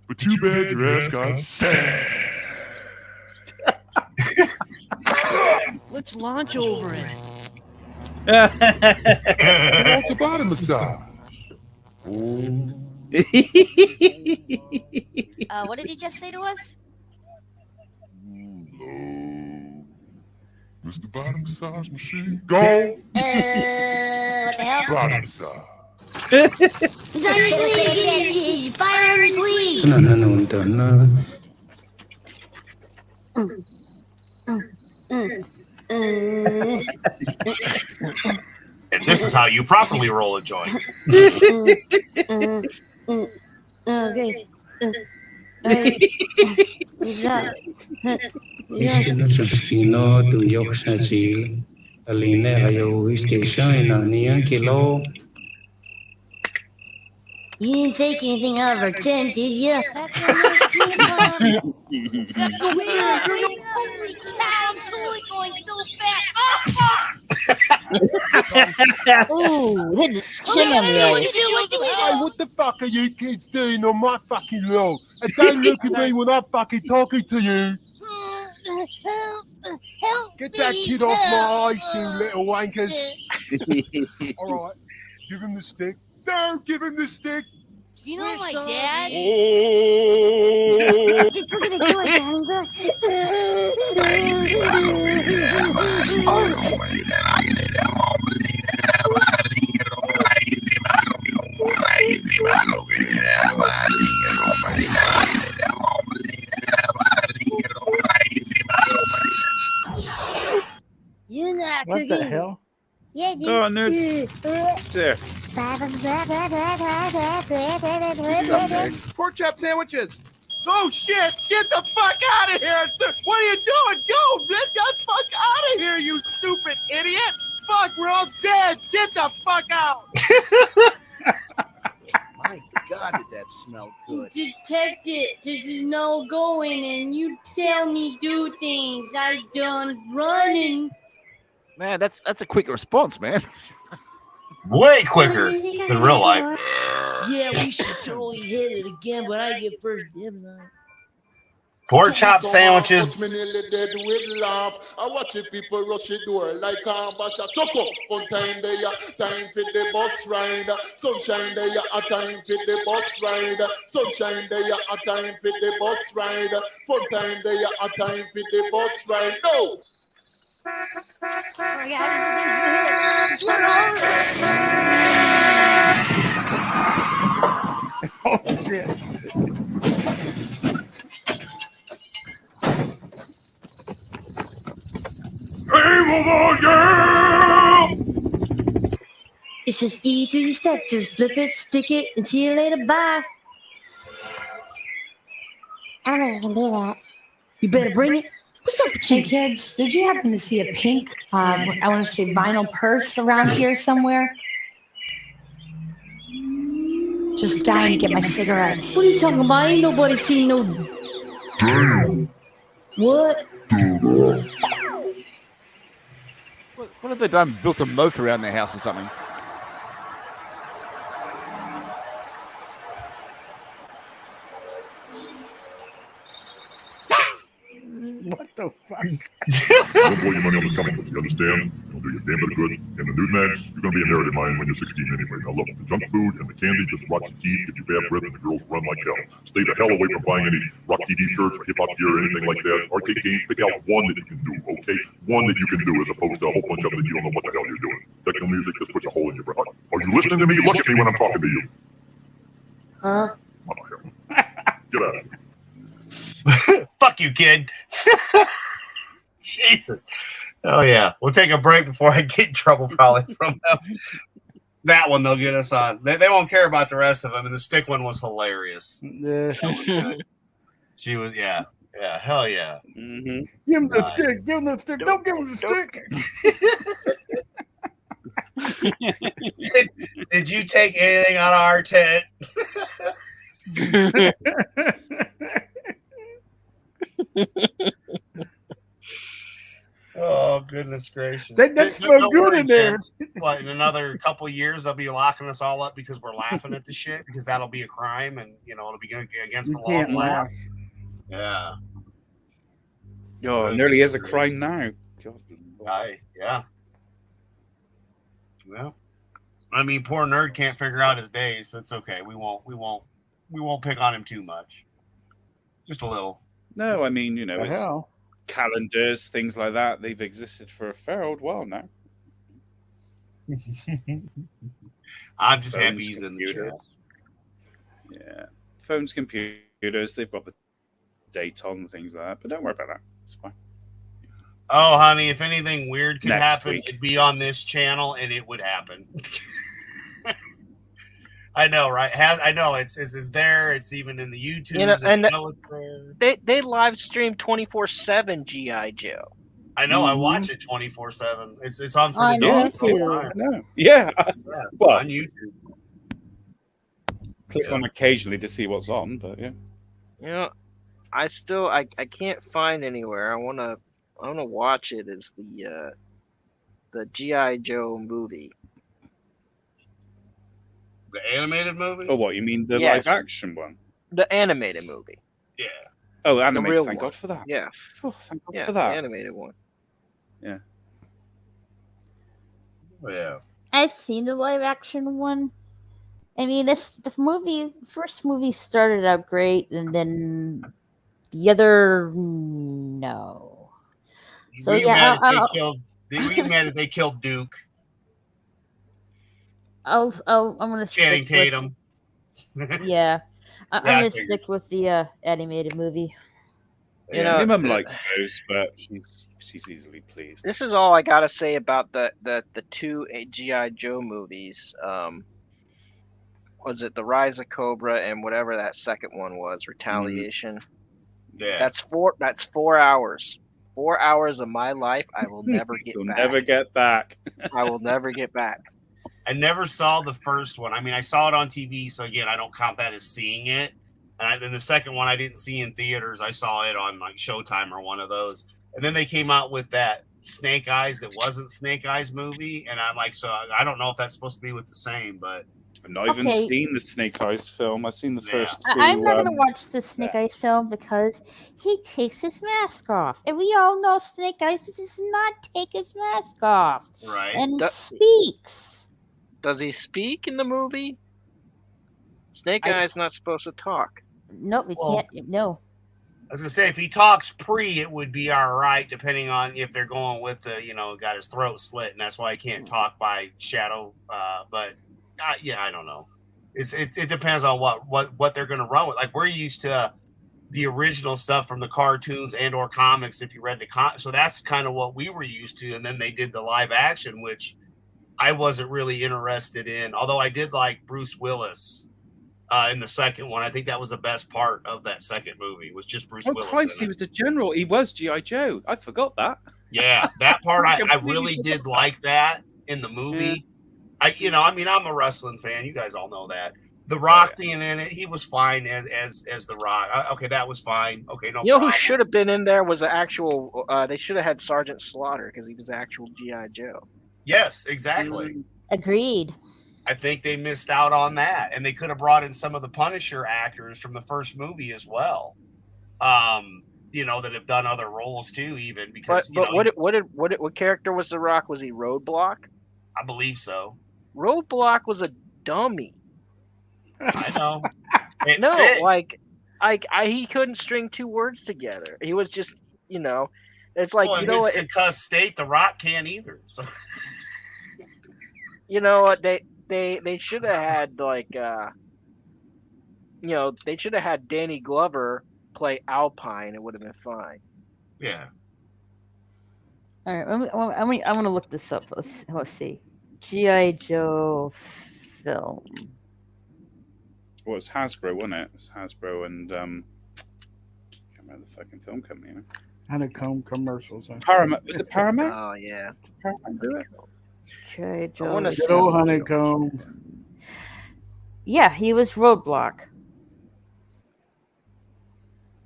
but too bad your ass got sad. Let's launch over it. What's the bottom massage? What did he just say to us? Mr. Bottom Massage Machine, go! What the hell? Bottom massage. He's on his lead! Fire on his lead! And this is how you properly roll a joint. Okay. You didn't take anything out of our tent, did you? Holy cow, I'm totally going so fast. Ooh, hit his chin on the ice. Hey, what the fuck are you kids doing on my fucking lawn? And don't look at me when I'm fucking talking to you. Get that kid off my ice, you little wankers. Alright, give him the stick. There, give him the stick. You know my dad? Oh. We're gonna do it, You're not What the cooking. hell? Yeah, dude. Oh, nerd. Sir. Pork chop sandwiches. Oh shit! Get the fuck out of here! What are you doing? Go! Get the fuck out of here, you stupid idiot! Fuck, we're all dead! Get the fuck out! My God, did that smell good? Detective, this is no going, and you tell me do things. I done running. Man, that's a quick response, man. Way quicker than real life. Yeah, we should totally hit it again, but I get first dibs on it. Pork chop sandwiches. Me nearly dead with laugh. I watch it people rush the door like ambassador. Chuck up. Fun time there, time for the bus ride. Sunshine there, a time for the bus ride. Sunshine there, a time for the bus ride. Fun time there, a time for the bus ride. Go. Oh shit. It's just E to the steps, just flip it, stick it, and see you later, bye. I don't know if I can do that. You better bring it. What's up, Hey kids, did you happen to see a pink, I want to say vinyl purse around here somewhere? Just dying to get my cigarettes. What are you talking about? Ain't nobody seen no... What? What have they done? Built a moat around their house or something? What the fuck? Don't blow your money on the comic books, you understand? Don't do your damn bit of good. And the nude mags, you're gonna be inherited mine when you're 16 anyway. Now look, the junk food and the candy just rots your teeth, get you bad breath, and the girls run like hell. Stay the hell away from buying any rock TV shirts or hip-hop gear or anything like that. Arcade games, pick out one that you can do, okay? One that you can do as opposed to a whole bunch of them that you don't know what the hell you're doing. Techno music just puts a hole in your brain. Are you listening to me? Look at me when I'm talking to you. Huh? Get out of here. Fuck you, kid. Jesus. Oh, yeah. We'll take a break before I get in trouble probably from them. That one they'll get us on. They won't care about the rest of them. And the stick one was hilarious. Yeah. That was good. She was, yeah. Yeah, hell yeah. Mm-hmm. Give him the stick. Give him the stick. Don't give him the stick. Did you take anything out of our tent? Oh, goodness gracious. That smelled Don't good worry, in there. gents. What, in another couple years, they'll be locking us all up because we're laughing at the shit, because that'll be a crime and, it'll be against the You law can't to laugh. laugh. Yeah. Oh, it nearly is a crime now. God. Yeah. Well, I mean, poor nerd can't figure out his days, so it's okay. We won't pick on him too much. Just a little. No, I mean, The it's hell? calendars, things like that. They've existed for a fair old while now. I'm just Phones, happy he's in the computers. chat. Yeah. Phones, computers, they've got the date on and things like that. But don't worry about that. It's fine. Oh, honey, if anything weird could Next happen, week. it'd be on this channel, and it would happen. I know, right? I know it's there. It's even in the YouTube. You know, and it's there. they live stream 24/7 GI Joe. I know. I watch it 24/7. It's on for On the dogs. YouTube. No. Yeah. Well, on YouTube. Click on occasionally to see what's on, but yeah. You know, I can't find anywhere. I wanna watch it. As the GI Joe movie. The animated movie? Oh, what you mean the Yes. live action one? The animated movie. Yeah. Oh, The animated. real Thank one. God for that. Yeah. Oh, thank God Yeah, for the that. animated one. Yeah. Oh, yeah. I've seen the live action one, I mean, the first movie started out great, and then the other no. So Were you yeah, mad if they killed? Were you mad if they killed Duke? I'm gonna Channing stick with Tatum. yeah. I'm Yeah, I gonna figured. stick with the animated movie. Yeah, my mum likes those, but she's easily pleased. This is all I gotta say about the two GI Joe movies. Was it The Rise of Cobra and whatever that second one was, Retaliation? Yeah. That's 4 hours. 4 hours of my life I will never get You'll back. never get back. I will never get back. I never saw the first one. I mean, I saw it on TV, so again, I don't count that as seeing it. And then the second one I didn't see in theaters. I saw it on like Showtime or one of those. And then they came out with that Snake Eyes that wasn't Snake Eyes movie, and I'm like, so I don't know if that's supposed to be with the same, but I've not even seen the Snake Eyes film. I've seen the first two. I'm not gonna watch the Snake Eyes film because he takes his mask off, and we all know Snake Eyes does not take his mask off, right? And speaks. Does he speak in the movie? Snake Eyes not supposed to talk. Nope, he can't. No. I was gonna say if he talks pre, it would be all right, depending on if they're going with the, got his throat slit, and that's why he can't talk by shadow. But yeah, I don't know. It depends on what they're gonna run with. Like we're used to the original stuff from the cartoons and or comics. If you read so that's kind of what we were used to, and then they did the live action, which I wasn't really interested in. Although I did like Bruce Willis. In the second one, I think that was the best part of that second movie was just Bruce Willis. Christ, he was a general. He was GI Joe. I forgot that. Yeah, that part I really did like that in the movie. Yeah. I'm a wrestling fan. You guys all know that. The Rock being in it, he was fine as the Rock. Okay, that was fine. Okay, no. You know problem. who should have been in there was the actual. They should have had Sergeant Slaughter because he was the actual GI Joe. Yes, exactly. Agreed. I think they missed out on that, and they could have brought in some of the Punisher actors from the first movie as well. That have done other roles too, even because. But what character was the Rock? Was he Roadblock? I believe so. Roadblock was a dummy. I know. He couldn't string two words together. He was just, it's like in this concussed state, the Rock can't either. So. You know what they should have had they should have had Danny Glover play Alpine. It would have been fine. Yeah. All right, I'm gonna look this up. Let's see. GI Joe film. Well, it's Hasbro, wasn't it? It's Hasbro and I can't remember the fucking film company. Honeycomb commercials. Paramount. Was it Paramount? Oh yeah. Paramount do it? GI I wanna Joe. Joe Honeycomb. Yeah, he was Roadblock.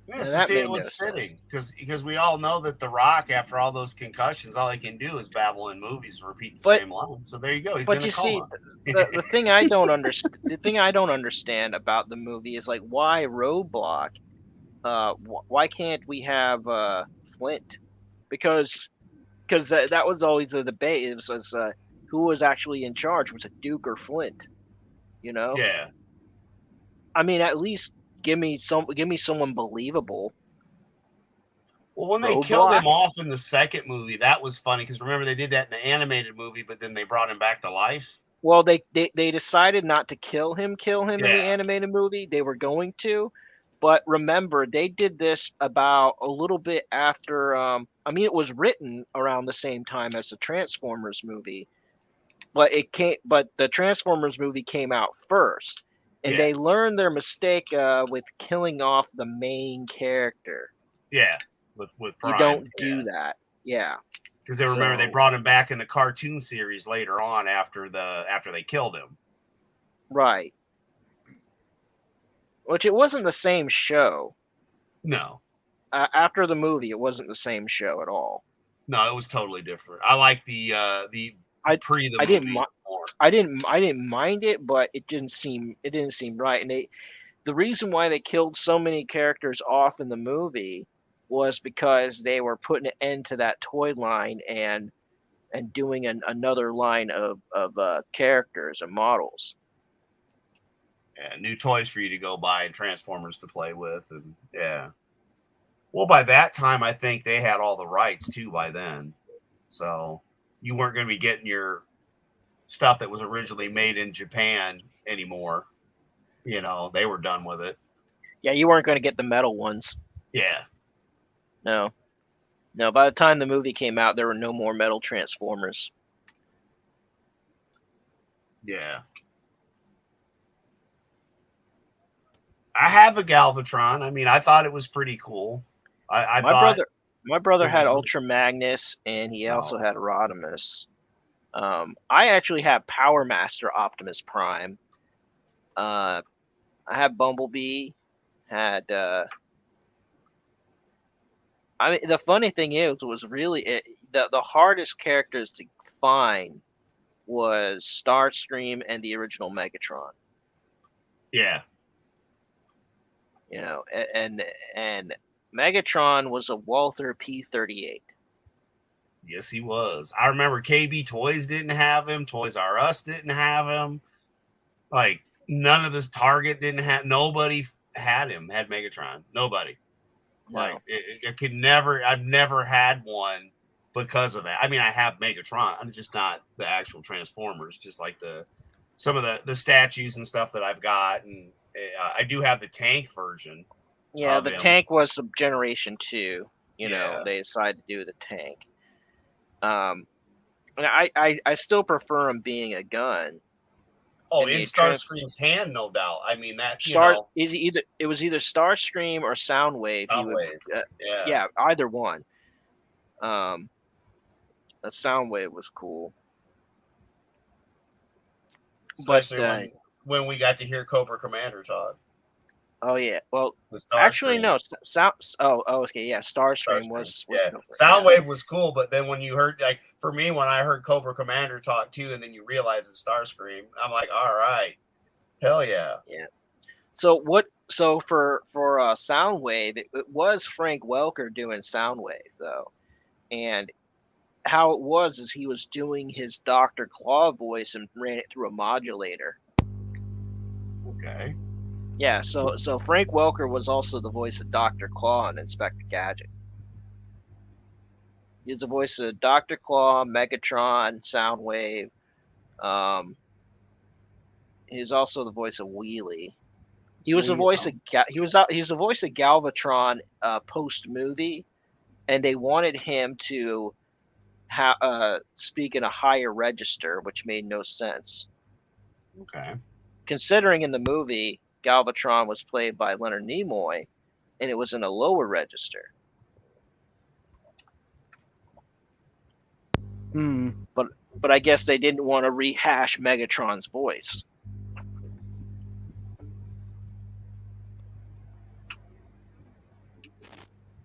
Yes, yeah, it was fitting because we all know that The Rock, after all those concussions, all he can do is babble in movies, repeat the same lines. So there you go. He's in a coma. The thing I don't understand. The thing I don't understand about the movie is like why Roadblock? Why can't we have Flint? Because that was always the debate. It was who was actually in charge? Was it Duke or Flint? Yeah. I mean, at least give me someone believable. Well, when they killed him off in the second movie, that was funny because remember they did that in the animated movie, but then they brought him back to life. Well, they decided not to kill him in the animated movie. They were going to, but remember they did this about a little bit after. It was written around the same time as the Transformers movie, but the Transformers movie came out first. And they learned their mistake with killing off the main character. Yeah, with Prime. You don't do that. Yeah, because they remember they brought him back in the cartoon series later on after they killed him. Right. Which it wasn't the same show. No. After the movie, it wasn't the same show at all. No, it was totally different. I like the pre the I movie didn't more. I didn't mind it, but it didn't seem right. And the reason why they killed so many characters off in the movie was because they were putting an end to that toy line and doing another line of characters and models. Yeah, new toys for you to go buy and Transformers to play with, and yeah. Well, by that time, I think they had all the rights too. By then, so you weren't going to be getting your stuff that was originally made in Japan anymore. You know, they were done with it. Yeah, you weren't going to get the metal ones. Yeah. No. No, by the time the movie came out, there were no more metal Transformers. Yeah. I have a Galvatron. I mean, I thought it was pretty cool. I thought my brother had Ultra Magnus, and he also had Rodimus. I actually have Power Master Optimus Prime. I had Bumblebee. Had I mean, the funny thing was really the hardest characters to find was Starscream and the original Megatron. Yeah. You know, and Megatron was a Walther P-38. Yes, he was. I remember KB Toys didn't have him. Toys R Us didn't have him. Like, none of this Target didn't have. Nobody had him. Had Megatron. Nobody. No. Like, it could never. I've never had one because of that. I mean, I have Megatron. I'm just not the actual Transformers. Just like some of the statues and stuff that I've got, and I do have the tank version. Yeah, the tank was Generation 2. You know, they decided to do the tank. And I still prefer him being a gun. Oh, in Starscream's hand, no doubt. I mean that. It was either Starscream or Soundwave. Yeah, either one. A Soundwave was cool. Especially when we got to hear Cobra Commander talk. Oh yeah, well, actually no. Okay, yeah. Starscream was yeah. Soundwave was cool, but then when you heard, like, for me, when I heard Cobra Commander talk too, and then you realize it's Starscream, I'm like, all right, hell yeah. Yeah. So for Soundwave, it was Frank Welker doing Soundwave though, and how it was is he was doing his Dr. Claw voice and ran it through a modulator. Okay. Yeah, so Frank Welker was also the voice of Dr. Claw and Inspector Gadget. He was the voice of Dr. Claw, Megatron, Soundwave. He's also the voice of Wheelie. He was the voice of the voice of Galvatron post movie, and they wanted him to speak in a higher register, which made no sense. Okay. Considering in the movie Galvatron was played by Leonard Nimoy, and it was in a lower register. But I guess they didn't want to rehash Megatron's voice.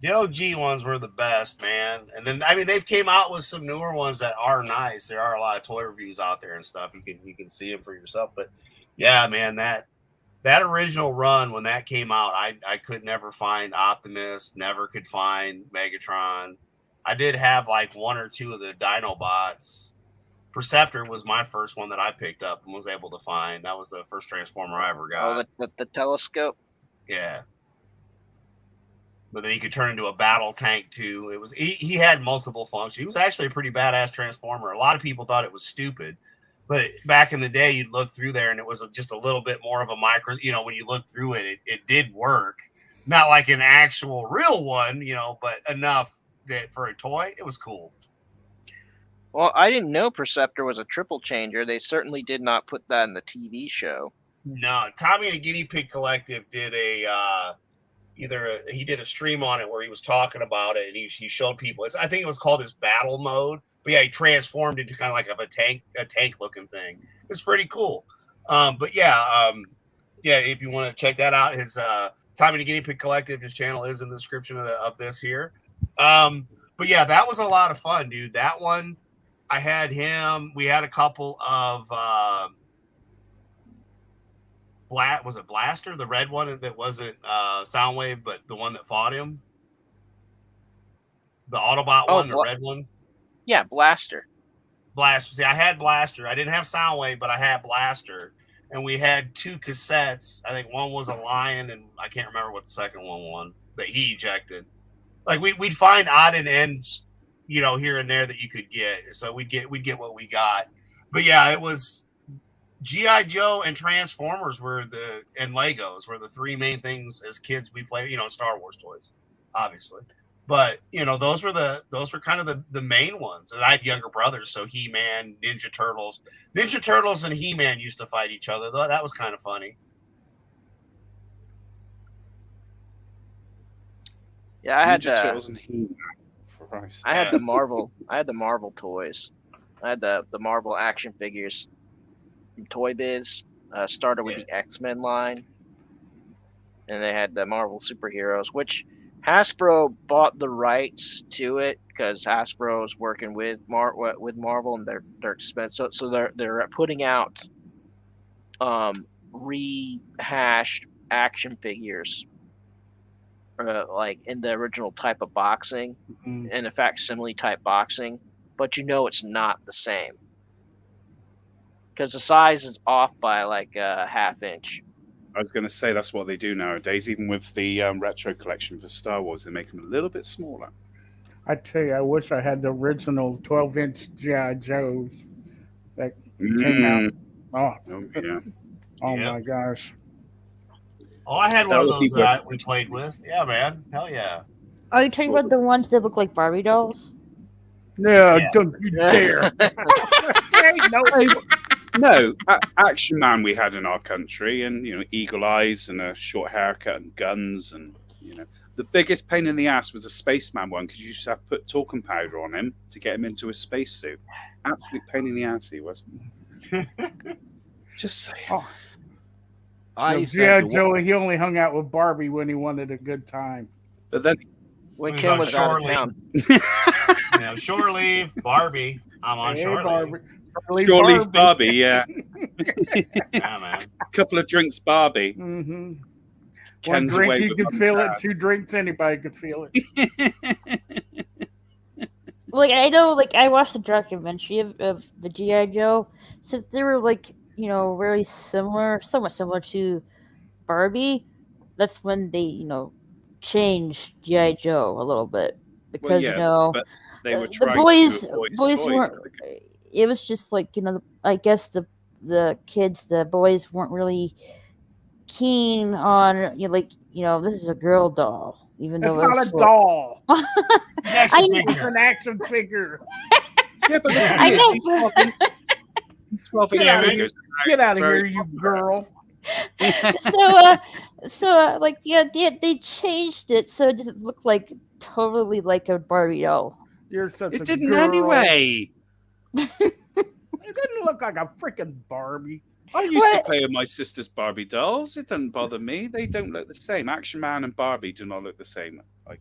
The OG ones were the best, man. And then, I mean, they've came out with some newer ones that are nice. There are a lot of toy reviews out there and stuff. You can see them for yourself. But yeah, man, that original run when that came out, I could never find Optimus, never could find Megatron. I did have like one or two of the Dinobots. Perceptor was my first one that I picked up and was able to find. That was the first Transformer I ever got. Oh, the telescope? Yeah. But then he could turn into a battle tank too. It was he had multiple functions. He was actually a pretty badass Transformer. A lot of people thought it was stupid. But back in the day, you'd look through there and it was just a little bit more of a micro, you know, when you look through it, it did work. Not like an actual real one, you know, but enough that for a toy, it was cool. Well, I didn't know Perceptor was a triple changer. They certainly did not put that in the TV show. No, Tommy and the Guinea Pig Collective did he did a stream on it where he was talking about it and he showed people. I think it was called his battle mode. But yeah, he transformed into kind of like a tank looking thing. It's pretty cool. But yeah, if you want to check that out, his Tommy the Guinea Pig Collective, his channel is in the description of this here. But yeah, that was a lot of fun, dude. That one, I had him. We had a couple of was it Blaster, the red one that wasn't Soundwave, but the one that fought him? The Autobot one, the red one? Yeah, Blaster. See, I had Blaster. I didn't have Soundwave, but I had Blaster. and we had 2 cassettes. I think one was a lion, and I can't remember what the second one was that he ejected. Like we'd find odd and ends, here and there that you could get. So we'd get what we got. But yeah, it was G.I. Joe and Transformers and Legos were the 3 main things as kids we played. Star Wars toys, obviously. But those were kind of the main ones. And I had younger brothers, so He-Man, Ninja Turtles and He-Man used to fight each other. That was kind of funny. Yeah, I had Ninja Turtles and He-Man. I had the Marvel. I had the Marvel toys. I had the Marvel action figures from Toy Biz. Started with the X-Men line, and they had the Marvel superheroes, which Hasbro bought the rights to it because Hasbro is working with Marvel, and they're expensive. So they're putting out rehashed action figures, like in the original type of boxing, in a facsimile type boxing, but it's not the same because the size is off by like a ½ inch. I was going to say that's what they do nowadays. Even with the retro collection for Star Wars, they make them a little bit smaller. I tell you, I wish I had the original 12-inch G.I. Joes that came out. Oh yeah. Oh my gosh. Oh, I had one of those that we played with. Yeah, man. Hell yeah. Are you talking about the ones that look like Barbie dolls? Yeah. Don't you dare. No, Action Man we had in our country, and eagle eyes and a short haircut and guns, and the biggest pain in the ass was the Spaceman one because you used to have to put talcum powder on him to get him into a spacesuit. Absolute pain in the ass he was. Just saying. G.I. Joe, he only hung out with Barbie when he wanted a good time. But then when Kim was out of town. Shore leave, Barbie. I'm on shore leave. Shore leave Barbie, yeah. Yeah, man. Couple of drinks, Barbie. Mm-hmm. Ken's One drink away you with could mum feel and it. 2 drinks anybody could feel it. Like I know, like I watched the documentary of the G.I. Joe, since they were like very similar, somewhat similar to Barbie. That's when they changed G.I. Joe a little bit because but they were the trying boys to avoid boys toys. weren't. It was just like I guess the kids, the boys weren't really keen on this is a girl doll, even It's though not a doll. I know. It's an action figure. Yeah, but I know. Get out of here, you girl. So they changed it so it doesn't look like totally like a Barbie doll. You're such a It didn't girl. anyway. It didn't look like a freaking Barbie. I used to play with my sister's Barbie dolls. It doesn't bother me. They don't look the same. Action Man and Barbie do not look the same. I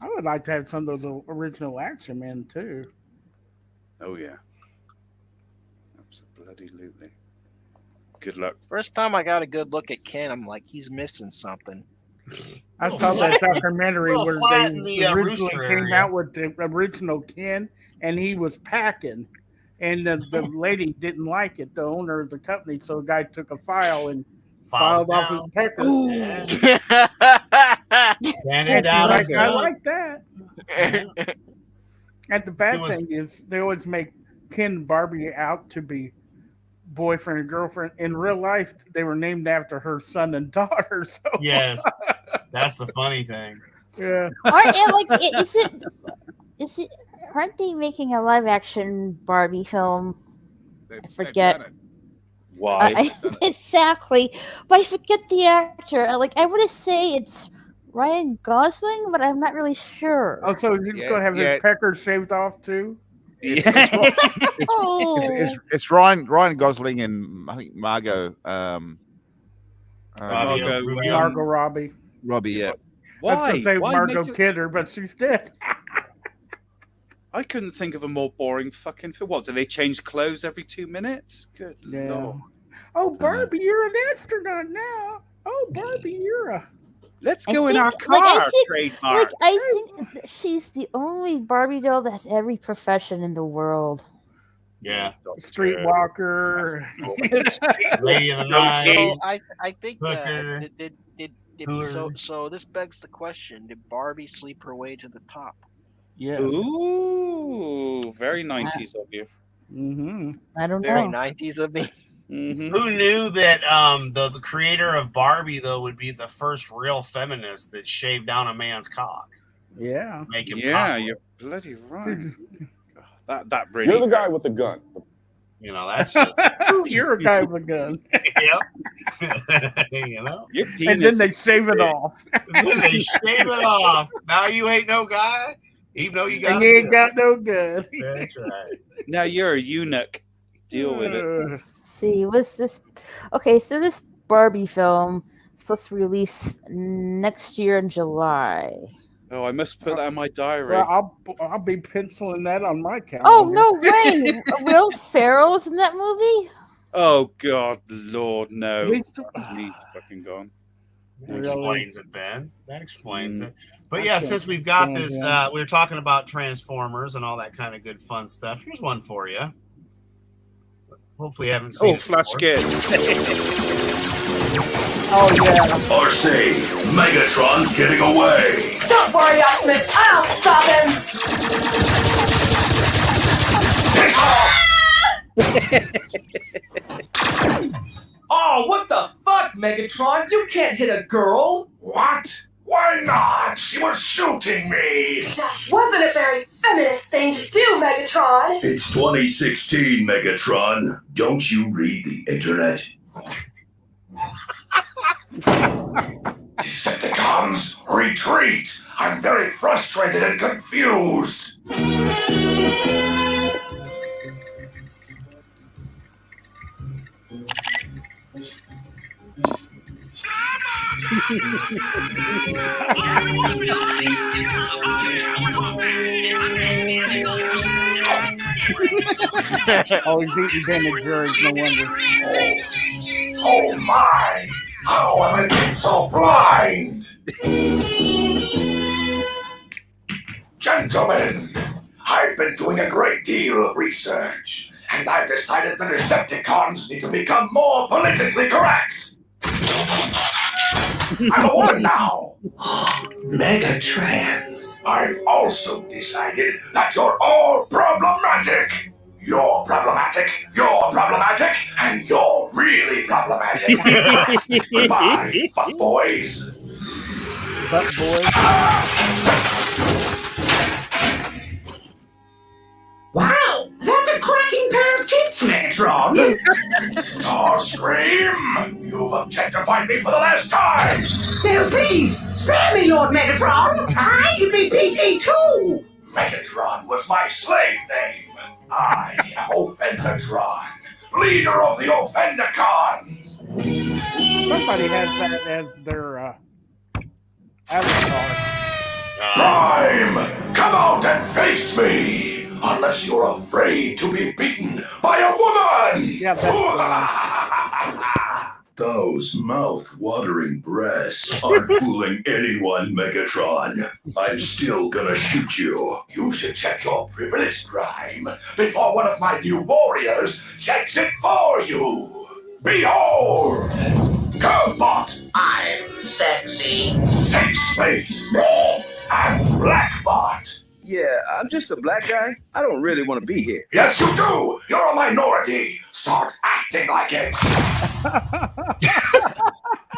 would like to have some of those original Action Men too. Oh yeah. Absolutely. Good luck. First time I got a good look at Ken, I'm like, he's missing something. I saw that documentary where they originally came area. out with the original Ken, and he was packing, and the lady didn't like it, the owner of the company, so the guy took a file and filed off his pecker. Standard out Like, I like that. And the bad thing is, they always make Ken and Barbie out to be boyfriend and girlfriend. In real life, they were named after her son and daughter. So. Yes, that's the funny thing. Yeah. Is it? Aren't they making a live action Barbie film? I forget. Why? Exactly, but I forget the actor. I want to say it's Ryan Gosling, but I'm not really sure. Oh, so he's going to have his pecker shaved off too? It's Ryan Gosling and I think Margot. Margot Robbie. Robbie, yeah. I was going to say Margot Kidder, but she's dead. I couldn't think of a more boring fucking film. What, do they change clothes every 2 minutes? Good Lord. Oh, Barbie, you're an astronaut now. Oh, Barbie, you're a... Let's go in our car, trademark. I think she's the only Barbie doll that has every profession in the world. Yeah. Streetwalker. Lady of the Night. So I think Hooker. so this begs the question: did Barbie sleep her way to the top? Yes. Ooh, very 90s of you. Mm-hmm. I don't Very know. 90s of me. Mm-hmm. Who knew that the creator of Barbie though would be the first real feminist that shaved down a man's cock? Yeah. Make him Yeah, cock. you're bloody right. That really. You're the guy with the gun. You know, that's just, You're a guy with a gun. Yep. You know? Your And then they shave it off. Then they shave it off. Now you ain't no guy, even though you got And you ain't got no gun. That's right. Now you're a eunuch. Deal with it. Let's see, what's this? Okay, so this Barbie film is supposed to release next year in July. Oh, I must put that in my diary. Well, I'll be penciling that on my calendar. Oh no way! Will Ferrell's in that movie? Oh God, Lord, no. He's He's fucking gone. That explains it then. That explains it. But I yeah, can't since we've got stand this, him. we were talking about Transformers and all that kind of good fun stuff. Here's one for you. Hopefully you haven't seen Oh, it Flash before. Kids. Oh yeah. RC, Megatron's getting away. Don't worry, Optimus. I'll stop him. Oh, what the fuck, Megatron? You can't hit a girl. What? Why not? She was shooting me. That wasn't a very feminist thing to do, Megatron. It's 2016, Megatron. Don't you read the internet? Decepticons, retreat! I'm very frustrated and confused. Oh, he's eating Ben and Jerry's, no wonder. Oh my! How have I been so blind? Gentlemen, I've been doing a great deal of research, and I've decided the Decepticons need to become more politically correct. I'm a woman now. Megatrans. I've also decided that you're all problematic. You're problematic, and you're really problematic. Goodbye, fuck boys. Fuck boys. Wow, that's a cracking pair of tits, Megatron. Starscream, you've objectified me for the last time. Now, please, spare me, Lord Megatron. I could be PC too. Megatron was my slave name. I am Offendertron, leader of the Offendacons. Somebody has that as their avatar. Prime, come out and face me. Unless you're afraid to be beaten by a woman! Yeah, Those mouth-watering breasts aren't fooling anyone, Megatron. I'm still gonna shoot you. You should check your privilege, Prime, before one of my new warriors checks it for you. Behold! Curvebot! I'm sexy. Safe Space! And Blackbot! Yeah, I'm just a black guy. I don't really want to be here. Yes, you do! You're a minority! Start acting like it!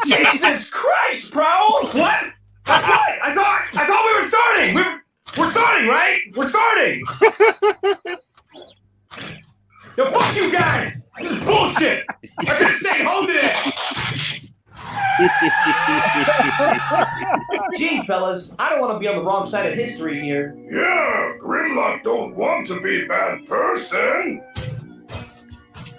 Jesus Christ, Prowl! What? What? I thought we were starting. We're starting, right? We're starting. Yo, fuck you guys! This is bullshit. I could have stayed home today. Gee, fellas, I don't want to be on the wrong side of history here. Yeah, Grimlock don't want to be a bad person.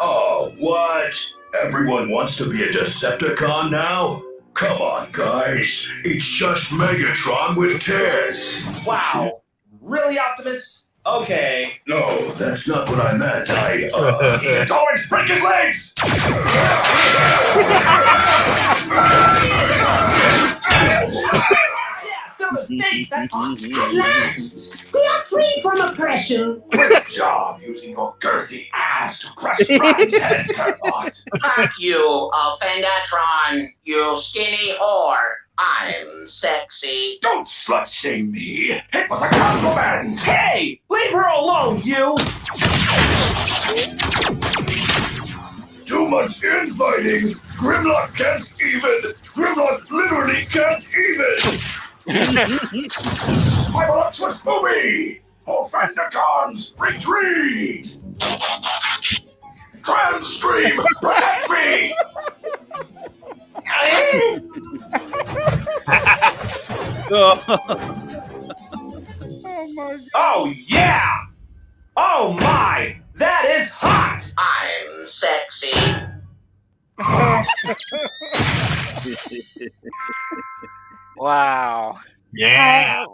Oh, what? Everyone wants to be a Decepticon now? Come on, guys. It's just Megatron with tits. Wow. Really, Optimus? Okay. No, that's not what I meant. Agent Orange, break his legs! Yeah, someone's face, that's awesome. At last! We are free from oppression. Great job using your girthy ass to crush Brian's head, Kermit. Fuck you, Offendatron, you skinny whore. I'm sexy. Don't slut shame me. It was a compliment. Hey, leave her alone, you. Too much infighting. Grimlock can't even. Grimlock literally can't even. My box was booby. Offendacons, retreat. Transstream, protect me. Oh yeah! Oh my! That is hot! I'm sexy. Wow. Yeah.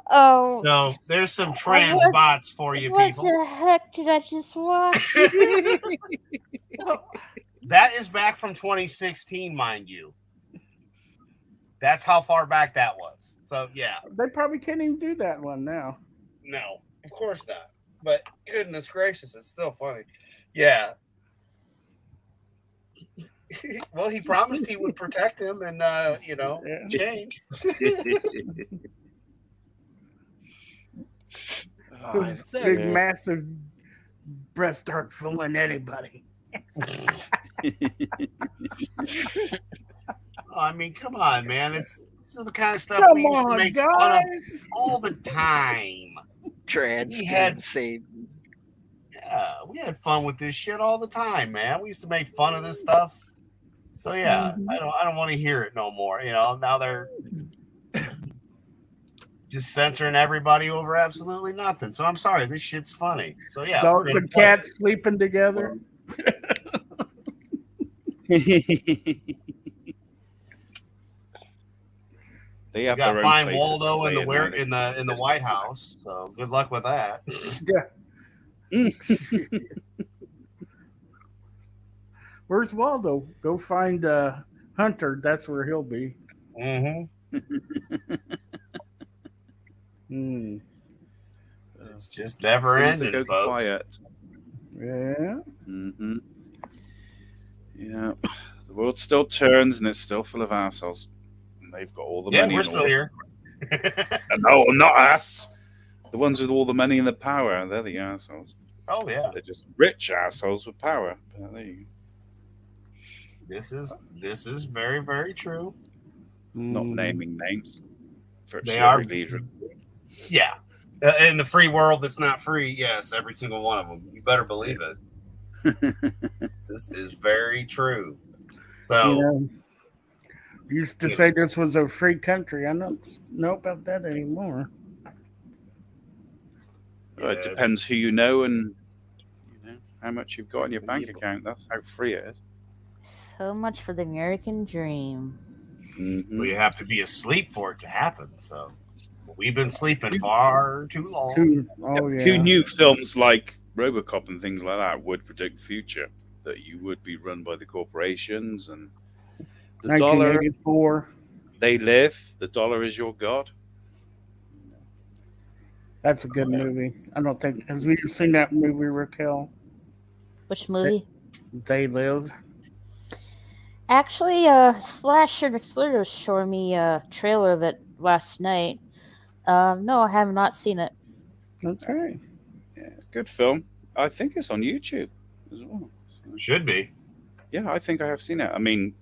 Oh. So there's some trans bots for you What people. the heck did I just watch? That is back from 2016, mind you. That's how far back that was. So yeah. They probably can't even do that one now. No, of course not. But goodness gracious, it's still funny. Yeah. Well, he promised he would protect him and change. Those big, massive breasts aren't fooling anybody. I mean, come on, man. This is the kind of stuff Come we used to on, make guys. fun of all the time. Trans. We had- insane. Yeah, we had fun with this shit all the time, man. We used to make fun of this stuff. So yeah, I don't want to hear it no more. Now they're just censoring everybody over absolutely nothing. So I'm sorry, this shit's funny. So yeah, Dogs and cats sleeping together. They have got their to own find places to Waldo play in the White House. So good luck with that. Yeah. Where's Waldo? Go find Hunter. That's where he'll be. Mm-hmm. Hmm. It's just never Things ending, that go folks. quiet. Yeah. Mm-hmm. Yeah. The world still turns and it's still full of assholes. And they've got all the money. We're and still all here. No, not us. The ones with all the money and the power, they're the assholes. Oh yeah. They're just rich assholes with power. But there you go. This is very, very true. Not naming names. They are leaders. Yeah. In the free world that's not free, yes, every single one of them. You better believe it. This is very true. So Used to say this was a free country. I don't know about that anymore. Well, it depends who you know and how much you've got in your bank account. That's how free it is. So much for the American dream. Mm-hmm. Well, you have to be asleep for it to happen. So we've been sleeping far too long. Who knew films like RoboCop and things like that would predict the future? That you would be run by the corporations and the dollar. 1984. They live. The dollar is your god. That's a good movie. I don't think. Have you seen that movie, Raquel? Which movie? They Live. Actually, Slasher and Exploder was showing me a trailer of it last night. No, I have not seen it. Okay. Yeah, good film. I think it's on YouTube as well. Should be. Yeah, I think I have seen it. I mean,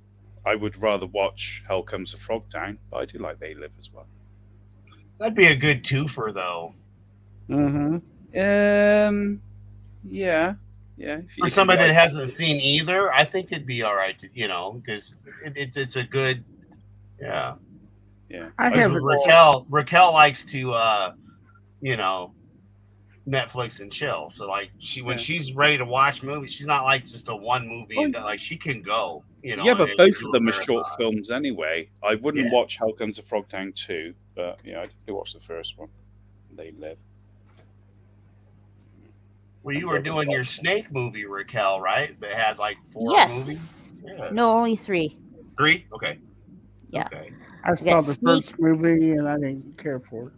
I would rather watch Hell Comes to Frogtown, but I do like They Live as well. That'd be a good twofer, though. Mm-hmm. Yeah. For somebody that hasn't seen either, I think it'd be all right to, because it's a good, yeah. I have Raquel likes to, Netflix and chill. So like when she's ready to watch movies, she's not like just a one movie and like she can go. Yeah, but both of them are short films anyway. I wouldn't watch Hell Comes to Frogtown 2, but I definitely watch the first one. They Live. Well, you were doing your snake movie, Raquel, right? That had like 4 Yes. movies. Yes. No, only 3. 3? Okay. Yeah. Okay. I saw the first movie and I didn't care for it.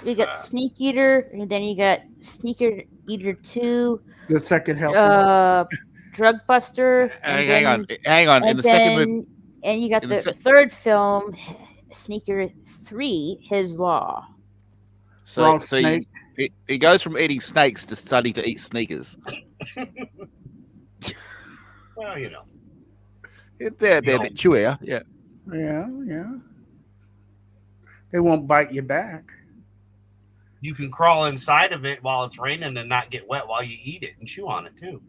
We got Sneak Eater, and then you got Sneaker Eater 2. The second helper. Drug Buster. Hang on. In the second movie, and you got the third film, Sneaker 3, His Law. so he goes from eating snakes to study to eat sneakers. Well, you know. They're a bit chewier, yeah. Yeah. They won't bite you back. You can crawl inside of it while it's raining and not get wet while you eat it and chew on it too.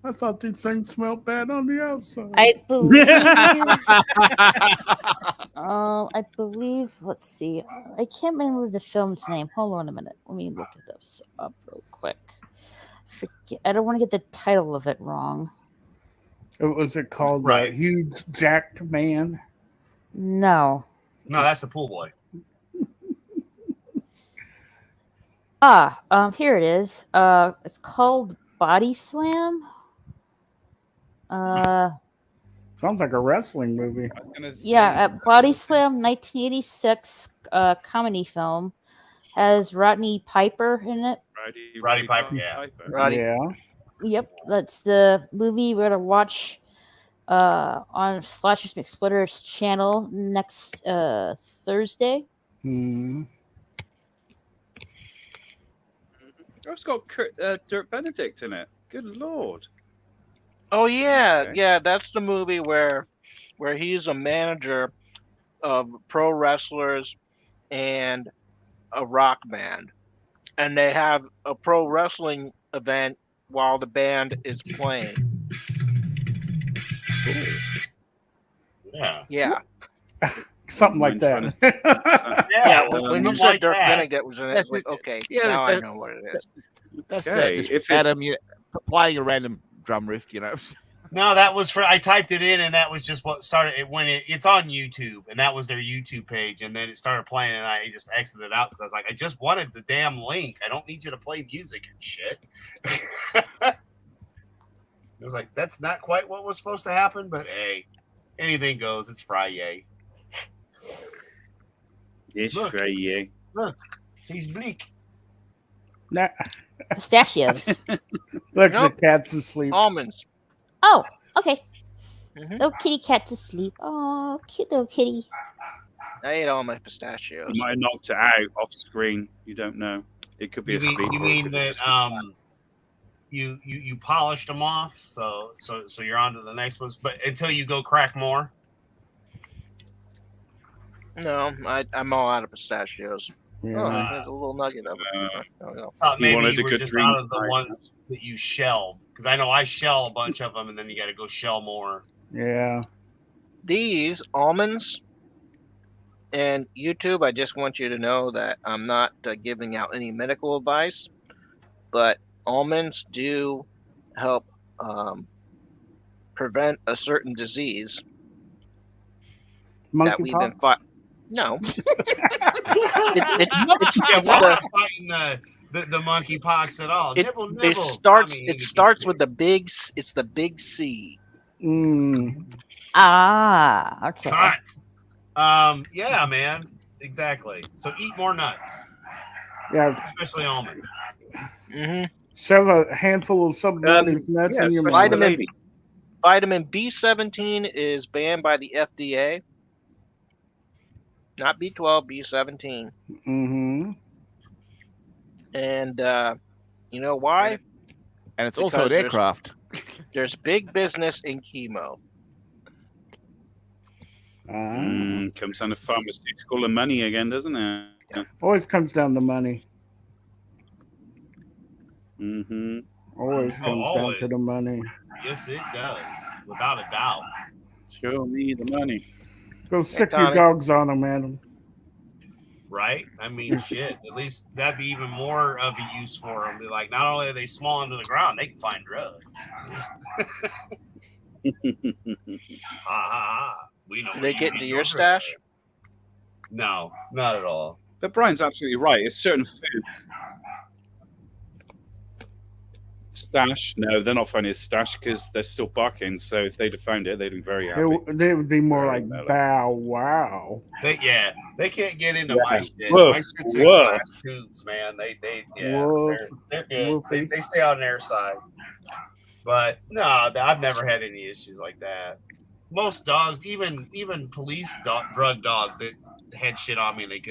I thought these things smelled bad on the outside. I believe. I believe. Let's see. I can't remember the film's name. Hold on a minute. Let me look at this up real quick. I don't want to get the title of it wrong. What was it called? Right. Huge Jacked Man? No. No, that's the pool boy. Here it is. It's called Body Slam. Sounds like a wrestling movie. Body Slam, 1986 comedy film, has Rodney Piper in it. Roddy Piper, yeah. Yeah. Yep, that's the movie we're gonna watch on Slashers McSplitter's channel next Thursday. It's got Dirk Benedict in it. Good lord. Oh yeah, yeah. That's the movie where he's a manager of pro wrestlers and a rock band, and they have a pro wrestling event while the band is playing. Yeah. Something like that. When you said Dirk Benedict was in it, it's like, okay, now I know what it is. That's just Adam playing a random drum riff, you know. No, that was I typed it in, and that was just what started it when it's on YouTube, and that was their YouTube page, and then it started playing, and I just exited it out because I was like, I just wanted the damn link. I don't need you to play music and shit. I was like, that's not quite what was supposed to happen, but hey, anything goes. It's FriYAY. Yes, FriYAY. Look, he's bleak. Nah. Pistachios. Look, the cat's asleep. Almonds. Oh, okay. Little kitty cat's asleep. Oh, cute little kitty. I ate all my pistachios. You might have knocked it out off screen. You don't know. It could be a sleep. You mean that you polished them off, so you're on to the next ones, but until you go crack more. No, I'm all out of pistachios. Yeah. Oh, there's a little nugget of it. Maybe you were just out of the ones that you shelled, because I know I shell a bunch of them, and then you got to go shell more. Yeah. These almonds and YouTube, I just want you to know that I'm not giving out any medical advice, but almonds do help prevent a certain disease that we've been fighting. No. It's not fighting the monkeypox at all. Nibble. It starts with the big. It's the big C. Okay. Cut. Yeah, man. Exactly. So eat more nuts. Yeah. Especially almonds. Shove a handful of somebody's nuts in your mouth. Vitamin B17 is banned by the FDA. Not B12, B17. And you know why? And it's also an aircraft. There's big business in chemo. Comes down to pharmaceutical and money again, doesn't it? Always comes down to money. Always comes down to the money. Yes, it does, without a doubt. Show me the money. Go sick your dogs on them, Adam. Right? I mean, shit. At least that'd be even more of a use for them. Be like, not only are they small under the ground, they can find drugs. We know. Do they get into your stash? No, not at all. But Brian's absolutely right. It's certain food. Stash? No, they're not finding his stash because they're still barking. So if they'd have found it, they'd be very happy. They would be more Very like mellow. bow wow. They can't get into Yeah. my shit. Woof, My shit's in woof. glass tubes, man. Woof, they're good. woofy. They stay on their side. But no, I've never had any issues like that. Most dogs, even police drug dogs that had shit on me and they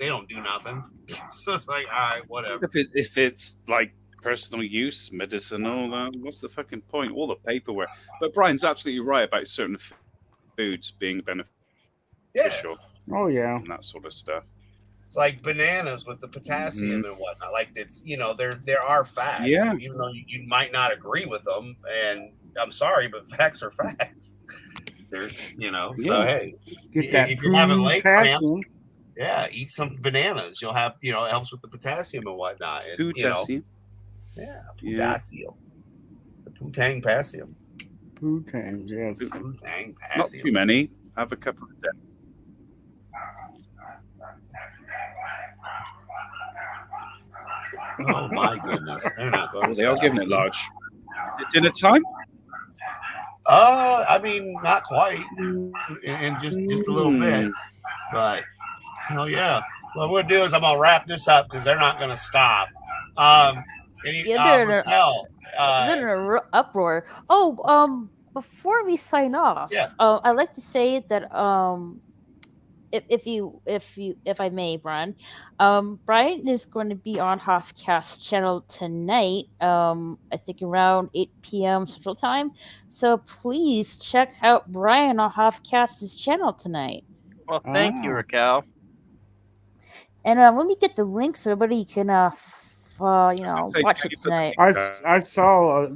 don't do nothing. So it's like, all right, whatever. If it's like personal use, medicinal, what's the fucking point? All the paperwork. But Brian's absolutely right about certain foods being beneficial. Oh yeah. And that sort of stuff. It's like bananas with the potassium and whatnot. Like it's there are facts. Yeah. Even though you might not agree with them, and I'm sorry, but facts are facts. They're so hey, Get that if you're having leg cramps, potassium. yeah, eat some bananas. You'll have it helps with the potassium and whatnot. And, Potassium. Potassium. The Putang potassium. Putang, yes. Putang Not potassium. too many. Have a couple of them. Oh my goodness, they're not going. They are giving it large. Is it dinner time? I mean, not quite, and just a little bit, but hell yeah. What we're gonna do is I'm gonna wrap this up because they're not gonna stop. They're in an uproar. Oh, before we sign off, I'd like to say that if I may, Brian, Brian is going to be on Hofcast channel tonight. I think around 8 p.m. Central Time. So please check out Brian on Hofcast's channel tonight. Well, thank you, Raquel. And when we get the link, so everybody can watch it tonight. I saw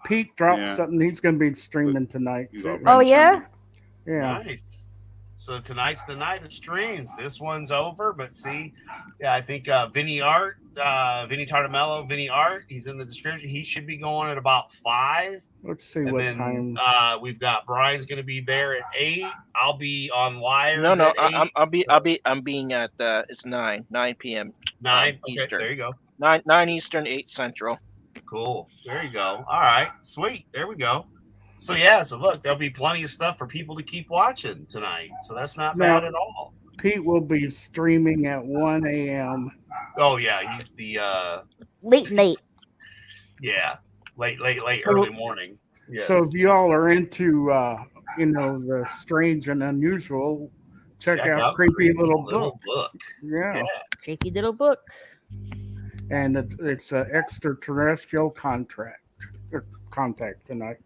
Pete dropped something. He's going to be streaming tonight. Too. Oh yeah. Yeah. Nice. So tonight's the night of streams. This one's over, but see, I think Vinnieart, Vinnie Tartamello, Vinnieart, he's in the description. He should be going at about 5. Let's see what time. We've got Brian's going to be there at 8. I'll be on wires. No, at 8. I'm being at it's 9 p.m. 9 Eastern. There you go. 9 Eastern, 8 Central. Cool. There you go. All right. Sweet. There we go. So yeah, look, there'll be plenty of stuff for people to keep watching tonight. So that's not bad at all. Pete will be streaming at 1 a.m. Oh yeah, he's the late. Yeah, late, early morning. Yes. So if you all are into the strange and unusual, check out Creepy Little Book. Yeah, Creepy Little Book. And it's an extraterrestrial contact tonight.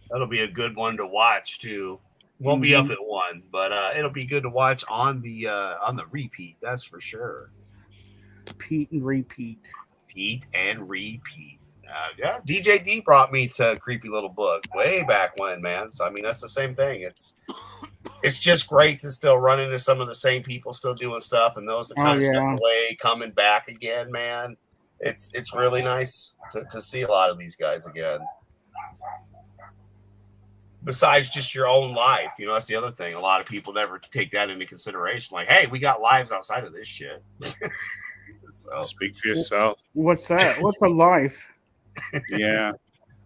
That'll be a good one to watch too. Won't be up at 1, but it'll be good to watch on the repeat. That's for sure. Pete and repeat. Yeah, DJ D brought me to Creepy Little Book way back when, man. So I mean, that's the same thing. It's just great to still run into some of the same people still doing stuff, and those that kind of step away coming back again, man. It's really nice to see a lot of these guys again. Besides just your own life, that's the other thing. A lot of people never take that into consideration. Like, hey, we got lives outside of this shit. So speak for yourself. What's that? What's a life? Yeah,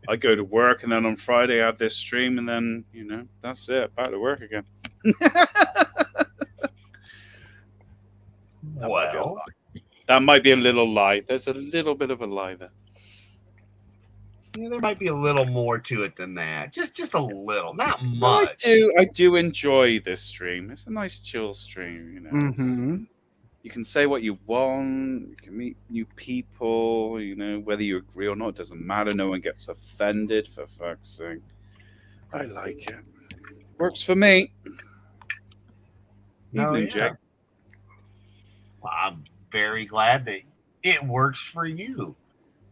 I go to work, and then on Friday I have this stream, and then that's it. Back to work again. Well, that might be a little lie. There's a little bit of a lie there. Yeah, there might be a little more to it than that. Just a little, not much. I do enjoy this stream. It's a nice chill stream, You can say what you want. You can meet new people. Whether you agree or not, it doesn't matter. No one gets offended. For fuck's sake, I like it. Works for me. Evening, Jake. Well, I'm very glad that it works for you.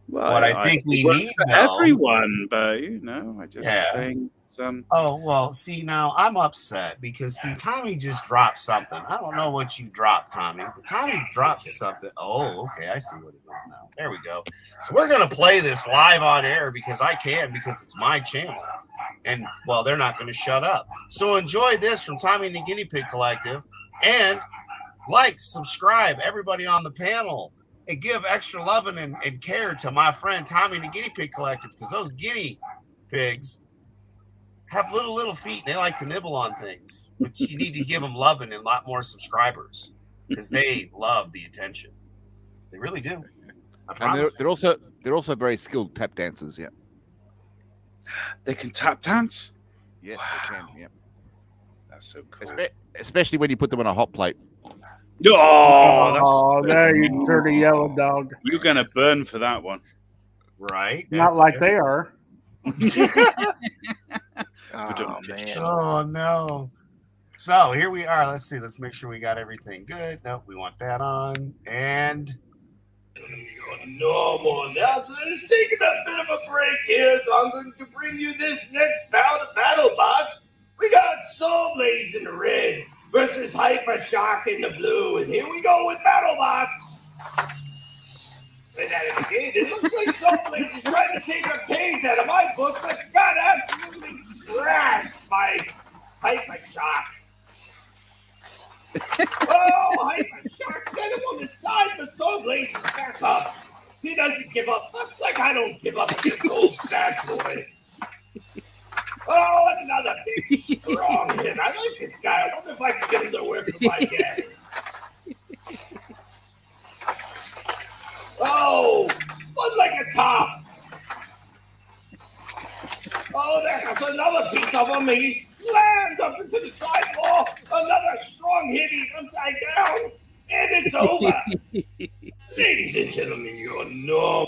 Well, what I think we need for everyone, but I just saying some. Oh well, see now I'm upset because Tommy just dropped something. I don't know what you dropped, Tommy, but Tommy dropped something. Oh, okay, I see what it is now. There we go. So we're gonna play this live on air because it's my channel, and well, they're not gonna shut up. So enjoy this from Tommy and the Guinea Pig Collective, and subscribe, everybody on the panel. and give extra loving and care to my friend Tommy and the Guinea Pig Collective, because those guinea pigs have little feet and they like to nibble on things. But you need to give them loving and a lot more subscribers because they love the attention. They really do. And they're also very skilled tap dancers. Yeah, they can tap dance. Yes, they can. Yeah, that's so cool. Especially when you put them on a hot plate. Oh, there you dirty yellow dog. You're gonna burn for that one, right? Not like they are. Oh man! Oh no! So here we are. Let's see. Let's make sure we got everything good. Nope, we want that on. And normal announcers taking a bit of a break here, so I'm going to bring you this next bout of battle bots. We got Soul Blaze in the red versus Hyper Shark in the blue, and here we go with battle bots. And that again, it looks like Soul Blaze is trying to take a page out of my book, but got absolutely crashed by Hyper Shark. Oh, Hyper Shark set him on the side, but Soul Blaze is back up. He doesn't give up. Looks like I don't give up against old bad boy. Oh, and another big strong hit. I like this guy. I wonder if I can get him to work for my gas. Oh, spun like a top. Oh, there's another piece of him. He slammed up into the sidewall. Another strong hit. He's upside down. And it's over. Ladies and gentlemen, you're normal.